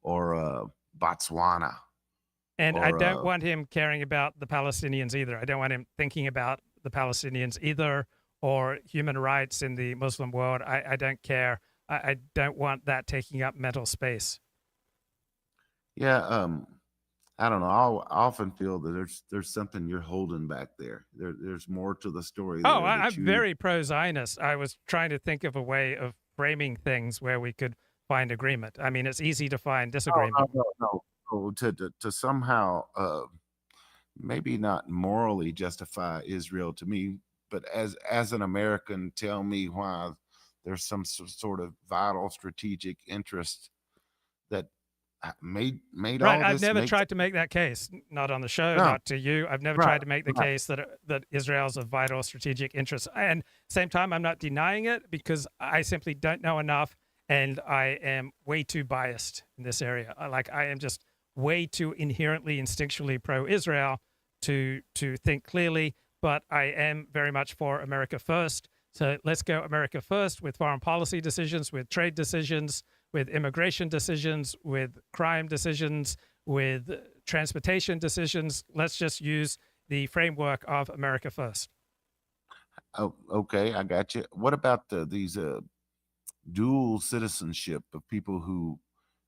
or Botswana? And I Or don't want him caring about the Palestinians either. I don't want him thinking about the Palestinians either, or human rights in the Muslim world. I don't care. I don't want that taking up mental space. yeah, I don't know. I often feel that there's something you're holding back there. There's more to the story there. Oh, that I'm you, very pro-Zionist. I was trying to think of a way of framing things where we could find agreement. I mean, it's easy to find disagreement. no. To somehow maybe not morally justify Israel to me, but as an American, tell me why there's some sort of vital strategic interest that made Right. all I've this never make tried to make that case, not on the show, no. not to you. I've never Right, tried to make the right. case that Israel's of vital strategic interest. And same time, I'm not denying it because I simply don't know enough, and I am way too biased in this area. I am just way too inherently, instinctually pro-Israel to think clearly. But I am very much for America first. So let's go America first with foreign policy decisions, with trade decisions, with immigration decisions, with crime decisions, with transportation decisions. Let's just use the framework of America first. Oh, okay, I got you. What about these dual citizenship of people who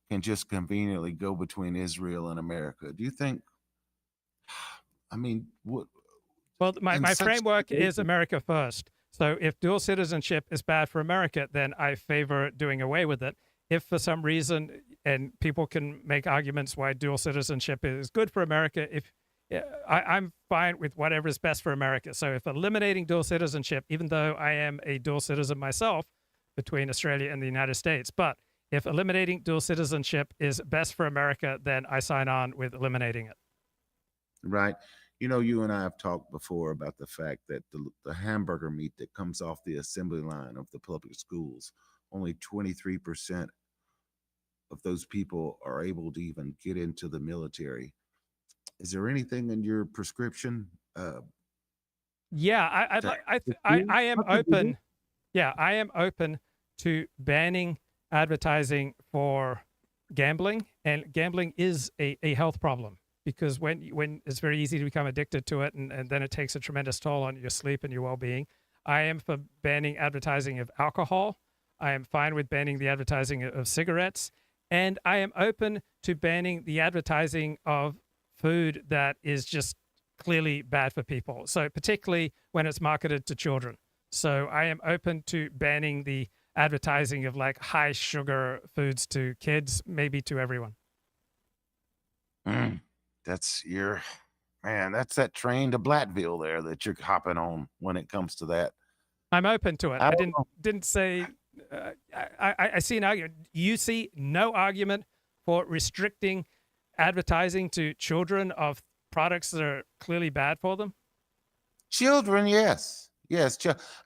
can just conveniently go between Israel and America? Do you think? I mean, what? Well, my such framework is situations- America first. So if dual citizenship is bad for America, then I favor doing away with it. If for some reason, and people can make arguments why dual citizenship is good for America, I'm fine with whatever is best for America. So if eliminating dual citizenship, even though I am a dual citizen myself between Australia and the United States, but if eliminating dual citizenship is best for America, then I sign on with eliminating it. Right. You know, you and I have talked before about the fact that the hamburger meat that comes off the assembly line of the public schools, only 23% of those people are able to even get into the military. Is there anything in your prescription? Yeah, I am open. Yeah, I am open to banning advertising for gambling, and gambling is a health problem because when it's very easy to become addicted to it, and then it takes a tremendous toll on your sleep and your well-being. I am for banning advertising of alcohol. I am fine with banning the advertising of cigarettes, and I am open to banning the advertising of food that is just clearly bad for people. So particularly when it's marketed to children. So I am open to banning the advertising of like high sugar foods to kids, maybe to everyone. That's that's that train to Blattville there that you're hopping on when it comes to that. I'm open to it. I I don't didn't say. I see an argument. You see no argument for restricting advertising to children of products that are clearly bad for them. Children, yes.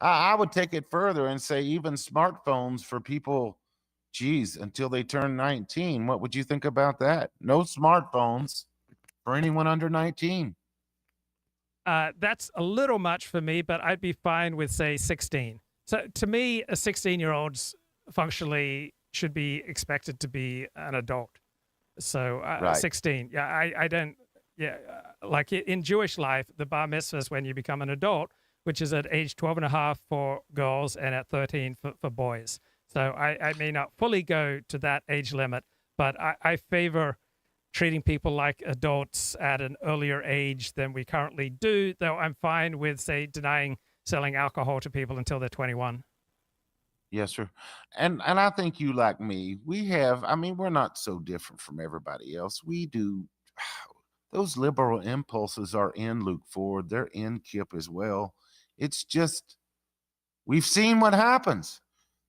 I would take it further and say even smartphones for people, geez, until they turn 19. What would you think about that? No smartphones for anyone under 19. That's a little much for me, but I'd be fine with, say, 16. So to me, a 16-year-old's functionally should be expected to be an adult. So Right. 16. Yeah, I don't. Yeah, like in Jewish life, the bar mitzvah is when you become an adult, which is at age 12 and a half for girls and at 13 for boys. So I may not fully go to that age limit, but I favor treating people like adults at an earlier age than we currently do, though I'm fine with, say, denying selling alcohol to people until they're 21. Yes, sir. And I think you like me. We're not so different from everybody else. We do those liberal impulses are in Luke Ford. They're in Kip as well. It's just we've seen what happens.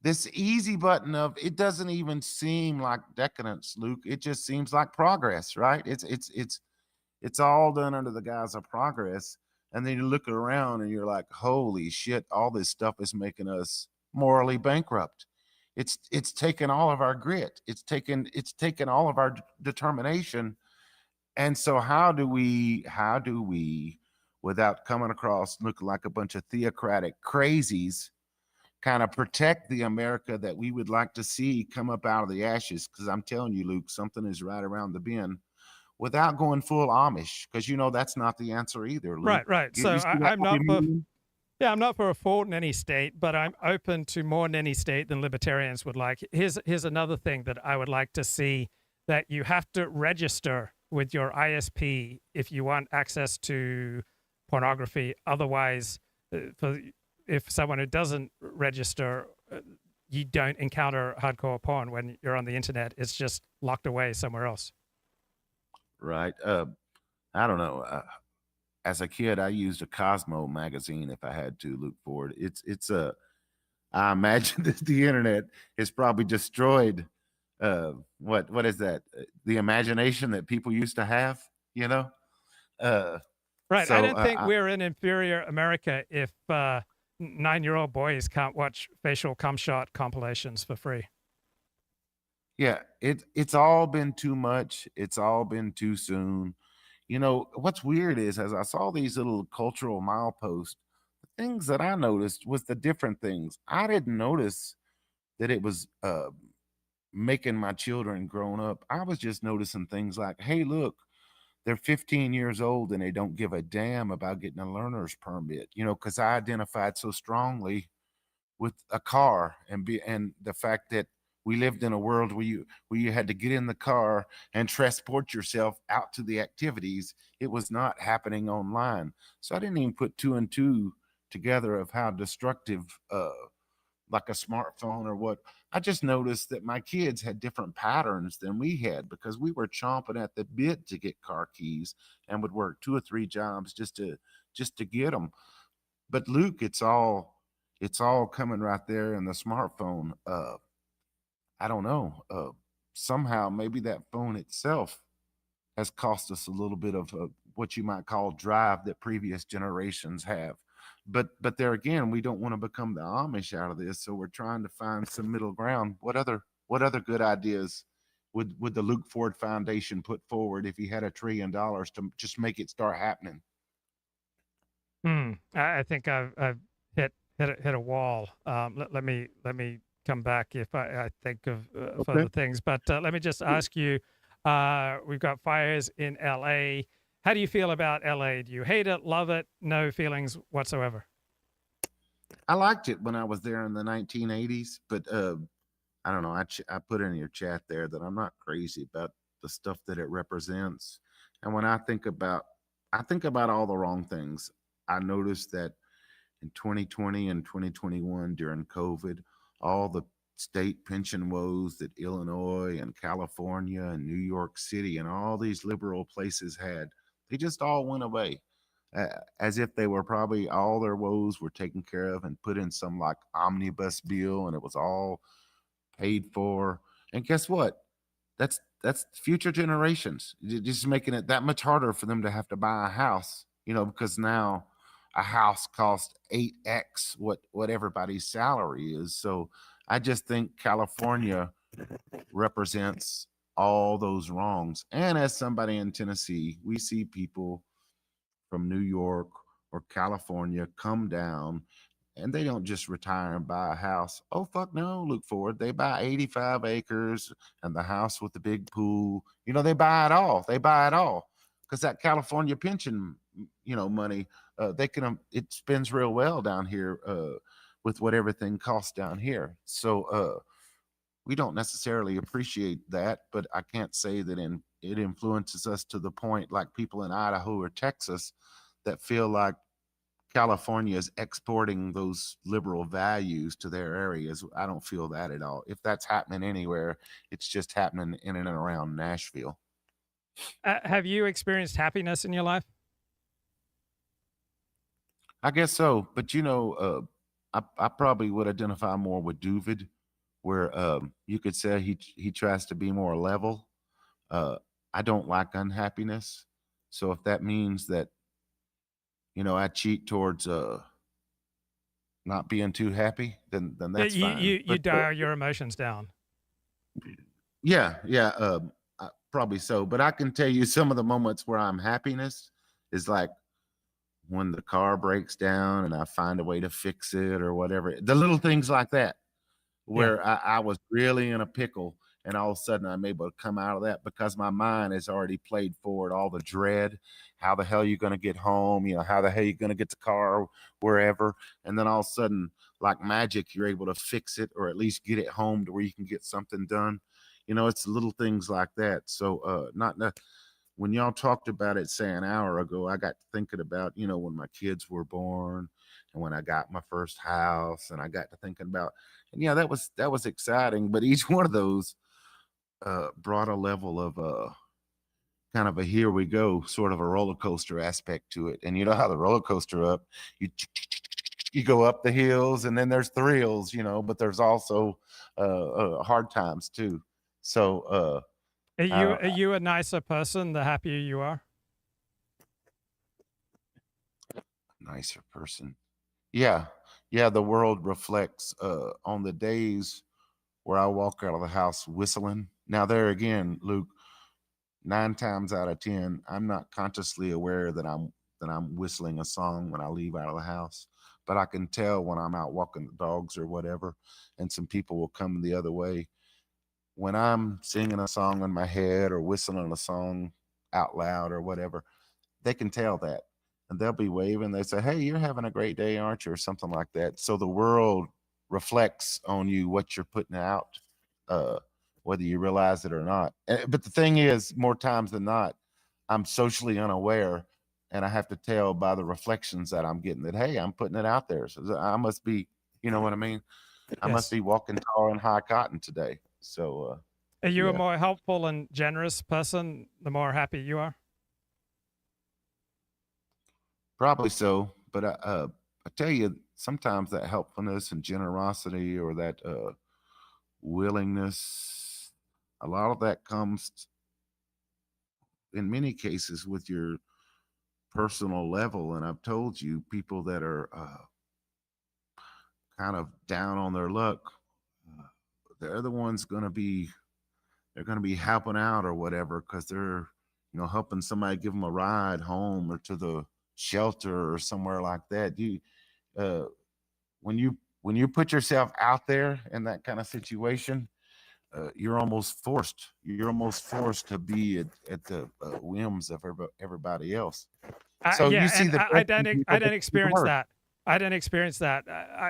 this easy button of it doesn't even seem like decadence, Luke. It just seems like progress, right? It's all done under the guise of progress. And then you look around and you're like, holy shit, all this stuff is making us morally bankrupt. It's taken all of our grit. It's taken all of our determination. And so how do we, without coming across looking like a bunch of theocratic crazies, kind of protect the America that we would like to see come up out of the ashes? Because I'm telling you, Luke, something is right around the bend, without going full Amish, because that's not the answer either, Luke. Right. So I'm not for, I'm not for a full nanny state, but I'm open to more nanny state than libertarians would like. Here's another thing that I would like to see, that you have to register with your ISP if you want access to pornography. Otherwise, if someone who doesn't register, you don't encounter hardcore porn when you're on the internet. It's just locked away somewhere else. Right. I don't know. As a kid, I used a Cosmo magazine if I had to, Luke Ford. I imagine that the internet has probably destroyed what is that? The imagination that people used to have, Right. So, I don't think we're in inferior America if 9-year-old boys can't watch facial cum shot compilations for free. Yeah, it's all been too much. It's all been too soon. What's weird is, as I saw these little cultural mileposts, the things that I noticed was the different things. I didn't notice that it was making my children grown up. I was just noticing things like, hey, look, they're 15 years old and they don't give a damn about getting a learner's permit, because I identified so strongly with a car and the fact that we lived in a world where you had to get in the car and transport yourself out to the activities. It was not happening online. So I didn't even put 2 and 2 together of how destructive like a smartphone or what. I just noticed that my kids had different patterns than we had, because we were chomping at the bit to get car keys and would work 2 or 3 jobs just to get them. But Luke, it's all coming right there in the smartphone. I don't know. Somehow, maybe that phone itself has cost us a little bit of what you might call drive that previous generations have. But there again, we don't want to become the Amish out of this, so we're trying to find some middle ground. What other good ideas would the Luke Ford Foundation put forward if he had $1 trillion to just make it start happening? I think I've hit a wall. Let me come back if I think of further things. But let me just ask you, we've got fires in LA. How do you feel about LA? Do you hate it, love it, no feelings whatsoever? I liked it when I was there in the 1980s, but I don't know. I put in your chat there that I'm not crazy about the stuff that it represents. And when I think about all the wrong things. I noticed that in 2020 and 2021 during COVID, all the state pension woes that Illinois and California and New York City and all these liberal places had, they just all went away, as if they were probably all their woes were taken care of and put in some like omnibus bill and it was all paid for. And guess what? That's future generations. Just making it that much harder for them to have to buy a house, because now a house costs 8x what everybody's salary is. So I just think California represents all those wrongs. And as somebody in Tennessee, we see people from New York or California come down and they don't just retire and buy a house. Oh, fuck no, Luke Ford. They buy 85 acres and the house with the big pool. They buy it all. Because that California pension, money, it spends real well down here with what everything costs down here. So we don't necessarily appreciate that, but I can't say that it influences us to the point like people in Idaho or Texas that feel like California is exporting those liberal values to their areas. I don't feel that at all. If that's happening anywhere, it's just happening in and around Nashville. Have you experienced happiness in your life? I guess so. But, I probably would identify more with Dooovid, where you could say he tries to be more level. I don't like unhappiness, so if that means that I cheat towards not being too happy, then that's you fine. you dial your emotions down. Yeah, probably so. But I can tell you some of the moments where I'm happiness is like when the car breaks down and I find a way to fix it or whatever. The little things like that, where I was really in a pickle and all of a sudden I'm able to come out of that because my mind has already played forward all the dread. How the hell are you going to get home? How the hell are you going to get the car wherever? And then all of a sudden, like magic, you're able to fix it or at least get it home to where you can get something done. It's little things like that. So when y'all talked about it, say an hour ago, I got thinking about, when my kids were born and when I got my first house, and I got to thinking about, and that was exciting. But each one of those brought a level of kind of a here we go, sort of a roller coaster aspect to it. And you know how the roller coaster up, you go up the hills and then there's thrills, but there's also hard times too. So Are you a nicer person the happier you are? Nicer person. Yeah. The world reflects on the days where I walk out of the house whistling. Now there again, Luke, 9 times out of 10, I'm not consciously aware that I'm whistling a song when I leave out of the house, but I can tell when I'm out walking the dogs or whatever, and some people will come the other way. When I'm singing a song in my head or whistling a song out loud or whatever, they can tell that. And they'll be waving. They say, "Hey, you're having a great day, aren't you?" Or something like that. So the world reflects on you what you're putting out, whether you realize it or not. But the thing is, more times than not, I'm socially unaware, and I have to tell by the reflections that I'm getting that, hey, I'm putting it out there. So I must be, you know what I mean? I must be walking tall and high cotton today. So are you a more helpful and generous person the more happy you are? Probably so, but I tell you, sometimes that helpfulness and generosity or that willingness, a lot of that comes in many cases with your personal level. And I've told you, people that are kind of down on their luck, they're the ones they're going to be helping out or whatever because they're helping somebody give them a ride home or to the shelter or somewhere like that. When you put yourself out there in that kind of situation, you're almost forced to be at the whims of everybody else. So you see I didn't experience that. I didn't experience that.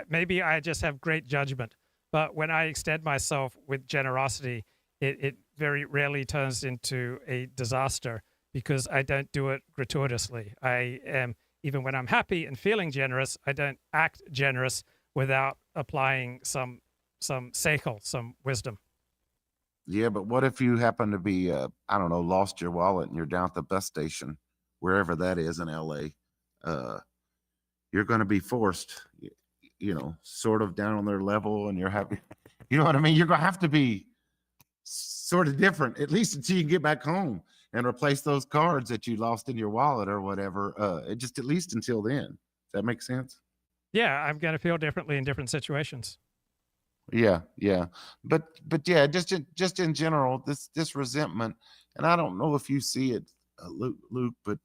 Maybe I just have great judgment, but when I extend myself with generosity, it very rarely turns into a disaster because I don't do it gratuitously. I am, even when I'm happy and feeling generous, I don't act generous without applying some seichel, some wisdom. Yeah, but what if you happen to be, I don't know, lost your wallet and you're down at the bus station, wherever that is in LA? You're going to be forced, sort of down on their level, and you're happy. You know what I mean? You're going to have to be sort of different, at least until you can get back home and replace those cards that you lost in your wallet or whatever. Just at least until then. Does that make sense? Yeah, I'm going to feel differently in different situations. Yeah. But yeah, just in general, this resentment, and I don't know if you see it, Luke, but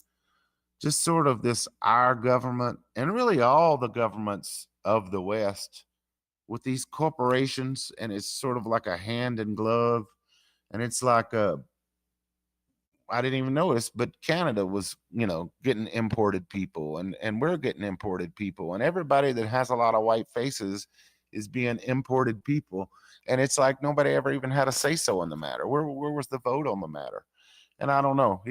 just sort of this, our government and really all the governments of the West with these corporations, and it's sort of like a hand in glove. And it's like I didn't even notice, but Canada was, getting imported people, and we're getting imported people, and everybody that has a lot of white faces is being imported people. And it's like nobody ever even had a say so in the matter. Where was the vote on the matter? And I don't know.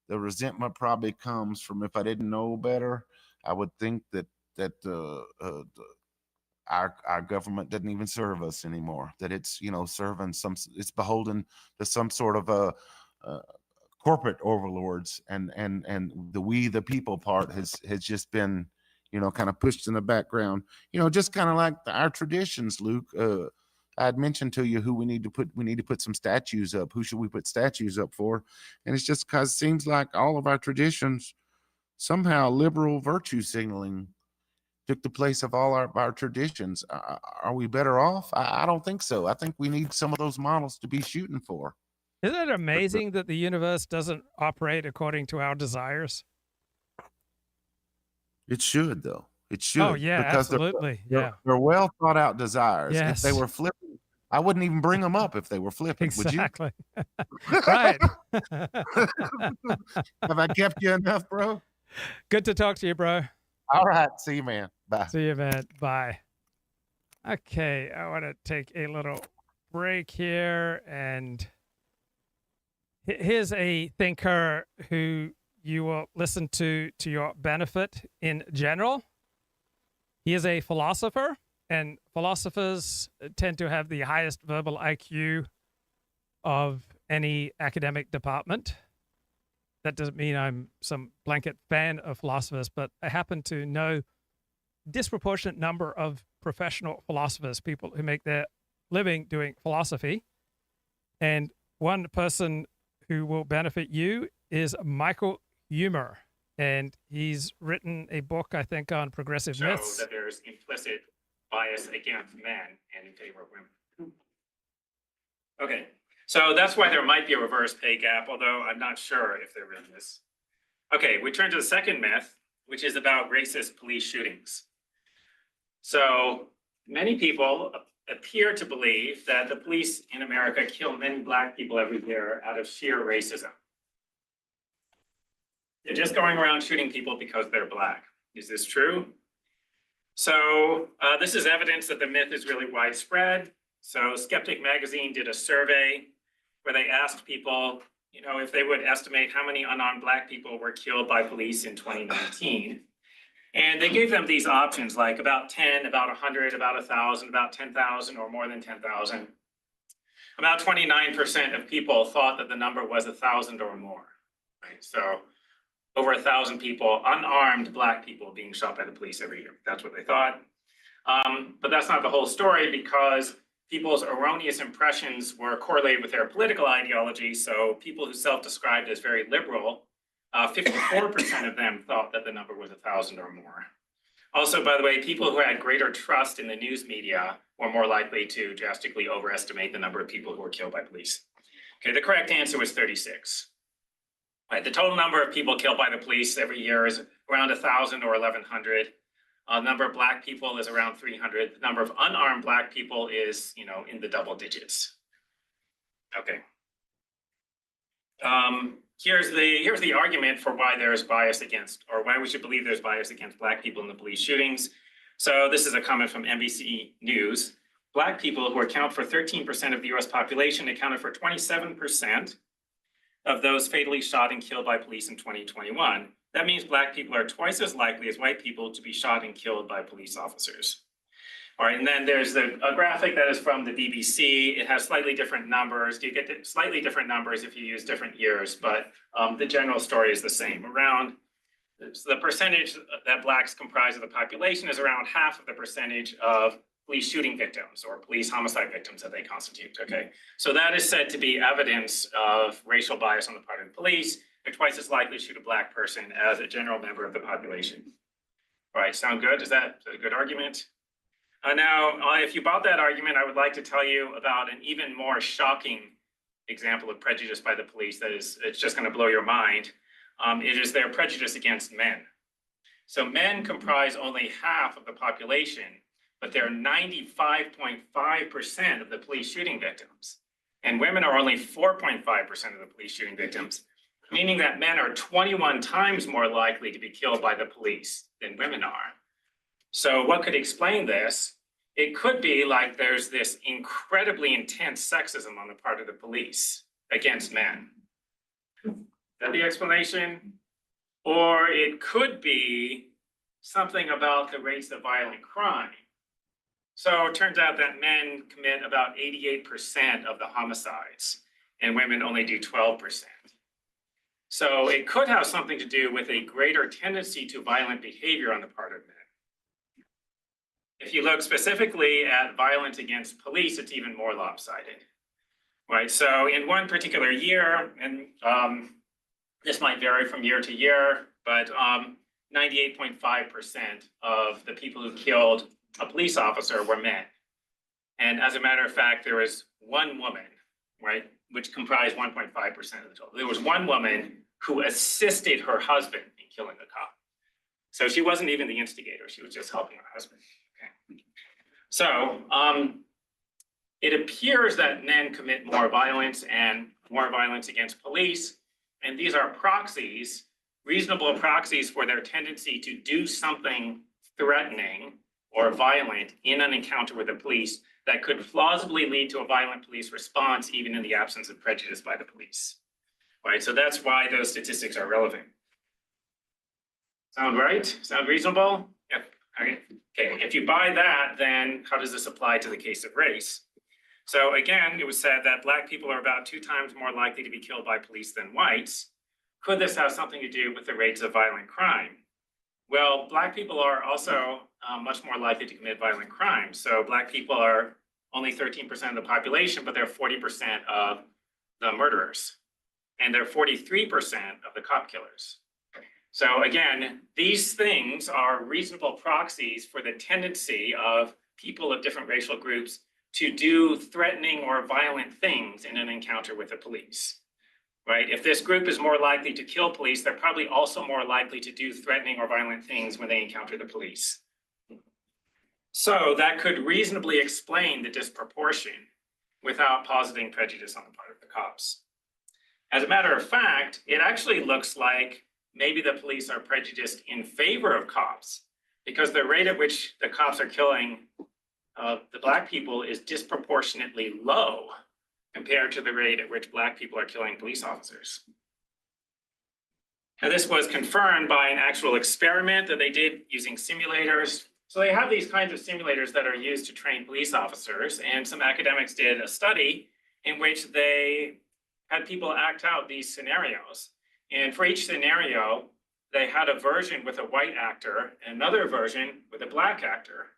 The resentment probably comes from, if I didn't know better, I would think that our government doesn't even serve us anymore, that it's serving it's beholden to some sort of a corporate overlords, and the we the people part has just been kind of pushed in the background, just kind of like our traditions, Luke. I'd mentioned to you who we need to put some statues up. Who should we put statues up for? And it's just because it seems like all of our traditions, somehow liberal virtue signaling took the place of all our traditions. Are we better off? I don't think so. I think we need some of those models to be shooting for. Isn't it amazing that the universe doesn't operate according to our desires? It should, though. It should. Oh, yeah, because absolutely. They're well thought out desires. Yes. If they were flipping, I wouldn't even bring them up if they were flipping. Exactly. Right. Have I kept you enough, bro? Good to talk to you, bro. All right. See you, man. Bye. See you, man. Bye. Okay, I want to take a little break here, and here's a thinker who you will listen to your benefit in general. He is a philosopher, and philosophers tend to have the highest verbal IQ of any academic department. That doesn't mean I'm some blanket fan of philosophers, but I happen to know disproportionate number of professional philosophers, people who make their living doing philosophy. And one person who will benefit you is Michael Huemer. And he's written a book, I think, on progressive myths. That there's implicit bias against men and in favor of women. Okay, so that's why there might be a reverse pay gap, although I'm not sure if there really is. Okay, we turn to the second myth, which is about racist police shootings. So many people appear to believe that the police in America kill many Black people every year out of sheer racism. They're just going around shooting people because they're Black. Is this true? So this is evidence that the myth is really widespread. So Skeptic Magazine did a survey where they asked people, if they would estimate how many unarmed Black people were killed by police in 2019. And they gave them these options, like about 10, about 100, about 1,000, about 10,000, or more than 10,000. About 29% of people thought that the number was 1,000 or more, right? So over 1,000 people, unarmed Black people being shot by the police every year. That's what they thought. But that's not the whole story, because people's erroneous impressions were correlated with their political ideology. So people who self-described as very liberal, 54% of them thought that the number was 1,000 or more. Also, by the way, people who had greater trust in the news media were more likely to drastically overestimate the number of people who were killed by police. Okay, the correct answer was 36. Right, the total number of people killed by the police every year is around 1,000 or 1,100. The number of Black people is around 300. The number of unarmed Black people is, in the double digits. Okay. Here's the argument for why there's bias against, or why we should believe there's bias against Black people in the police shootings. So this is a comment from NBC News. Black people, who account for 13% of the US population, accounted for 27% of those fatally shot and killed by police in 2021. That means Black people are twice as likely as white people to be shot and killed by police officers. All right, and then there's a graphic that is from the BBC. It has slightly different numbers. You get slightly different numbers if you use different years, but the general story is the same. The percentage that Blacks comprise of the population is around half of the percentage of police shooting victims or police homicide victims that they constitute, okay? So that is said to be evidence of racial bias on the part of the police. They're twice as likely to shoot a Black person as a general member of the population. All right, sound good? Is that a good argument? Now, if you bought that argument, I would like to tell you about an even more shocking example of prejudice by the police it's just going to blow your mind. It is their prejudice against men. So men comprise only half of the population, but they're 95.5% of the police shooting victims. And women are only 4.5% of the police shooting victims, meaning that men are 21 times more likely to be killed by the police than women are. So what could explain this? It could be like there's this incredibly intense sexism on the part of the police against men. Is that the explanation? Or it could be something about the rates of violent crime. So it turns out that men commit about 88% of the homicides, and women only do 12%. So it could have something to do with a greater tendency to violent behavior on the part of men. if you look specifically at violence against police, it's even more lopsided, right? So in one particular year, and this might vary from year to year, but 98.5% of the people who killed a police officer were men. And as a matter of fact, there was one woman, right, which comprised 1.5% of the total. There was one woman who assisted her husband in killing a cop. So she wasn't even the instigator, she was just helping her husband. Okay. So it appears that men commit more violence and more violence against police. And these are proxies, reasonable proxies for their tendency to do something threatening or violent in an encounter with the police that could plausibly lead to a violent police response, even in the absence of prejudice by the police. Right, so that's why those statistics are relevant. Sound right? Sound reasonable? Yep. Okay. If you buy that, then how does this apply to the case of race? So again, it was said that Black people are about 2 times more likely to be killed by police than whites. Could this have something to do with the rates of violent crime? Well, Black people are also much more likely to commit violent crime. So Black people are only 13% of the population, but they're 40% of the murderers. And they're 43% of the cop killers. So again, these things are reasonable proxies for the tendency of people of different racial groups to do threatening or violent things in an encounter with the police, right? If this group is more likely to kill police, they're probably also more likely to do threatening or violent things when they encounter the police. So that could reasonably explain the disproportion without positing prejudice on the part of the cops. As a matter of fact, it actually looks like maybe the police are prejudiced in favor of cops because the rate at which the cops are killing the Black people is disproportionately low compared to the rate at which Black people are killing police officers. Now, this was confirmed by an actual experiment that they did using simulators. So they have these kinds of simulators that are used to train police officers, and some academics did a study in which they had people act out these scenarios. And for each scenario, they had a version with a white actor and another version with a Black actor.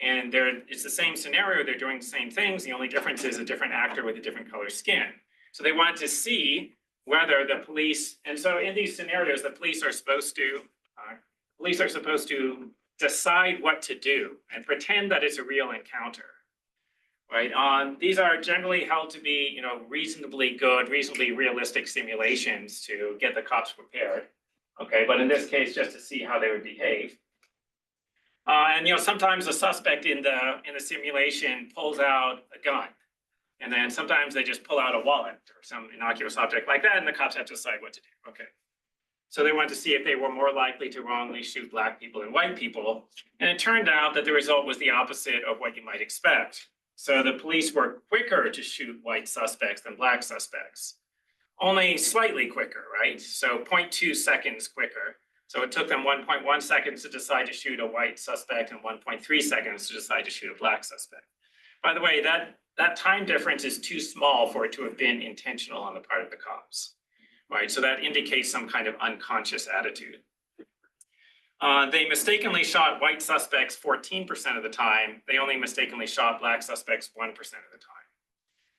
And it's the same scenario, they're doing the same things. The only difference is a different actor with a different color skin. So they wanted to see whether the police, and so in these scenarios, the police are supposed to decide what to do and pretend that it's a real encounter, right? These are generally held to be, reasonably good, reasonably realistic simulations to get the cops prepared. Okay, but in this case, just to see how they would behave. And sometimes the suspect in the simulation pulls out a gun, and then sometimes they just pull out a wallet or some innocuous object like that, and the cops have to decide what to do. Okay, so they wanted to see if they were more likely to wrongly shoot Black people than white people, and it turned out that the result was the opposite of what you might expect. So the police were quicker to shoot white suspects than Black suspects, only slightly quicker, right? So 0.2 seconds quicker. So it took them 1.1 seconds to decide to shoot a white suspect and 1.3 seconds to decide to shoot a Black suspect. By the way, that time difference is too small for it to have been intentional on the part of the cops, right? So that indicates some kind of unconscious attitude. They mistakenly shot white suspects 14% of the time. They only mistakenly shot Black suspects 1% of the time.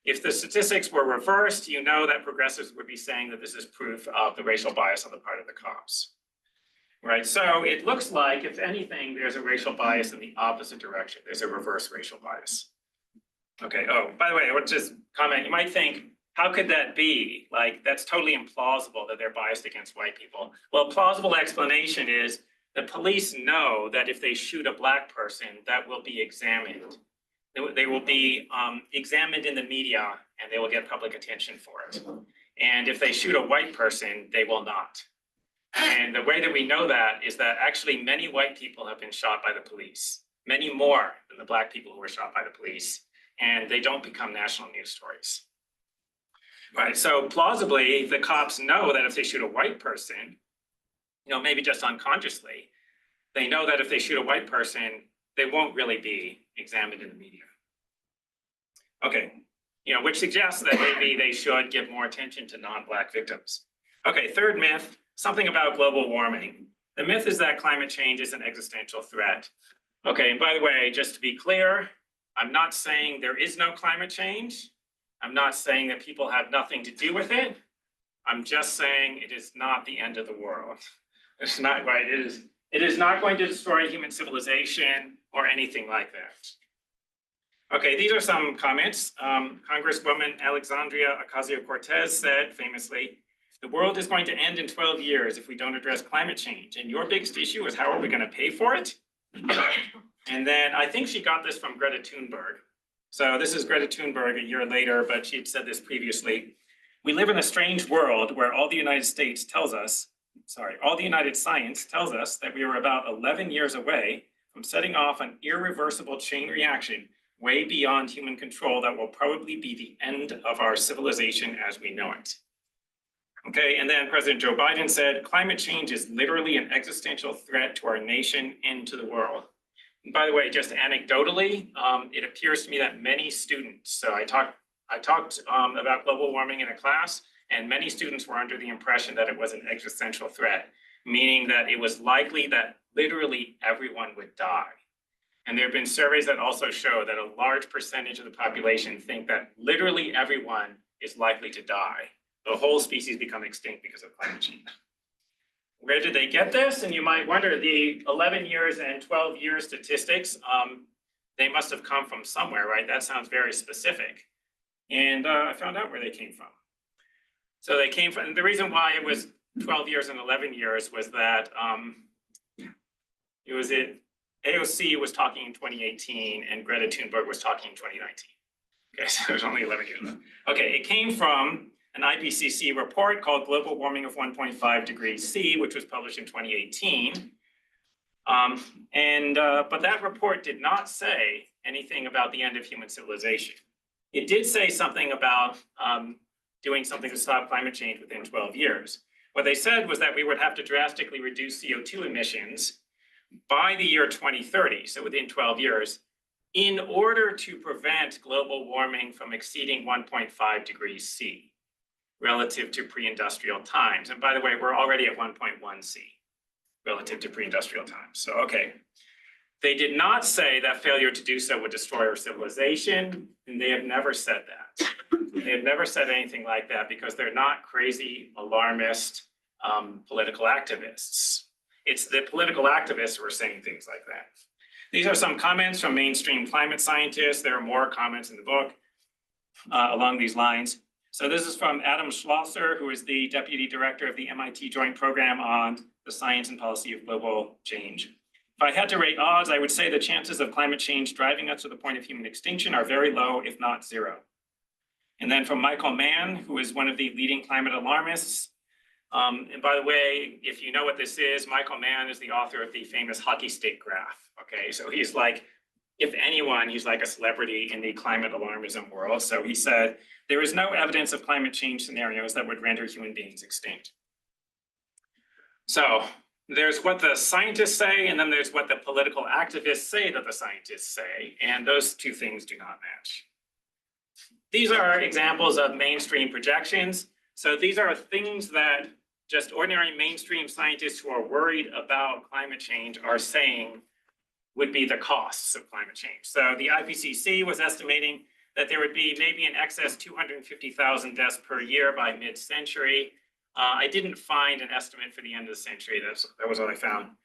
If the statistics were reversed, that progressives would be saying that this is proof of the racial bias on the part of the cops. Right, so it looks like, if anything, there's a racial bias in the opposite direction. There's a reverse racial bias. Okay, by the way, I would just comment, you might think, how could that be? Like, that's totally implausible that they're biased against white people. Well, plausible explanation is the police know that if they shoot a Black person, that will be examined. They will be examined in the media, and they will get public attention for it. And if they shoot a white person, they will not. And the way that we know that is that actually many white people have been shot by the police, many more than the Black people who were shot by the police, and they don't become national news stories. Right, so plausibly, the cops know that if they shoot a white person, maybe just unconsciously, they know that if they shoot a white person, they won't really be examined in the media. Okay, which suggests that maybe they should give more attention to non-Black victims. Okay, third myth. Something about global warming. The myth is that climate change is an existential threat. Okay, and by the way, just to be clear, I'm not saying there is no climate change. I'm not saying that people have nothing to do with it. I'm just saying it is not the end of the world. It's not right. It is not going to destroy human civilization or anything like that. Okay, these are some comments. Congresswoman Alexandria Ocasio-Cortez said famously, "The world is going to end in 12 years if we don't address climate change. And your biggest issue is how are we going to pay for it?" And then I think she got this from Greta Thunberg. So this is Greta Thunberg a year later, but she had said this previously. "We live in a strange world where all the United science tells us that we are about 11 years away from setting off an irreversible chain reaction way beyond human control that will probably be the end of our civilization as we know it." Okay, and then President Joe Biden said, "Climate change is literally an existential threat to our nation and to the world." And by the way, just anecdotally, it appears to me that many students, so I talked about global warming in a class, and many students were under the impression that it was an existential threat, meaning that it was likely that literally everyone would die. And there have been surveys that also show that a large percentage of the population think that literally everyone is likely to die. The whole species become extinct because of climate change. Where did they get this? And you might wonder, the 11 years and 12 year statistics, they must have come from somewhere, right? That sounds very specific. And I found out where they came from. So they came from, and the reason why it was 12 years and 11 years was that AOC was talking in 2018 and Greta Thunberg was talking in 2019. Okay, so it was only 11 years. Okay, it came from an IPCC report called Global Warming of 1.5 degrees C, which was published in 2018. But that report did not say anything about the end of human civilization. It did say something about doing something to stop climate change within 12 years. What they said was that we would have to drastically reduce CO2 emissions by the year 2030, so within 12 years, in order to prevent global warming from exceeding 1.5 degrees C relative to pre-industrial times. And by the way, we're already at 1.1 C relative to pre-industrial times. So, okay. They did not say that failure to do so would destroy our civilization, and they have never said that. They have never said anything like that because they're not crazy, alarmist political activists. It's the political activists who are saying things like that. These are some comments from mainstream climate scientists. There are more comments in the book along these lines. So this is from Adam Schlosser, who is the deputy director of the MIT Joint Program on the Science and Policy of Global Change. "If I had to rate odds, I would say the chances of climate change driving us to the point of human extinction are very low, if not zero." And then from Michael Mann, who is one of the leading climate alarmists. And by the way, if you know what this is, Michael Mann is the author of the famous hockey stick graph. Okay, so he's like, if anyone, he's like a celebrity in the climate alarmism world. So he said, "There is no evidence of climate change scenarios that would render human beings extinct." So there's what the scientists say, and then there's what the political activists say that the scientists say, and those two things do not match. These are examples of mainstream projections. So these are things that just ordinary mainstream scientists who are worried about climate change are saying would be the costs of climate change. So the IPCC was estimating that there would be maybe in excess 250,000 deaths per year by mid-century. I didn't find an estimate for the end of the century. That was what I found.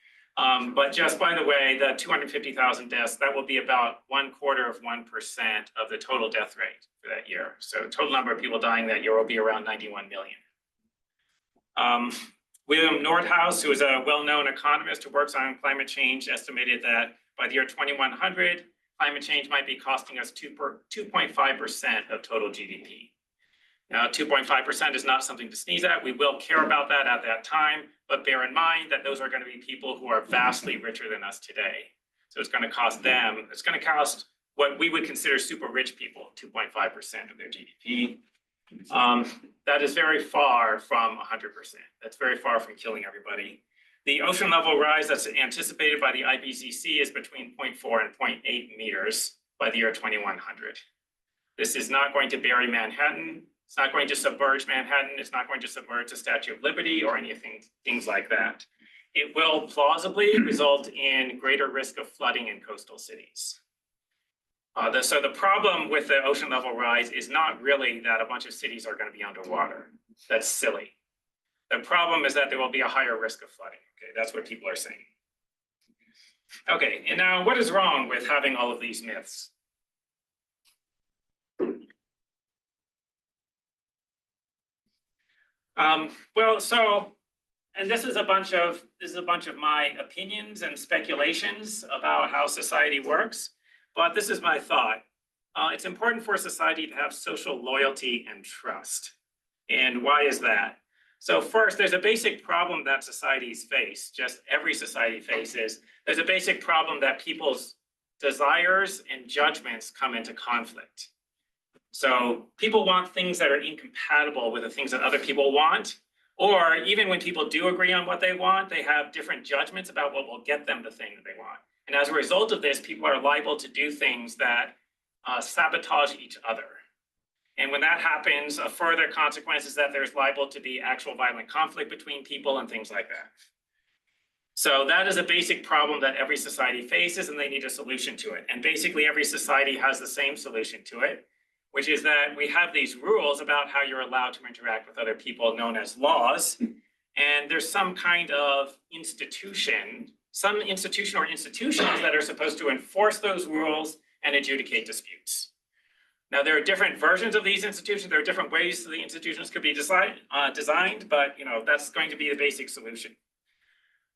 But just by the way, the 250,000 deaths, that will be about 0.25% of the total death rate for that year. So total number of people dying that year will be around 91 million. William Nordhaus, who is a well-known economist who works on climate change, estimated that by the year 2100, climate change might be costing us 2.5% of total GDP. Now, 2.5% is not something to sneeze at. We will care about that at that time, but bear in mind that those are going to be people who are vastly richer than us today. So it's going to cost them, it's going to cost what we would consider super rich people, 2.5% of their GDP. That is very far from 100%. That's very far from killing everybody. The ocean level rise that's anticipated by the IPCC is between 0.4 and 0.8 meters by the year 2100. This is not going to bury Manhattan. It's not going to submerge Manhattan. It's not going to submerge the Statue of Liberty or anything, things like that. it will plausibly result in greater risk of flooding in coastal cities. So the problem with the ocean level rise is not really that a bunch of cities are going to be underwater. That's silly. The problem is that there will be a higher risk of flooding. Okay, that's what people are saying. Okay, and now what is wrong with having all of these myths? And this is a bunch of my opinions and speculations about how society works, but this is my thought. It's important for society to have social loyalty and trust. And why is that? So first, there's a basic problem that societies face, just every society faces. There's a basic problem that people's desires and judgments come into conflict. So people want things that are incompatible with the things that other people want, or even when people do agree on what they want, they have different judgments about what will get them the thing that they want. And as a result of this, people are liable to do things that sabotage each other. And when that happens, a further consequence is that there's liable to be actual violent conflict between people and things like that. So that is a basic problem that every society faces, and they need a solution to it. And basically every society has the same solution to it, which is that we have these rules about how you're allowed to interact with other people known as laws. And there's some kind of institution, some institution or institutions that are supposed to enforce those rules and adjudicate disputes. Now, there are different versions of these institutions. There are different ways the institutions could be designed, but that's going to be the basic solution.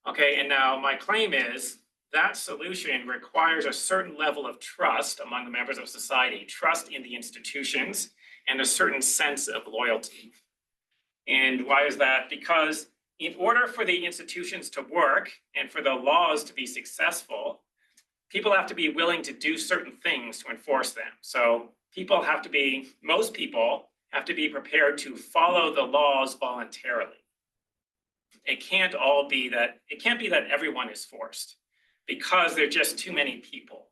Okay, and now my claim is that solution requires a certain level of trust among the members of society, trust in the institutions, and a certain sense of loyalty. And why is that? Because in order for the institutions to work and for the laws to be successful, people have to be willing to do certain things to enforce them. So most people have to be prepared to follow the laws voluntarily. It can't be that everyone is forced, because there are just too many people.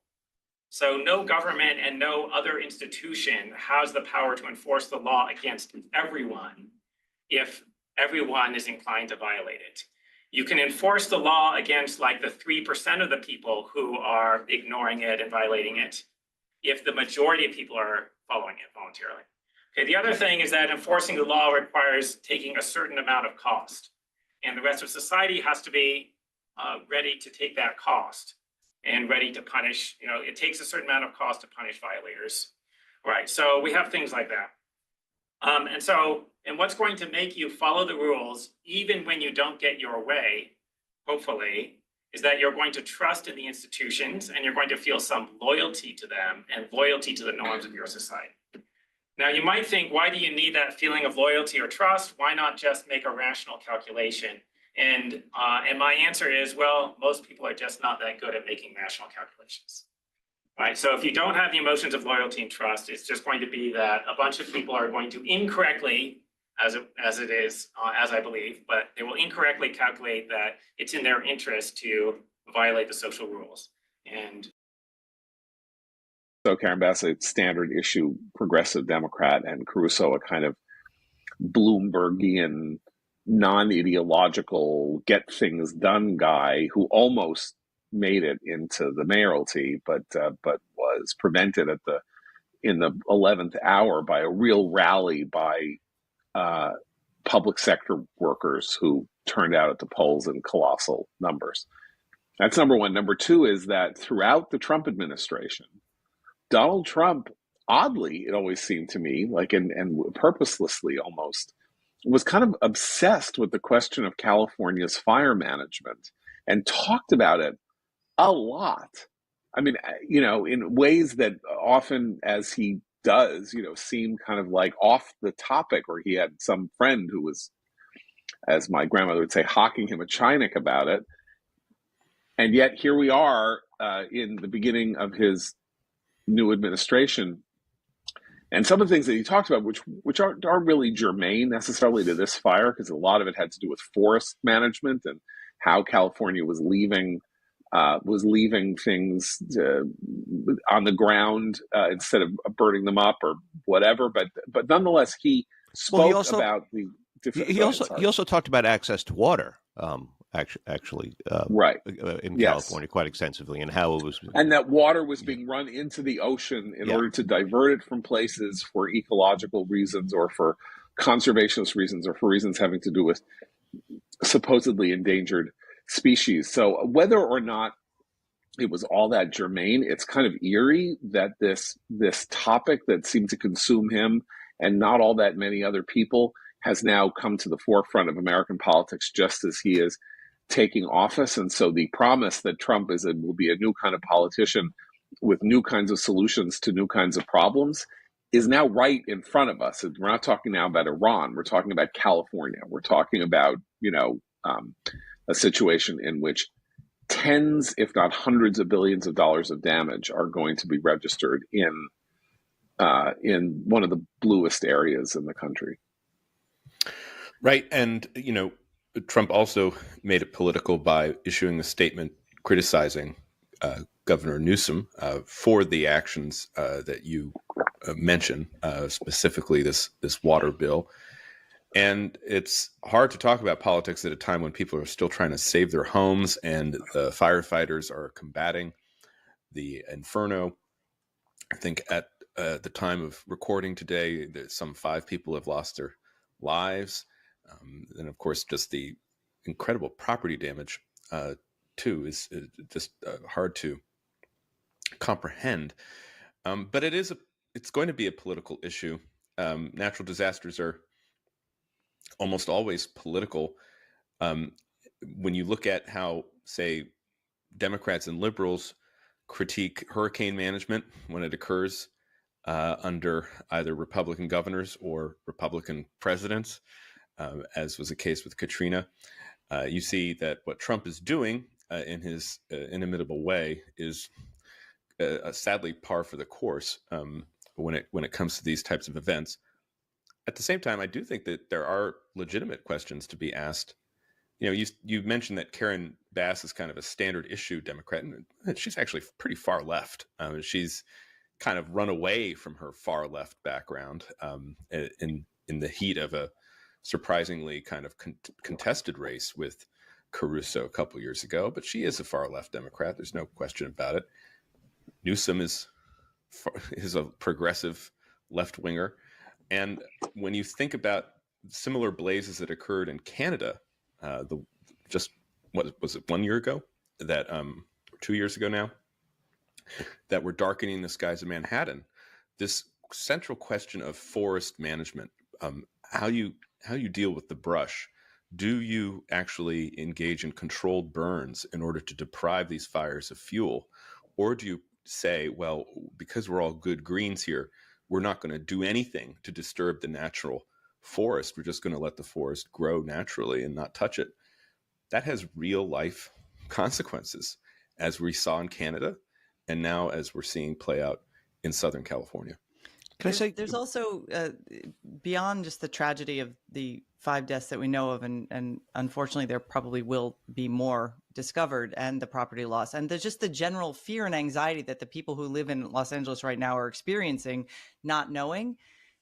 So no government and no other institution has the power to enforce the law against everyone if everyone is inclined to violate it. You can enforce the law against like the 3% of the people who are ignoring it and violating it, if the majority of people are following it voluntarily. Okay, the other thing is that enforcing the law requires taking a certain amount of cost, and the rest of society has to be ready to take that cost and ready to punish. It takes a certain amount of cost to punish violators, right? So we have things like that. And what's going to make you follow the rules, even when you don't get your way, hopefully, is that you're going to trust in the institutions and you're going to feel some loyalty to them and loyalty to the norms of your society. Now, you might think, why do you need that feeling of loyalty or trust? Why not just make a rational calculation? And my answer is, well, most people are just not that good at making rational calculations. Right? So if you don't have the emotions of loyalty and trust, it's just going to be that a bunch of people are going to incorrectly, as I believe, but they will incorrectly calculate that it's in their interest to violate the social rules. And so Karen Bass, a standard issue progressive Democrat, and Caruso, a kind of Bloombergian, non-ideological, get things done guy who almost made it into the mayoralty, but was prevented in the 11th hour by a real rally by public sector workers who turned out at the polls in colossal numbers. That's number one. Number two is that throughout the Trump administration, Donald Trump, oddly, it always seemed to me, and purposelessly almost, was kind of obsessed with the question of California's fire management and talked about it a lot. I mean, in ways that often, as he does, seem kind of like off the topic, or he had some friend who was, as my grandmother would say, hawking him a Chinik about it. And yet here we are in the beginning of his new administration. And some of the things that he talked about, which aren't really germane necessarily to this fire, because a lot of it had to do with forest management and how California was leaving things on the ground instead of burning them up or whatever. But nonetheless, he spoke about the different. He also talked about access to water, actually right in yes. California quite extensively, and how it was, and that water was being run into the ocean in order to divert it from places for ecological reasons or for conservationist reasons or for reasons having to do with supposedly endangered species. So whether or not it was all that germane, it's kind of eerie that this topic that seemed to consume him and not all that many other people has now come to the forefront of American politics just as he is taking office. And so the promise that Trump will be a new kind of politician with new kinds of solutions to new kinds of problems is now right in front of us. We're not talking now about Iran. We're talking about California. We're talking about, a situation in which tens, if not hundreds of billions of dollars of damage are going to be registered in one of the bluest areas in the country. Right. And, Trump also made it political by issuing a statement criticizing Governor Newsom for the actions that you mentioned, specifically this water bill. And it's hard to talk about politics at a time when people are still trying to save their homes and the firefighters are combating the inferno. I think at the time of recording today, some 5 people have lost their lives. And of course, just the incredible property damage, too, is just hard to comprehend. But it's going to be a political issue. Natural disasters are almost always political. When you look at how, say, Democrats and liberals critique hurricane management when it occurs under either Republican governors or Republican presidents, as was the case with Katrina, you see that what Trump is doing in his inimitable way is sadly par for the course when it comes to these types of events. At the same time, I do think that there are legitimate questions to be asked. You mentioned that Karen Bass is kind of a standard issue Democrat, and she's actually pretty far left. She's kind of run away from her far left background in the heat of a surprisingly kind of contested race with Caruso a couple years ago. But she is a far left Democrat. There's no question about it. Newsom is a progressive left winger. And when you think about similar blazes that occurred in Canada, what was it, 1 year ago, that 2 years ago now, that were darkening the skies of Manhattan, this central question of forest management, how you deal with the brush. Do you actually engage in controlled burns in order to deprive these fires of fuel? Or do you say, well, because we're all good greens here, we're not going to do anything to disturb the natural forest. We're just going to let the forest grow naturally and not touch it. That has real life consequences, as we saw in Canada, and now as we're seeing play out in Southern California. Can I say there's also beyond just the tragedy of the 5 deaths that we know of, and unfortunately there probably will be more discovered, and the property loss, and there's just the general fear and anxiety that the people who live in Los Angeles right now are experiencing, not knowing.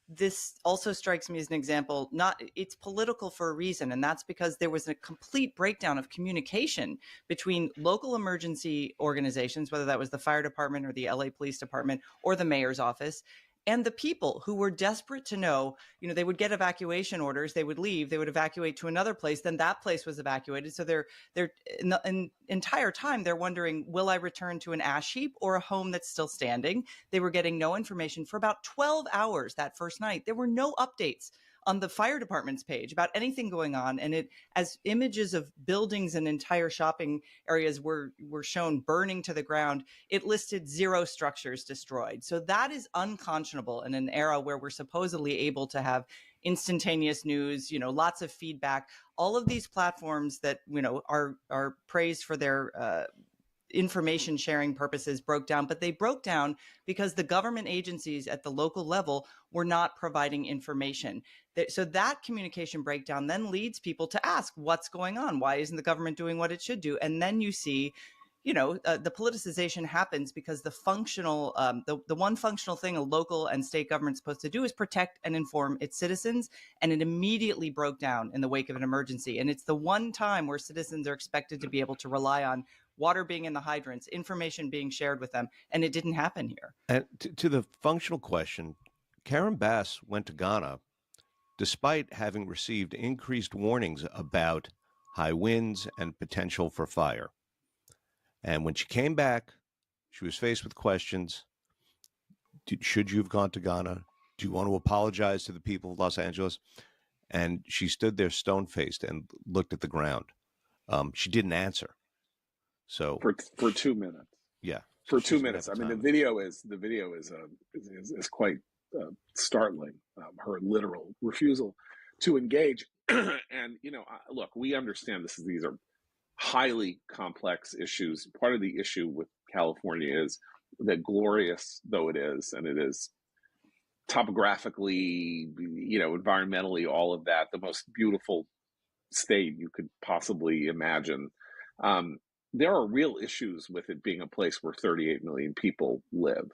This also strikes me as an example, it's political for a reason, and that's because there was a complete breakdown of communication between local emergency organizations, whether that was the fire department or the LA Police Department or the mayor's office, and the people who were desperate to know. They would get evacuation orders, they would leave, they would evacuate to another place, then that place was evacuated. So they're in the entire time they're wondering, will I return to an ash heap or a home that's still standing? They were getting no information for about 12 hours that first night. There were no updates on the fire department's page about anything going on. And as images of buildings and entire shopping areas were shown burning to the ground, it listed 0 structures destroyed. So that is unconscionable in an era where we're supposedly able to have instantaneous news, lots of feedback. All of these platforms that, are praised for their information sharing purposes broke down, but they broke down because the government agencies at the local level were not providing information. So that communication breakdown then leads people to ask, what's going on? Why isn't the government doing what it should do? And then you see, the politicization happens because the functional, the one functional thing a local and state government is supposed to do is protect and inform its citizens. And it immediately broke down in the wake of an emergency. And it's the one time where citizens are expected to be able to rely on water being in the hydrants, information being shared with them. And it didn't happen here. And to the functional question, Karen Bass went to Ghana despite having received increased warnings about high winds and potential for fire. And when she came back, she was faced with questions. Should you have gone to Ghana? Do you want to apologize to the people of Los Angeles? And she stood there stone-faced and looked at the ground. She didn't answer. So for 2 minutes. Yeah. For 2 minutes. I mean, the video is quite startling. Her literal refusal to engage. And look, we understand these are highly complex issues. Part of the issue with California is that, glorious though it is, and it is topographically, environmentally, all of that, the most beautiful state you could possibly imagine. There are real issues with it being a place where 38 million people live.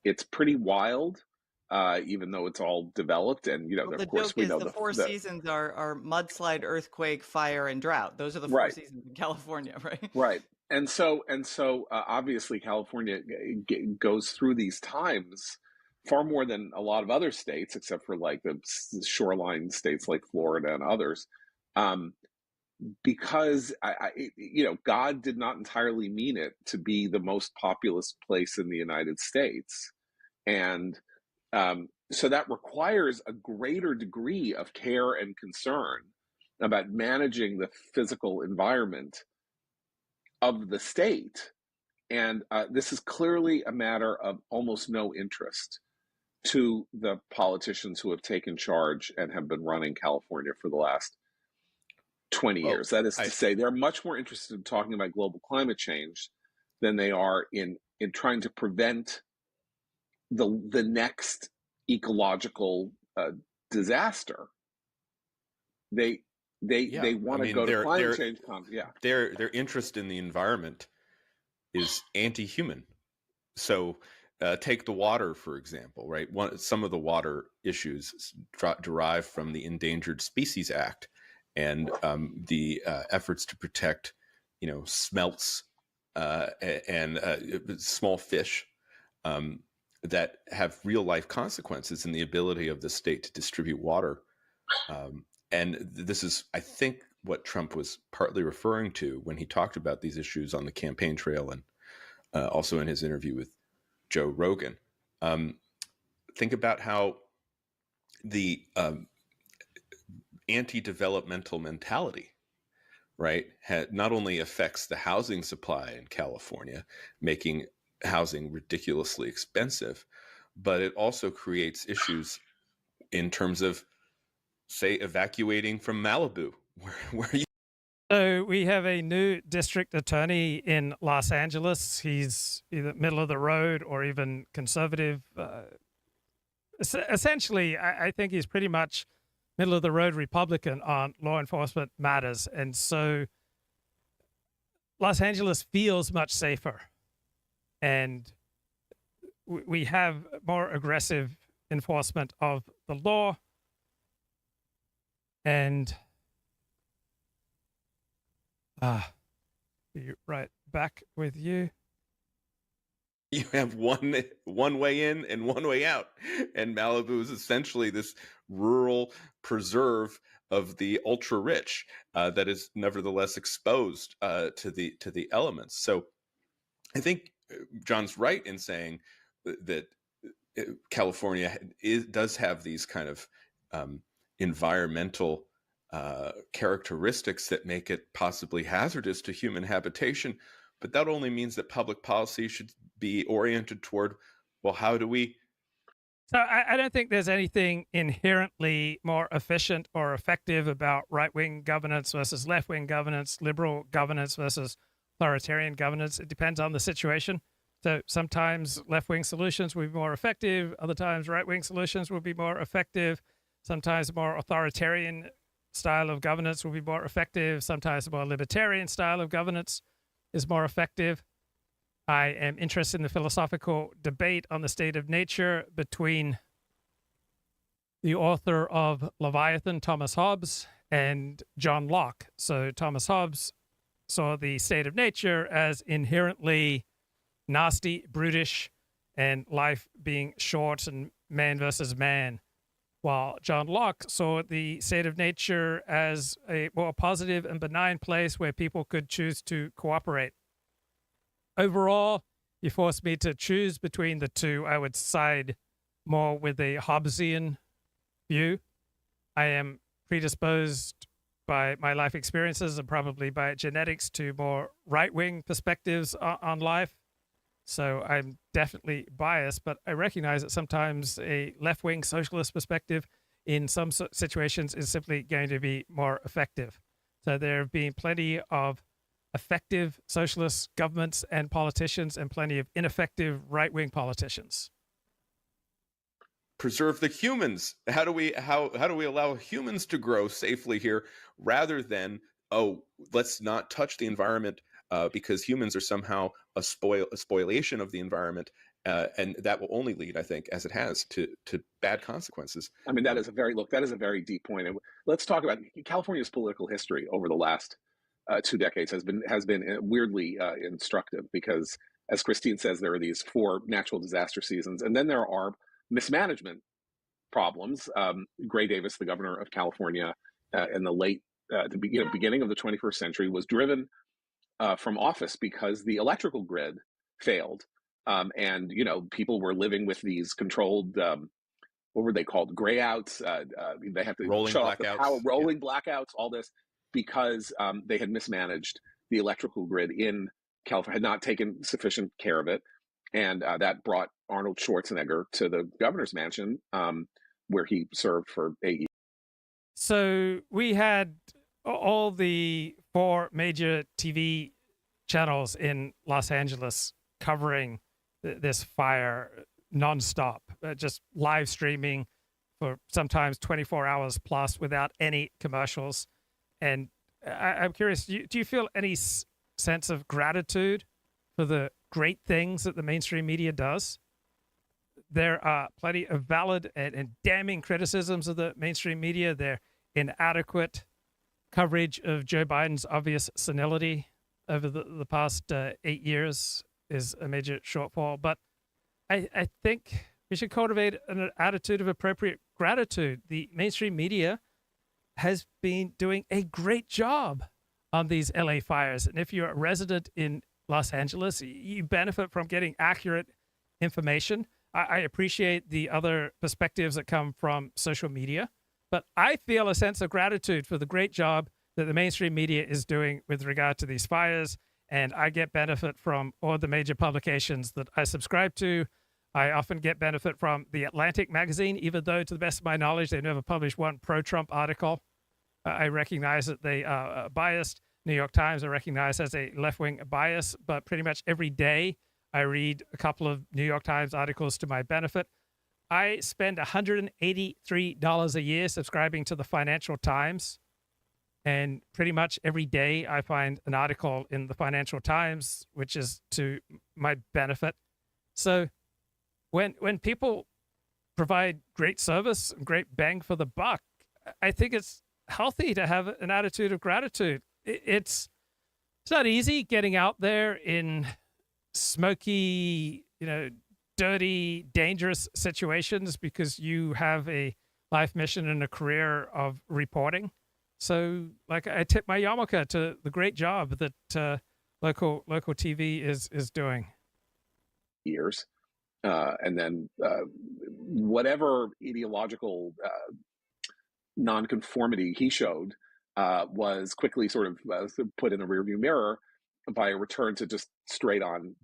It's pretty wild, even though it's all developed. And, Well, of course, we know the four seasons are mudslide, earthquake, fire, and drought. Those are the four seasons in California, right? Right. And so obviously California goes through these times far more than a lot of other states, except for like the shoreline states like Florida and others. Because God did not entirely mean it to be the most populous place in the United States. And so that requires a greater degree of care and concern about managing the physical environment of the state. And this is clearly a matter of almost no interest to the politicians who have taken charge and have been running California for the last 20 years. That is to say, they're much more interested in talking about global climate change than they are in trying to prevent the next ecological disaster. They want to go to climate change. Their interest in the environment is anti-human. So take the water, for example, right? Some of the water issues derive from the Endangered Species Act and the efforts to protect, smelts and small fish that have real life consequences in the ability of the state to distribute water. And this is, I think, what Trump was partly referring to when he talked about these issues on the campaign trail and also in his interview with Joe Rogan. Think about how the anti-developmental mentality, right, not only affects the housing supply in California, making housing ridiculously expensive, but it also creates issues in terms of, say, evacuating from Malibu, where you. So we have a new district attorney in Los Angeles. He's either middle of the road or even conservative. Essentially, I think he's pretty much middle of the road Republican on law enforcement matters. And so Los Angeles feels much safer. And we have more aggressive enforcement of the law. And be right back with you. You have one way in and one way out, and Malibu is essentially this rural preserve of the ultra rich that is nevertheless exposed to the elements. So, I think John's right in saying that California does have these kind of environmental characteristics that make it possibly hazardous to human habitation. But that only means that public policy should be oriented toward, well, how do we? So I don't think there's anything inherently more efficient or effective about right-wing governance versus left-wing governance, liberal governance versus authoritarian governance. It depends on the situation. So sometimes left-wing solutions will be more effective. Other times right-wing solutions will be more effective. Sometimes more authoritarian style of governance will be more effective. Sometimes a more libertarian style of governance is more effective. I am interested in the philosophical debate on the state of nature between the author of Leviathan, Thomas Hobbes, and John Locke. So Thomas Hobbes saw the state of nature as inherently nasty, brutish, and life being short and man versus man, while John Locke saw the state of nature as a more positive and benign place where people could choose to cooperate. Overall, you forced me to choose between the two. I would side more with a Hobbesian view. I am predisposed by my life experiences and probably by genetics to more right-wing perspectives on life. So I'm definitely biased, but I recognize that sometimes a left-wing socialist perspective in some situations is simply going to be more effective. So there have been plenty of effective socialist governments and politicians and plenty of ineffective right-wing politicians. Preserve the humans. How do we allow humans to grow safely here rather than, oh, let's not touch the environment because humans are somehow a spoliation of the environment, and that will only lead, I think, as it has, to bad consequences. I mean, that is a very deep point. And let's talk about California's political history over the last 2 decades has been weirdly instructive, because, as Christine says, there are these 4 natural disaster seasons, and then there are mismanagement problems. Gray Davis, the governor of California, in the beginning of the 21st century, was driven from office because the electrical grid failed, and people were living with these controlled, what were they called, grayouts? They have to rolling shut off the power, rolling yeah. blackouts, all this, because they had mismanaged the electrical grid in California, had not taken sufficient care of it. And that brought Arnold Schwarzenegger to the governor's mansion, where he served for 8 years. So we had all the 4 major TV channels in Los Angeles covering this fire nonstop, just live streaming for sometimes 24 hours plus without any commercials. And I'm curious, do you feel any sense of gratitude for the great things that the mainstream media does? There are plenty of valid and damning criticisms of the mainstream media. Their inadequate coverage of Joe Biden's obvious senility over the past 8 years is a major shortfall. But I think we should cultivate an attitude of appropriate gratitude. The mainstream media has been doing a great job on these LA fires. And if you're a resident in Los Angeles, you benefit from getting accurate information. I appreciate the other perspectives that come from social media, but I feel a sense of gratitude for the great job that the mainstream media is doing with regard to these fires. And I get benefit from all the major publications that I subscribe to. I often get benefit from The Atlantic magazine, even though, to the best of my knowledge, they've never published one pro-Trump article. I recognize that they are biased. New York Times I recognize as a left-wing bias, but pretty much every day I read a couple of New York Times articles to my benefit. I spend $183 a year subscribing to the Financial Times, and pretty much every day I find an article in the Financial Times, which is to my benefit. So when people provide great service, great bang for the buck, I think it's healthy to have an attitude of gratitude. It's not easy getting out there in smoky, dirty, dangerous situations because you have a life mission and a career of reporting. So, I tip my yarmulke to the great job that local TV is doing. Years, and then whatever ideological nonconformity he showed was quickly sort of put in the rearview mirror by a return to just straight on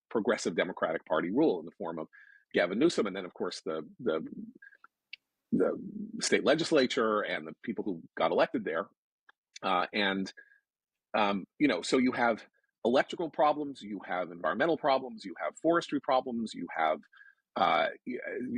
progressive Democratic Party rule in the form of Gavin Newsom, and then of course the state legislature and the people who got elected there, so you have electrical problems, you have environmental problems, you have forestry problems, you have,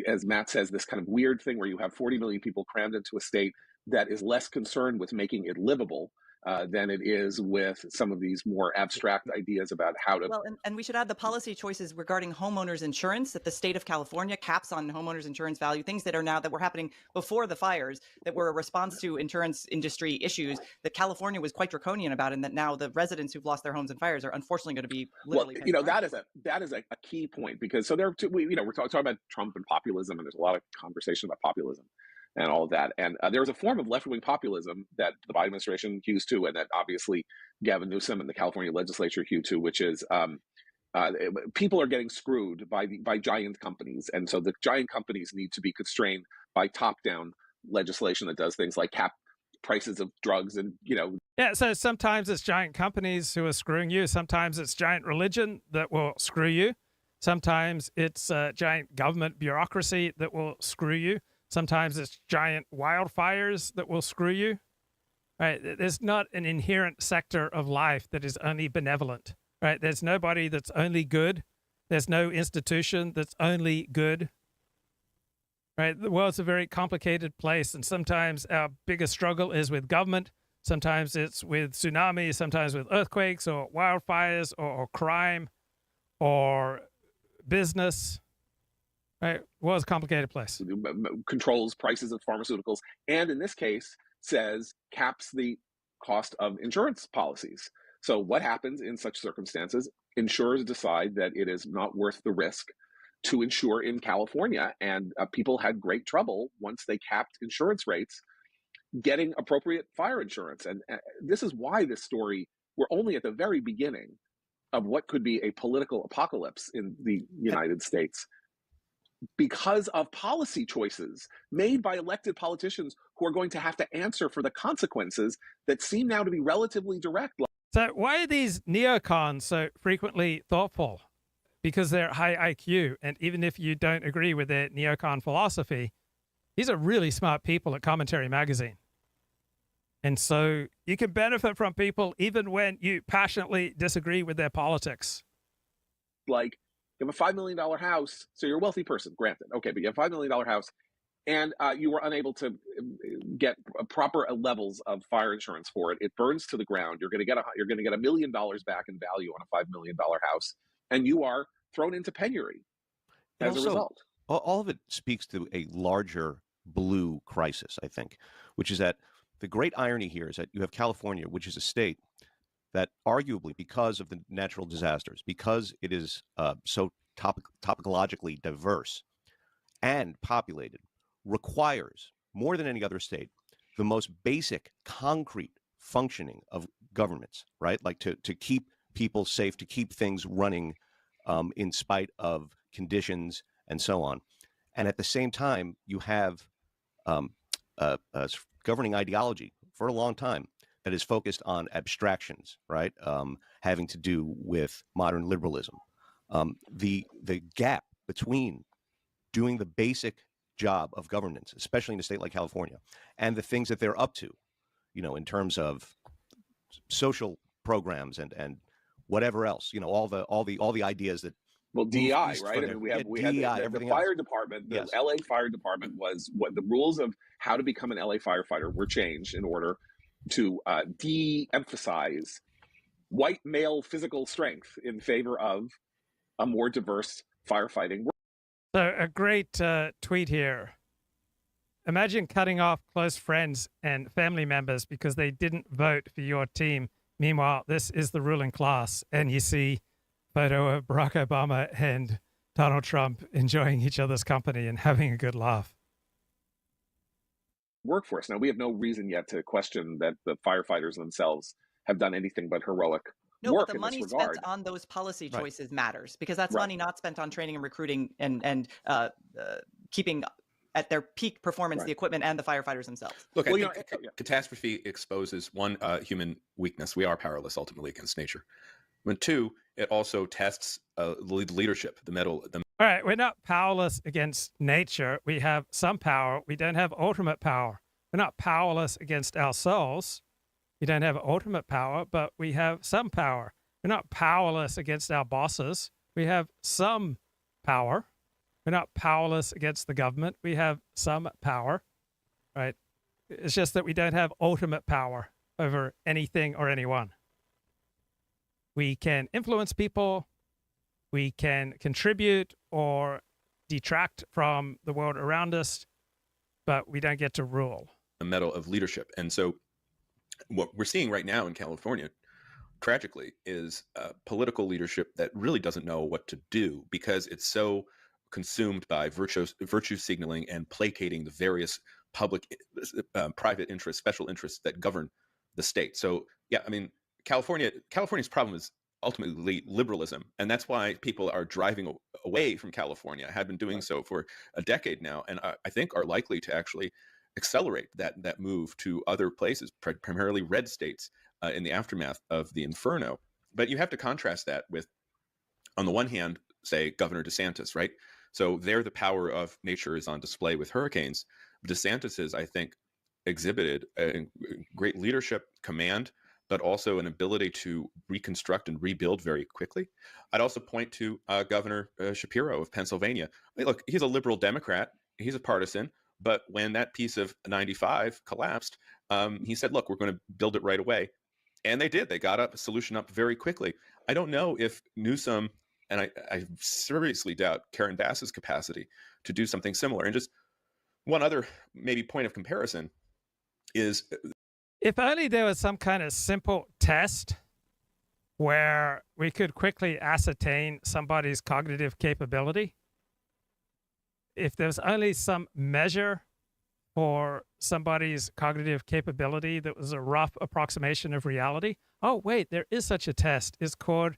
as Matt says, this kind of weird thing where you have 40 million people crammed into a state that is less concerned with making it livable than it is with some of these more abstract ideas about how to. Well, and we should add the policy choices regarding homeowners insurance, that the state of California caps on homeowners insurance value, things that were happening before the fires, that were a response to insurance industry issues that California was quite draconian about, and that now the residents who've lost their homes in fires are unfortunately going to be literally. Well, that is a key point, because so there are two, we're talking about Trump and populism, and there's a lot of conversation about populism and all of that. And there was a form of left-wing populism that the Biden administration hews to, and that obviously Gavin Newsom and the California legislature hew to, which is people are getting screwed by giant companies. And so the giant companies need to be constrained by top-down legislation that does things like cap prices of drugs and, Yeah, so sometimes it's giant companies who are screwing you. Sometimes it's giant religion that will screw you. Sometimes it's giant government bureaucracy that will screw you. Sometimes it's giant wildfires that will screw you. Right? There's not an inherent sector of life that is only benevolent. Right? There's nobody that's only good. There's no institution that's only good. Right? The world's a very complicated place, and sometimes our biggest struggle is with government. Sometimes it's with tsunamis, sometimes with earthquakes or wildfires or crime or business. Right? The world's a complicated place. Controls prices of pharmaceuticals, and in this case caps the cost of insurance policies. So what happens in such circumstances? Insurers decide that it is not worth the risk to insure in California, and people had great trouble once they capped insurance rates getting appropriate fire insurance. And this is why this story, we're only at the very beginning of what could be a political apocalypse in the United States, because of policy choices made by elected politicians who are going to have to answer for the consequences that seem now to be relatively direct. So why are these neocons so frequently thoughtful? Because they're high IQ, and even if you don't agree with their neocon philosophy, these are really smart people at Commentary Magazine. And so you can benefit from people even when you passionately disagree with their politics. Like, you have a $5 million house, so you're a wealthy person, granted. Okay, but you have a $5 million house, and you were unable to get proper levels of fire insurance for it. It burns to the ground. You're going to get $1 million back in value on a $5 million house, and you are thrown into penury as a result. All of it speaks to a larger blue crisis, I think, which is that the great irony here is that you have California, which is a state that arguably, because of the natural disasters, because it is so topologically diverse and populated, requires more than any other state the most basic, concrete functioning of governments, right? Like to keep people safe, to keep things running in spite of conditions and so on. And at the same time, you have a governing ideology for a long time that is focused on abstractions, right? Having to do with modern liberalism. The gap between doing the basic job of governance, especially in a state like California, and the things that they're up to, in terms of social programs and whatever else, all the ideas that. Well, DEI, right? I mean, we had the fire department. The Yes. LA fire department was what the rules of how to become an LA firefighter were changed in order to de-emphasize white male physical strength in favor of a more diverse firefighting. So a great tweet here. Imagine cutting off close friends and family members because they didn't vote for your team. Meanwhile, this is the ruling class, and you see photo of Barack Obama and Donald Trump enjoying each other's company and having a good laugh. Workforce. Now, we have no reason yet to question that the firefighters themselves have done anything but heroic work but the in money this regard. spent on those policy Right. choices matters, because that's Right. money not spent on training and recruiting and keeping at their peak performance the equipment and the firefighters themselves. Look, I think catastrophe exposes one, human weakness. We are powerless ultimately against nature. And two, it also tests leadership, the metal. All right, we're not powerless against nature. We have some power. We don't have ultimate power. We're not powerless against ourselves. We don't have ultimate power, but we have some power. We're not powerless against our bosses. We have some power. We're not powerless against the government. We have some power, right? It's just that we don't have ultimate power. over anything or anyone. We can influence people, we can contribute or detract from the world around us, but we don't get to rule. A medal of leadership. And so what we're seeing right now in California, tragically, is political leadership that really doesn't know what to do because it's so consumed by virtue signaling and placating the various public, private interests, special interests that govern the state. So, yeah, I mean, California's problem is ultimately liberalism, and that's why people are driving away from California, have been doing so for a decade now, and I think are likely to actually accelerate that move to other places, primarily red states, in the aftermath of the inferno. But you have to contrast that with, on the one hand, say, Governor DeSantis, right? So there the power of nature is on display with hurricanes. DeSantis has, I think, exhibited a great leadership, command, but also an ability to reconstruct and rebuild very quickly. I'd also point to Governor Shapiro of Pennsylvania. I mean, look, he's a liberal Democrat. He's a partisan. But when that piece of 95 collapsed, he said, look, we're going to build it right away. And they did. They got a solution up very quickly. I don't know if Newsom, and I seriously doubt Karen Bass's capacity to do something similar. And just one other maybe point of comparison is, if only there was some kind of simple test where we could quickly ascertain somebody's cognitive capability. If there's only some measure for somebody's cognitive capability that was a rough approximation of reality. Oh, wait, there is such a test. It's called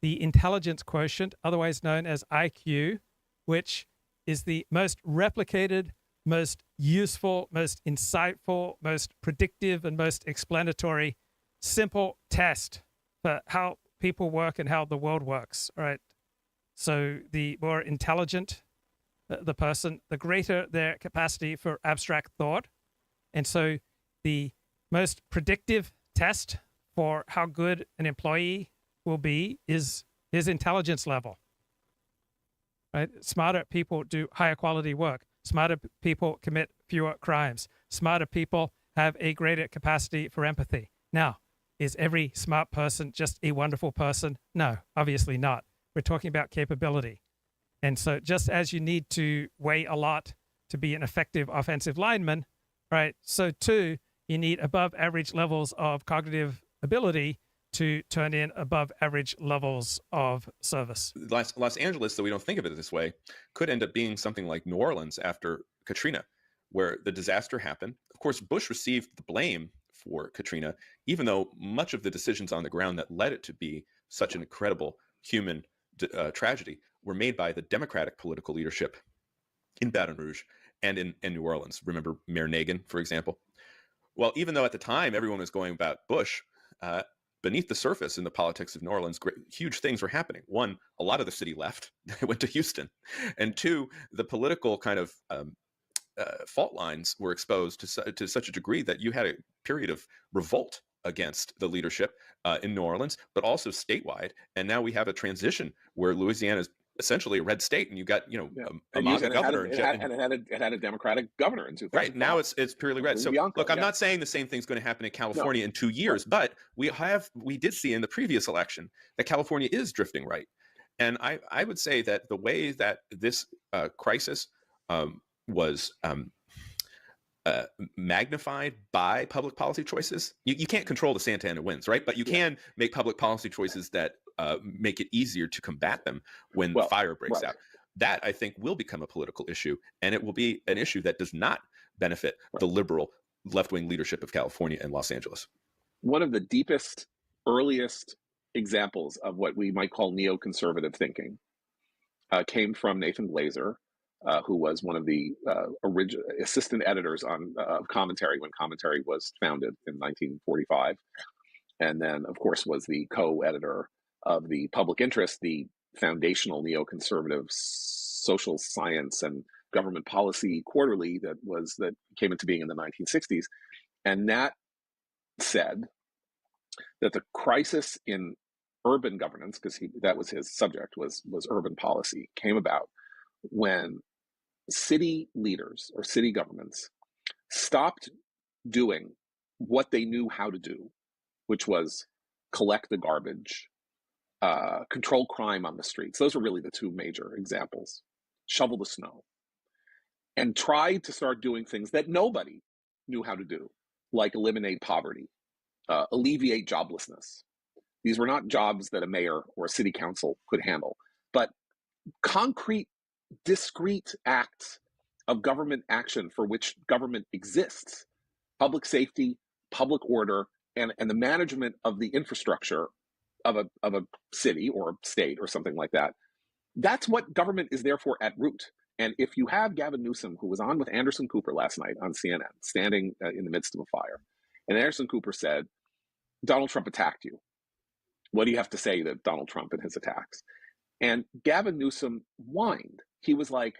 the intelligence quotient, otherwise known as IQ, which is the most replicated, most useful, most insightful, most predictive, and most explanatory simple test for how people work and how the world works. All right. So the more intelligent the person, the greater their capacity for abstract thought. And so the most predictive test for how good an employee will be is his intelligence level. Right? Smarter people do higher quality work. Smarter people commit fewer crimes. Smarter people have a greater capacity for empathy. Now, is every smart person just a wonderful person? No, obviously not. We're talking about capability. And so just as you need to weigh a lot to be an effective offensive lineman, right, so too, you need above average levels of cognitive ability to turn in above average levels of service. Los Angeles, though we don't think of it this way, could end up being something like New Orleans after Katrina, where the disaster happened. Of course, Bush received the blame for Katrina, even though much of the decisions on the ground that led it to be such an incredible human tragedy were made by the Democratic political leadership in Baton Rouge and in New Orleans. Remember Mayor Nagin, for example? Well, even though at the time everyone was going about Bush, beneath the surface in the politics of New Orleans, huge things were happening. One, a lot of the city left. They went to Houston. And two, the political kind of fault lines were exposed to such a degree that you had a period of revolt against the leadership in New Orleans, but also statewide. And now we have a transition where Louisiana is essentially a red state, and you got a MAGA governor. It had a Democratic governor in 2005. Right now, it's purely red. So look, I'm not saying the same thing's going to happen in California in 2 years, but we did see in the previous election that California is drifting right. And I would say that the way that this crisis was magnified by public policy choices. You can't control the Santa Ana winds, right? But you can make public policy choices that make it easier to combat them when fire breaks out. That, I think, will become a political issue, and it will be an issue that does not benefit the liberal left-wing leadership of California and Los Angeles. One of the deepest, earliest examples of what we might call neoconservative thinking came from Nathan Glazer, who was one of the original assistant editors on Commentary when Commentary was founded in 1945. And then, of course, was the co-editor of the Public Interest, the foundational neoconservative social science and government policy quarterly that came into being in the 1960s. And that said that the crisis in urban governance, because that was his subject, was urban policy, came about when city leaders or city governments stopped doing what they knew how to do, which was collect the garbage, control crime on the streets. Those are really the two major examples. Shovel the snow. And tried to start doing things that nobody knew how to do, like eliminate poverty, alleviate joblessness. These were not jobs that a mayor or a city council could handle, but concrete, discrete acts of government action for which government exists. Public safety, public order, and the management of the infrastructure of a city or state or something like that. That's what government is there for at root. And if you have Gavin Newsom, who was on with Anderson Cooper last night on CNN, standing in the midst of a fire, and Anderson Cooper said, Donald Trump attacked you. What do you have to say to Donald Trump and his attacks? And Gavin Newsom whined. He was like,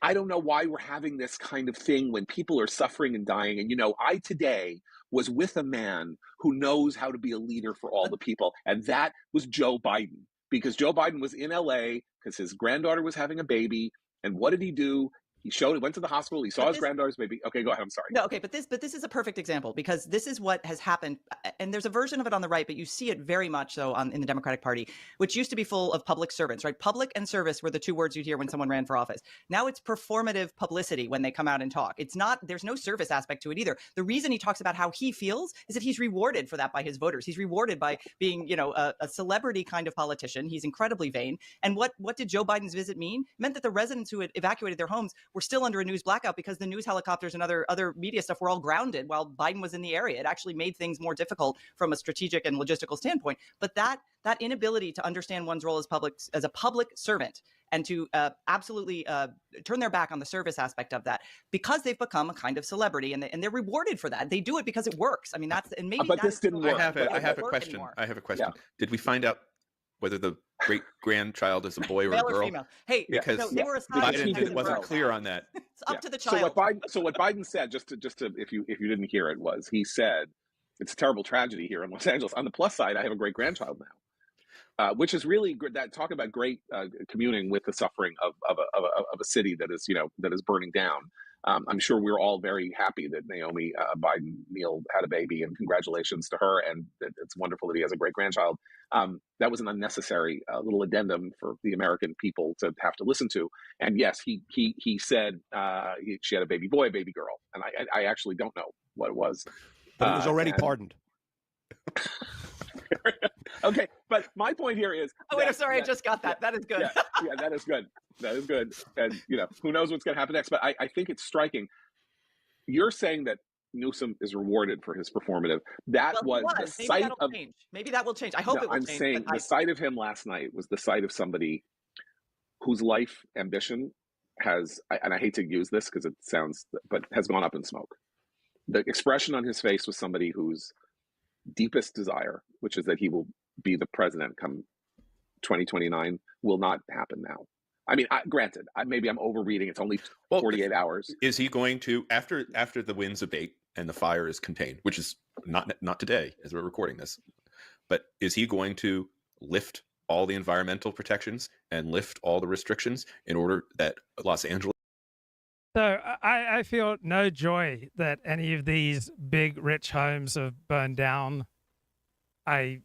I don't know why we're having this kind of thing when people are suffering and dying. And, I today was with a man who knows how to be a leader for all the people. And that was Joe Biden, because Joe Biden was in LA because his granddaughter was having a baby. And what did he do? He went to the hospital. He saw his granddaughter's baby. Okay, go ahead. I'm sorry. No, okay, but this is a perfect example, because this is what has happened, and there's a version of it on the right, but you see it very much so in the Democratic Party, which used to be full of public servants, right? Public and service were the two words you'd hear when someone ran for office. Now it's performative publicity when they come out and talk. It's not. There's no service aspect to it either. The reason he talks about how he feels is that he's rewarded for that by his voters. He's rewarded by being, a celebrity kind of politician. He's incredibly vain. And what did Joe Biden's visit mean? It meant that the residents who had evacuated their homes were still under a news blackout because the news helicopters and other media stuff were all grounded while Biden was in the area. It actually made things more difficult from a strategic and logistical standpoint. But that inability to understand one's role as a public servant and to absolutely turn their back on the service aspect of that, because they've become a kind of celebrity and they're rewarded for that. They do it because it works. I mean, but this didn't work. I have a question. Anymore. I have a question. Yeah. Did we find out whether the great grandchild is a boy or a Male girl? or female? Hey, because they were assigned Biden wasn't clear on that. It's up to the child. So what Biden said, just to if you didn't hear it, was he said, it's a terrible tragedy here in Los Angeles. On the plus side, I have a great grandchild now, which is really good. That talk about great communing with the suffering of a city that is burning down. I'm sure we're all very happy that Naomi Biden Neal had a baby, and congratulations to her. And it's wonderful that he has a great grandchild. That was an unnecessary little addendum for the American people to have to listen to. And yes, he said she had a baby boy, a baby girl, and I actually don't know what it was. But it was already pardoned. Okay, but my point here is. Oh wait, I'm sorry, I just got that. That is good. Yeah, that is good. That is good. And who knows what's going to happen next? But I think it's striking. You're saying that Newsom is rewarded for his performative. That was the sight of. Change. Maybe that will change. I hope it will change. I'm saying the sight of him last night was the sight of somebody whose life ambition has, and I hate to use this because it sounds, but has gone up in smoke. The expression on his face was somebody whose deepest desire, which is that he will be the president come 2029, will not happen now. I mean, granted, maybe I'm overreading. It's only 48 hours. Is he going to, after the winds abate and the fire is contained, which is not today as we're recording this, but is he going to lift all the environmental protections and lift all the restrictions in order that Los Angeles? So I feel no joy that any of these big rich homes have burned down. I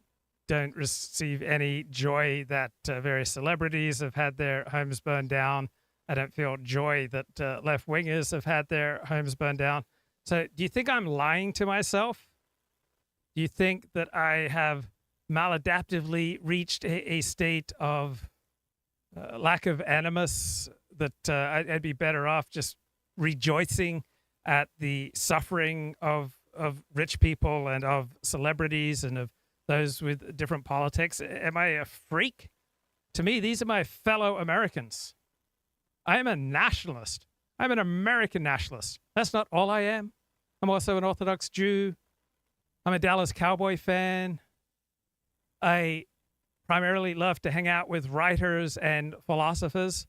don't receive any joy that various celebrities have had their homes burned down. I don't feel joy that left-wingers have had their homes burned down. So do you think I'm lying to myself? Do you think that I have maladaptively reached a state of lack of animus, that I'd be better off just rejoicing at the suffering of rich people and of celebrities and of those with different politics? Am I a freak? To me, these are my fellow Americans. I am a nationalist. I'm an American nationalist. That's not all I am. I'm also an Orthodox Jew. I'm a Dallas Cowboy fan. I primarily love to hang out with writers and philosophers,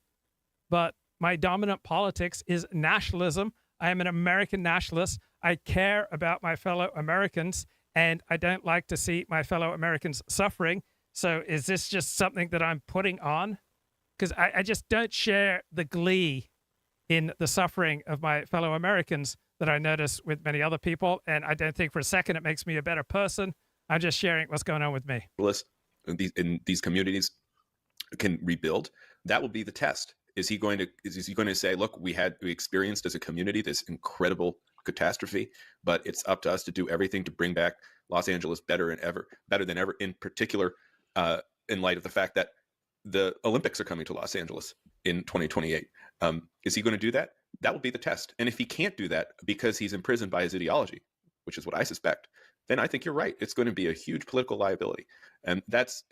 but my dominant politics is nationalism. I am an American nationalist. I care about my fellow Americans, and I don't like to see my fellow Americans suffering. So is this just something that I'm putting on? Because I just don't share the glee in the suffering of my fellow Americans that I notice with many other people. And I don't think for a second it makes me a better person. I'm just sharing what's going on with me. In these communities can rebuild. That will be the test. Is he going to say, look, we experienced as a community this incredible catastrophe, but it's up to us to do everything to bring back Los Angeles better than ever, in particular, in light of the fact that the Olympics are coming to Los Angeles in 2028. Is he going to do that? That will be the test. And if he can't do that because he's imprisoned by his ideology, which is what I suspect, then I think you're right. It's going to be a huge political liability. And that's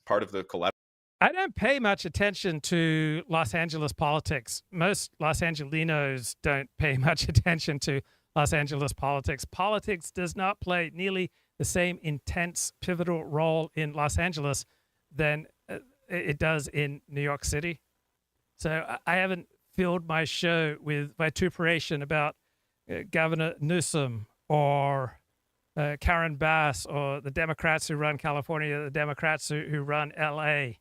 part of the collateral. I don't pay much attention to Los Angeles politics. Most Los Angelinos don't pay much attention to Los Angeles politics. Politics does not play nearly the same intense, pivotal role in Los Angeles than it does in New York City. So I haven't filled my show with vituperation about Governor Newsom or Karen Bass or the Democrats who run California, the Democrats who run LA.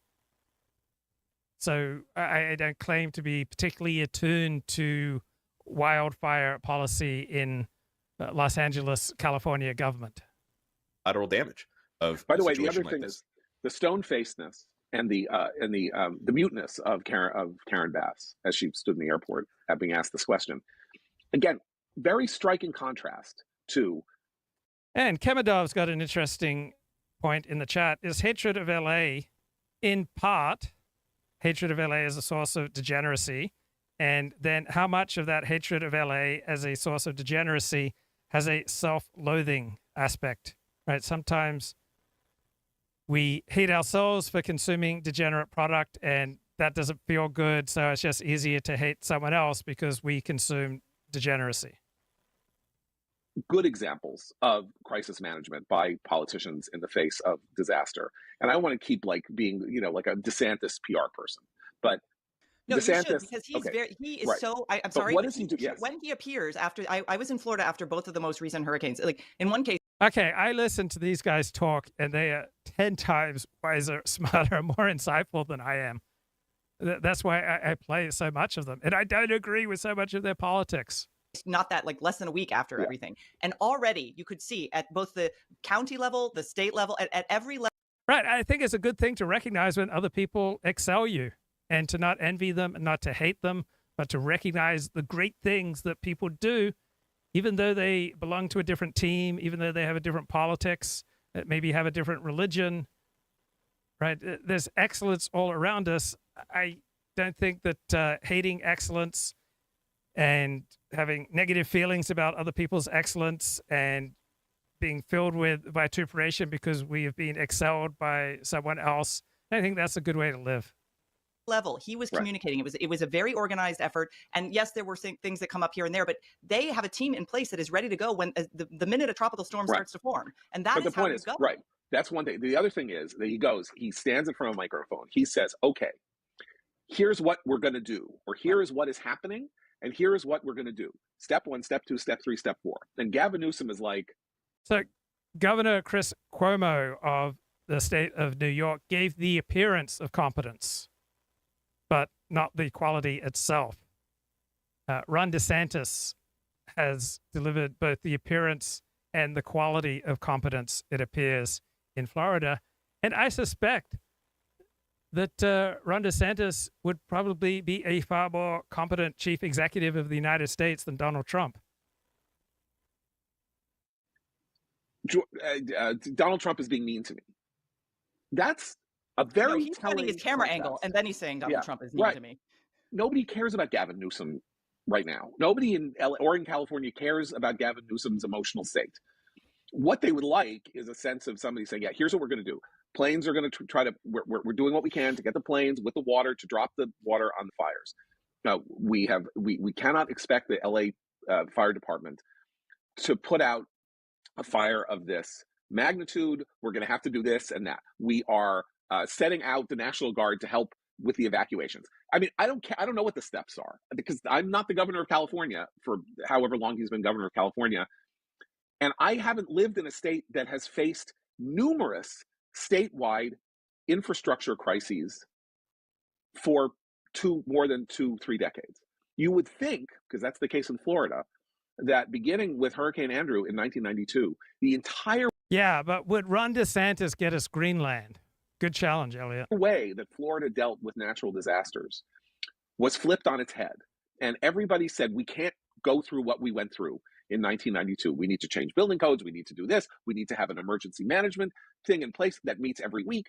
So I don't claim to be particularly attuned to wildfire policy in Los Angeles, California government. Collateral damage of. By the way, the other thing is the stone-facedness and the muteness of Karen Bass as she stood in the airport being asked this question. Again, very striking contrast to. And Kemedov's got an interesting point in the chat. Is hatred of LA in part hatred of LA as a source of degeneracy? And then how much of that hatred of LA as a source of degeneracy has a self-loathing aspect, right? Sometimes we hate ourselves for consuming degenerate product and that doesn't feel good. So it's just easier to hate someone else because we consume degeneracy. Good examples of crisis management by politicians in the face of disaster. And I want to keep being, like a DeSantis PR person, but no, DeSantis, you should, because he's he is right. So, I'm sorry. What does he do? Yes. When he appears after, I was in Florida after both of the most recent hurricanes, like in one case. Okay, I listen to these guys talk and they are 10 times wiser, smarter, more insightful than I am. That's why I play so much of them. And I don't agree with so much of their politics. Not that less than a week after everything. And already you could see at both the county level, the state level, at every level. Right. I think it's a good thing to recognize when other people excel you and to not envy them and not to hate them, but to recognize the great things that people do, even though they belong to a different team, even though they have a different politics, maybe have a different religion, right? There's excellence all around us. I don't think that hating excellence and having negative feelings about other people's excellence and being filled with vituperation because we have been excelled by someone else, I think that's a good way to live. Level he was communicating, it was a very organized effort, and yes, there were things that come up here and there, but they have a team in place that is ready to go when the minute a tropical storm starts to form, and that is how we go. Right. That's one thing. The other thing is that he stands in front of a microphone, he says, okay, here's what we're going to do, or here is what is happening, and here is what we're going to do. Step 1, step 2, step 3, step 4. And Gavin Newsom is like. So Governor Chris Cuomo of the state of New York gave the appearance of competence, but not the quality itself. Ron DeSantis has delivered both the appearance and the quality of competence, it appears, in Florida. And I suspect that Ron DeSantis would probably be a far more competent chief executive of the United States than Donald Trump. Donald Trump is being mean to me. That's a very he's telling his camera contrast. angle, and then he's saying Donald Trump is mean to me. Nobody cares about Gavin Newsom right now. Nobody in LA or in California cares about Gavin Newsom's emotional state. What they would like is a sense of somebody saying, yeah, here's what we're going to do. Planes are going to try to, we're doing what we can to get the planes with the water to drop the water on the fires. Now, we cannot expect the LA fire department to put out a fire of this magnitude. We're going to have to do this and that. We are setting out the National Guard to help with the evacuations. I mean, I don't know what the steps are because I'm not the governor of California for however long he's been governor of California. And I haven't lived in a state that has faced numerous statewide infrastructure crises for more than 2-3 decades. You would think, because that's the case in Florida, that beginning with Hurricane Andrew in 1992, the entire Yeah, but would Ron DeSantis get us Greenland? Good challenge, Elliot. way that Florida dealt with natural disasters was flipped on its head. And everybody said, we can't go through what we went through in 1992. We need to change building codes. We need to do this. We need to have an emergency management thing in place that meets every week.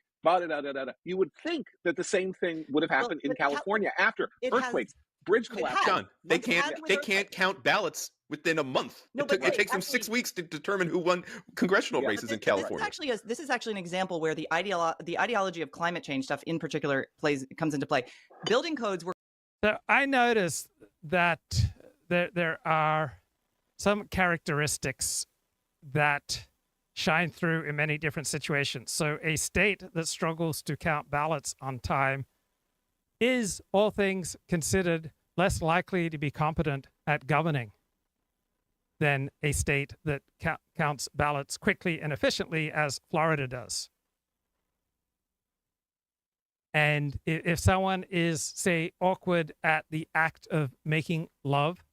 You would think that the same thing would have happened in California after earthquakes, bridge collapse. John, they can't count ballots within a month. It takes them 6 weeks to determine who won congressional races in California. This is actually an example where the ideology of climate change stuff in particular comes into play. Building codes were. So I noticed that there are some characteristics that shine through in many different situations. So a state that struggles to count ballots on time is, all things considered, less likely to be competent at governing than a state that counts ballots quickly and efficiently, as Florida does. And if someone is, say, awkward at the act of making love,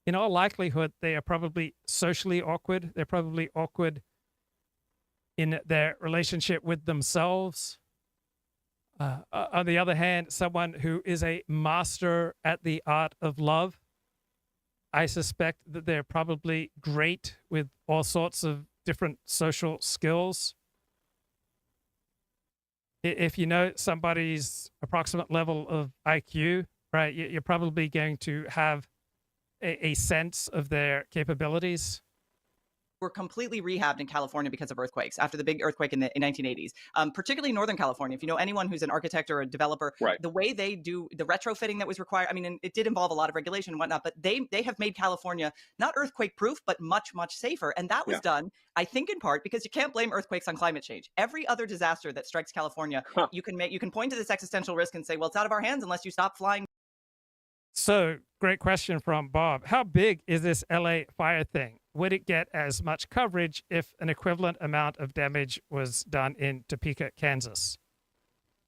in all likelihood, they are probably socially awkward. They're probably awkward in their relationship with themselves. On the other hand, someone who is a master at the art of love, I suspect that they're probably great with all sorts of different social skills. If you know somebody's approximate level of IQ, right, you're probably going to have a sense of their capabilities. Were completely rehabbed in California because of earthquakes after the big earthquake in the 1980s, particularly Northern California. If you know anyone who's an architect or a developer, the way they do the retrofitting that was required, I mean, it did involve a lot of regulation and whatnot, but they have made California not earthquake proof, but much, much safer. And that was done, I think, in part because you can't blame earthquakes on climate change. Every other disaster that strikes California, you can point to this existential risk and say, well, it's out of our hands unless you stop flying. So, great question from Bob. How big is this LA fire thing? Would it get as much coverage if an equivalent amount of damage was done in Topeka, Kansas?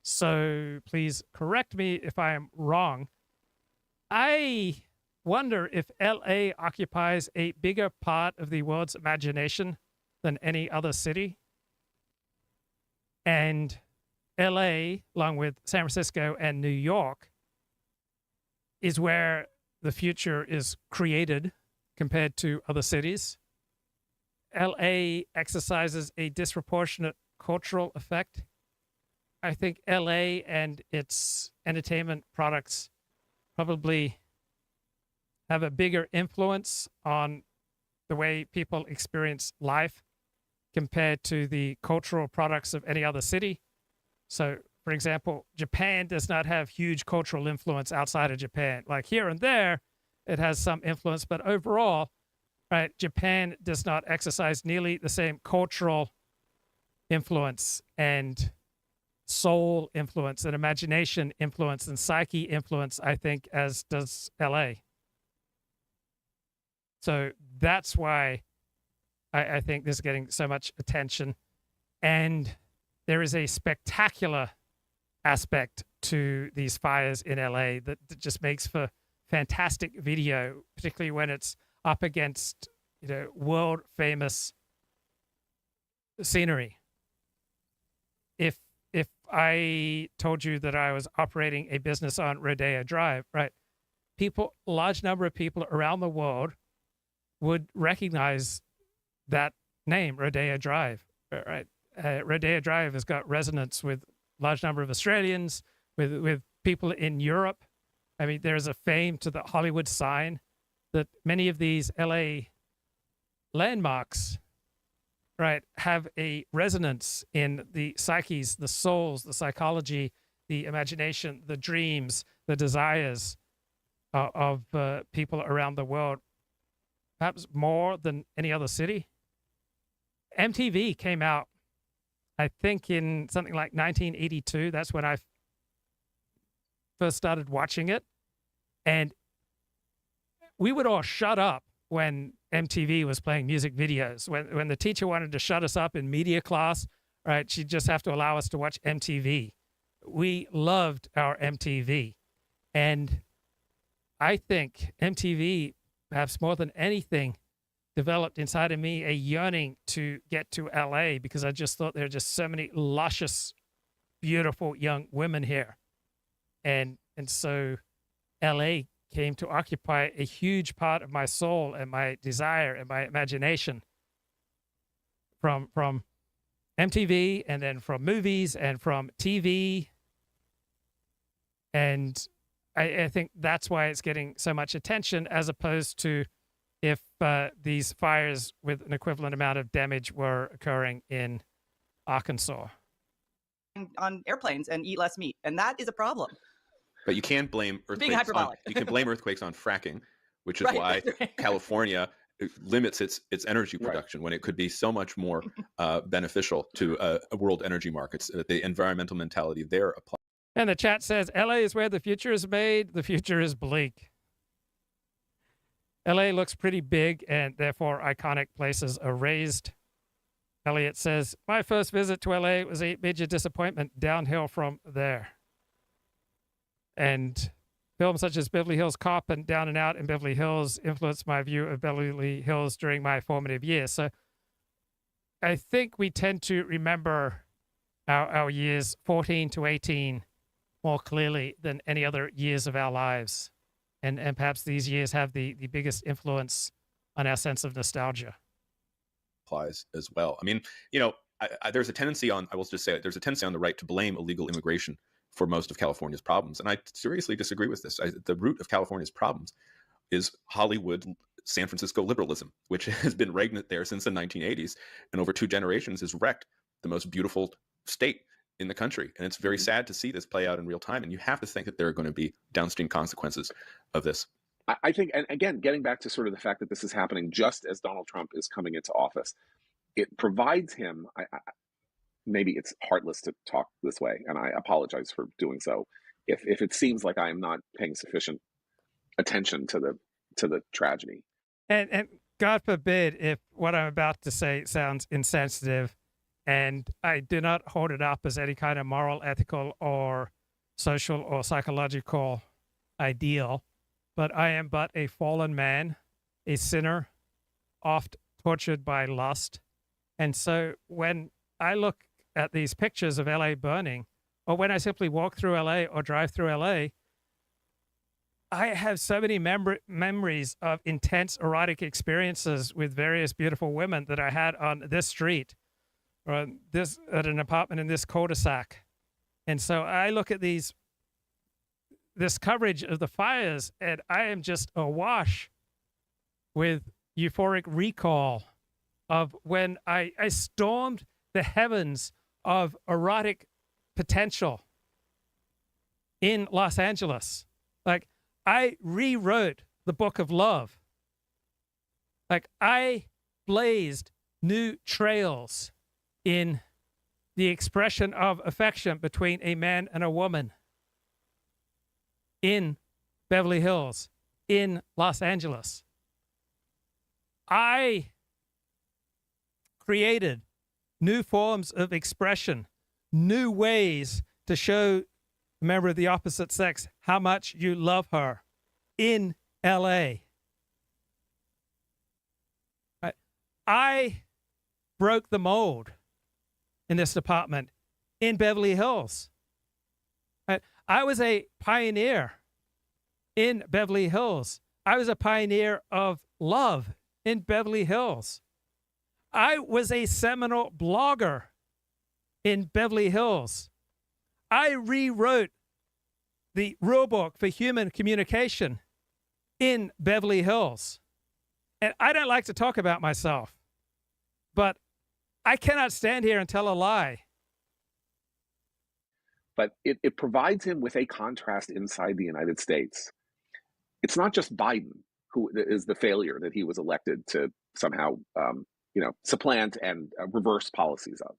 So, please correct me if I am wrong. I wonder if LA occupies a bigger part of the world's imagination than any other city. And LA, along with San Francisco and New York, is where the future is created compared to other cities. LA exercises a disproportionate cultural effect. I think LA and its entertainment products probably have a bigger influence on the way people experience life compared to the cultural products of any other city. So, for example, Japan does not have huge cultural influence outside of Japan. Like here and there, it has some influence, but overall, right, Japan does not exercise nearly the same cultural influence and soul influence and imagination influence and psyche influence, I think, as does LA. So that's why I think this is getting so much attention. And there is a spectacular aspect to these fires in LA that just makes for fantastic video, particularly when it's up against, world famous scenery. If I told you that I was operating a business on Rodeo Drive, right, large number of people around the world would recognize that name, Rodeo Drive, right? Rodeo Drive has got resonance with large number of Australians, with people in Europe. I mean, there's a fame to the Hollywood sign that many of these LA landmarks, right, have a resonance in the psyches, the souls, the psychology, the imagination, the dreams, the desires of people around the world, perhaps more than any other city. MTV came out, I think, in something like 1982. That's when I first started watching it. And we would all shut up when MTV was playing music videos. When the teacher wanted to shut us up in media class, right, she'd just have to allow us to watch MTV. We loved our MTV. And I think MTV perhaps more than anything, developed inside of me a yearning to get to LA because I just thought there are just so many luscious, beautiful young women here. And so LA came to occupy a huge part of my soul and my desire and my imagination from MTV and then from movies and from TV. And I think that's why it's getting so much attention, as opposed to if these fires with an equivalent amount of damage were occurring in Arkansas. On airplanes and eat less meat, and that is a problem. But you can't blame Being earthquakes. hyperbolic. You can blame earthquakes on fracking, which is Right, why right. California limits its energy production when it could be so much more beneficial to world energy markets. The environmental mentality there applies. And the chat says, LA is where the future is made. The future is bleak. LA looks pretty big, and therefore iconic places are raised. Elliott says, my first visit to LA was a major disappointment, downhill from there. And films such as Beverly Hills Cop and Down and Out in Beverly Hills influenced my view of Beverly Hills during my formative years. So I think we tend to remember our years 14 to 18 more clearly than any other years of our lives. And perhaps these years have the biggest influence on our sense of nostalgia. Applies as well. I mean, there's a tendency on, I will just say it, there's a tendency on the right to blame illegal immigration for most of California's problems. And I seriously disagree with this. The root of California's problems is Hollywood, San Francisco liberalism, which has been regnant there since the 1980s and over 2 generations has wrecked the most beautiful state in the country. And it's very sad to see this play out in real time. And you have to think that there are going to be downstream consequences of this. I think, and again, getting back to sort of the fact that this is happening just as Donald Trump is coming into office, it provides him, maybe it's heartless to talk this way, and I apologize for doing so, if it seems like I am not paying sufficient attention to the tragedy. And God forbid if what I'm about to say sounds insensitive, and I do not hold it up as any kind of moral, ethical, or social or psychological ideal, but I am but a fallen man, a sinner, oft tortured by lust. And so when I look at these pictures of LA burning, or when I simply walk through LA or drive through LA, I have so many memories of intense erotic experiences with various beautiful women that I had on this street or at an apartment in this cul-de-sac. And so I look at this coverage of the fires, and I am just awash with euphoric recall of when I stormed the heavens of erotic potential in Los Angeles. Like, I rewrote the book of love. Like, I blazed new trails in the expression of affection between a man and a woman in Beverly Hills, in Los Angeles. I created new forms of expression, new ways to show a member of the opposite sex how much you love her in LA. I broke the mold in this department in Beverly Hills. I was a pioneer in Beverly Hills. I was a pioneer of love in Beverly Hills. I was a seminal blogger in Beverly Hills. I rewrote the rulebook for human communication in Beverly Hills. And I don't like to talk about myself, but I cannot stand here and tell a lie. But it provides him with a contrast inside the United States. It's not just Biden who is the failure that he was elected to somehow supplant and reverse policies of.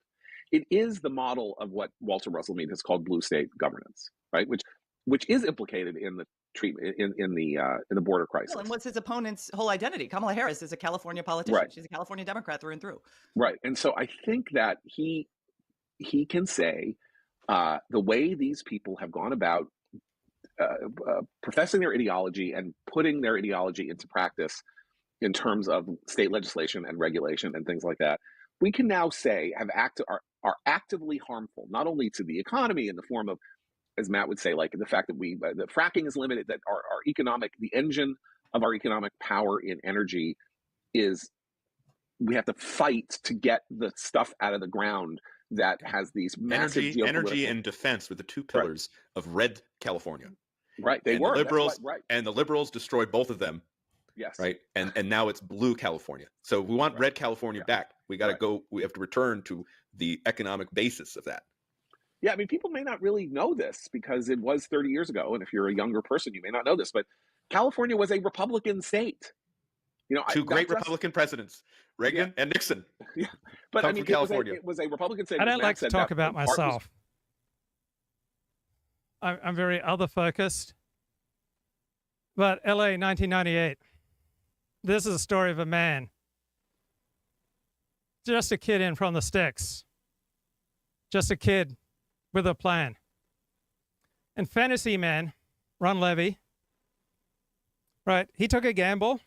It is the model of what Walter Russell Mead has called blue state governance, right? Which is implicated in the treatment in the border crisis. Well, and what's his opponent's whole identity? Kamala Harris is a California politician. Right. She's a California Democrat through and through. Right. And so I think that he can say the way these people have gone about professing their ideology and putting their ideology into practice in terms of state legislation and regulation and things like that, we can now say are actively harmful, not only to the economy in the form of, as Matt would say, like the fact that the fracking is limited, that our economic, the engine of our economic power in energy is, we have to fight to get the stuff out of the ground that has these massive energy and defense were the two pillars of Red California. Right, they and were. The liberals, right. And the liberals destroyed both of them. Yes. Right. And now it's Blue California. So we want Red California back. We got to go. We have to return to the economic basis of that. Yeah, I mean, people may not really know this because it was 30 years ago, and if you're a younger person, you may not know this, but California was a Republican state. You know, two great Republican presidents, Reagan and Nixon. Yeah, but I mean, California. It was a Republican state. I don't like to talk about myself. I'm very other focused. But LA, 1998. This is a story of a man, just a kid in from the sticks, just a kid with a plan. And fantasy man, Ron Levy, right, he took a gamble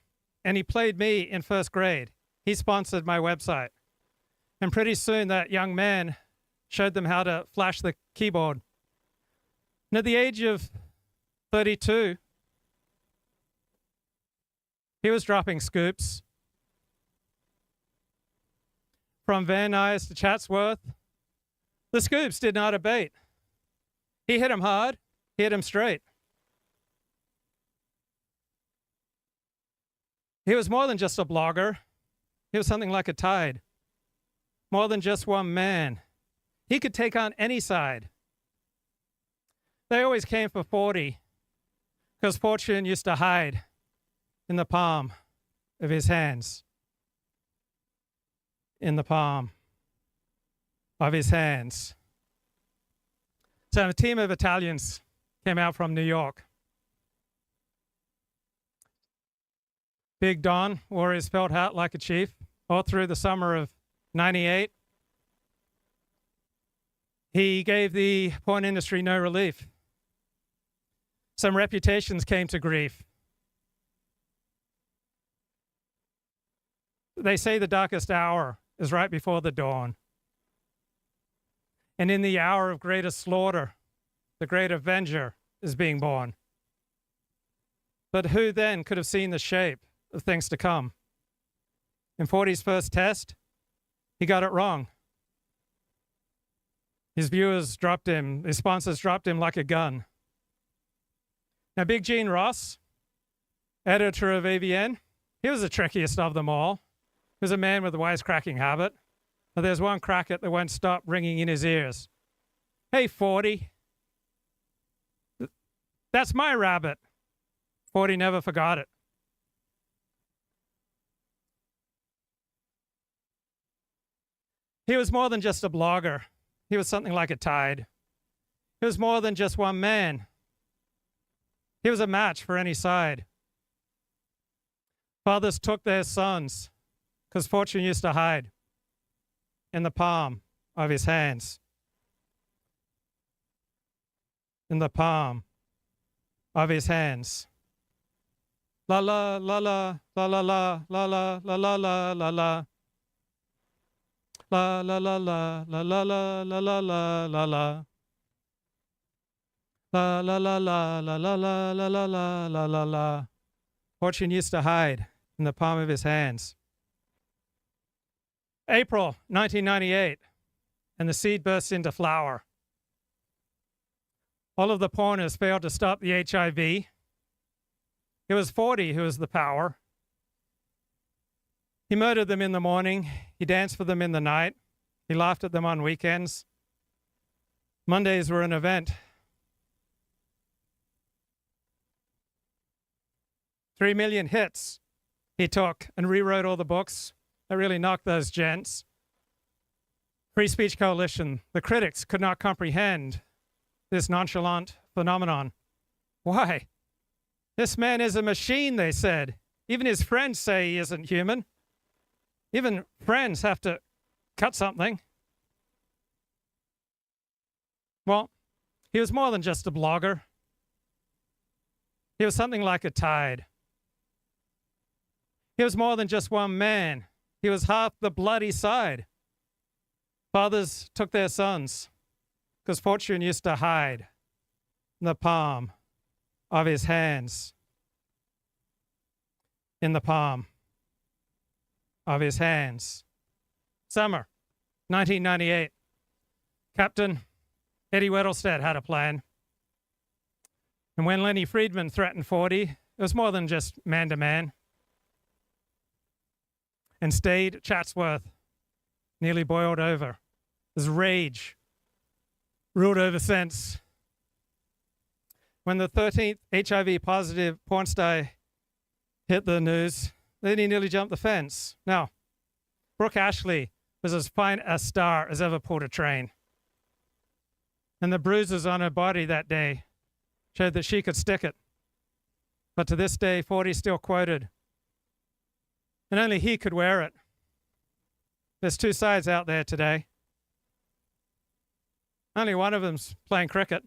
and he played me in first grade. He sponsored my website. And pretty soon that young man showed them how to flash the keyboard. And at the age of 32, he was dropping scoops from Van Nuys to Chatsworth. The scoops did not abate. He hit him hard. He hit him straight. He was more than just a blogger. He was something like a tide. More than just one man. He could take on any side. They always came for 40 because fortune used to hide in the palm of his hands. In the palm of his hands. So a team of Italians came out from New York. Big Don wore his felt hat like a chief all through the summer of 98. He gave the porn industry no relief. Some reputations came to grief. They say the darkest hour is right before the dawn. And in the hour of greatest slaughter, the great avenger is being born. But who then could have seen the shape of things to come? In 40's first test, he got it wrong. His viewers dropped him, his sponsors dropped him like a gun. Now, Big Gene Ross, editor of AVN, he was the trickiest of them all. He was a man with a wisecracking habit. But there's one cracket that won't stop ringing in his ears. Hey, 40. That's my rabbit. 40 never forgot it. He was more than just a blogger. He was something like a tide. He was more than just one man. He was a match for any side. Fathers took their sons because fortune used to hide in the palm of his hands. In the palm of his hands. La la la la la la la la la la la la la la. La la la la la la la la la la la la. La la la la la la la la la la la la la. Fortune used to hide in the palm of his hands. April 1998, and the seed bursts into flower. All of the porners failed to stop the HIV. It was 40 who was the power. He murdered them in the morning. He danced for them in the night. He laughed at them on weekends. Mondays were an event. 3 million hits he took and rewrote all the books. That really knocked those gents. Free Speech Coalition, the critics could not comprehend this nonchalant phenomenon. Why? This man is a machine, they said. Even his friends say he isn't human. Even friends have to cut something. Well, he was more than just a blogger. He was something like a tide. He was more than just one man. He was half the bloody side. Fathers took their sons, because fortune used to hide in the palm of his hands. In the palm of his hands. Summer, 1998. Captain Eddie Weddlestead had a plan. And when Lenny Friedman threatened 40, it was more than just man to man. And Stade Chatsworth nearly boiled over. His rage ruled over sense. When the 13th HIV positive porn star hit the news, then he nearly jumped the fence. Now, Brooke Ashley was as fine a star as ever pulled a train. And the bruises on her body that day showed that she could stick it. But to this day, 40 still quoted. And only he could wear it. There's two sides out there today. Only one of them's playing cricket.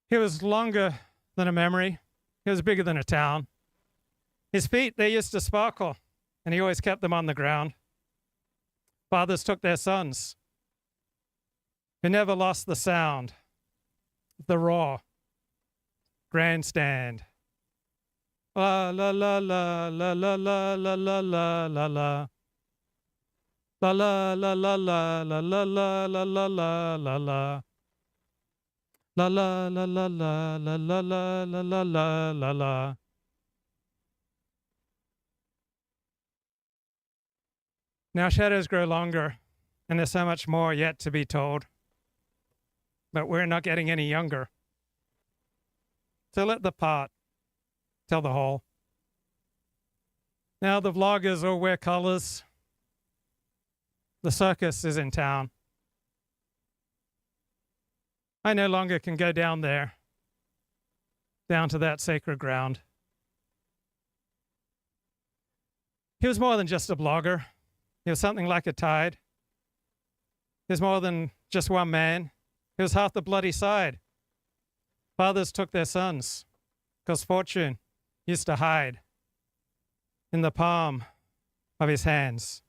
He was longer than a memory. He was bigger than a town. His feet, they used to sparkle, and he always kept them on the ground. Fathers took their sons. He never lost the sound, the raw, grandstand. La la la la la la la la la la la la. La la la la la la la la la la la la la. La la la la la la la la la la la la la. Now shadows grow longer, and there's so much more yet to be told. But we're not getting any younger. So let the part tell the whole. Now the vloggers all wear colors. The circus is in town. I no longer can go down there, down to that sacred ground. He was more than just a blogger. He was something like a tide. He was more than just one man. He was half the bloody side. Fathers took their sons, because fortune used to hide in the palm of his hands.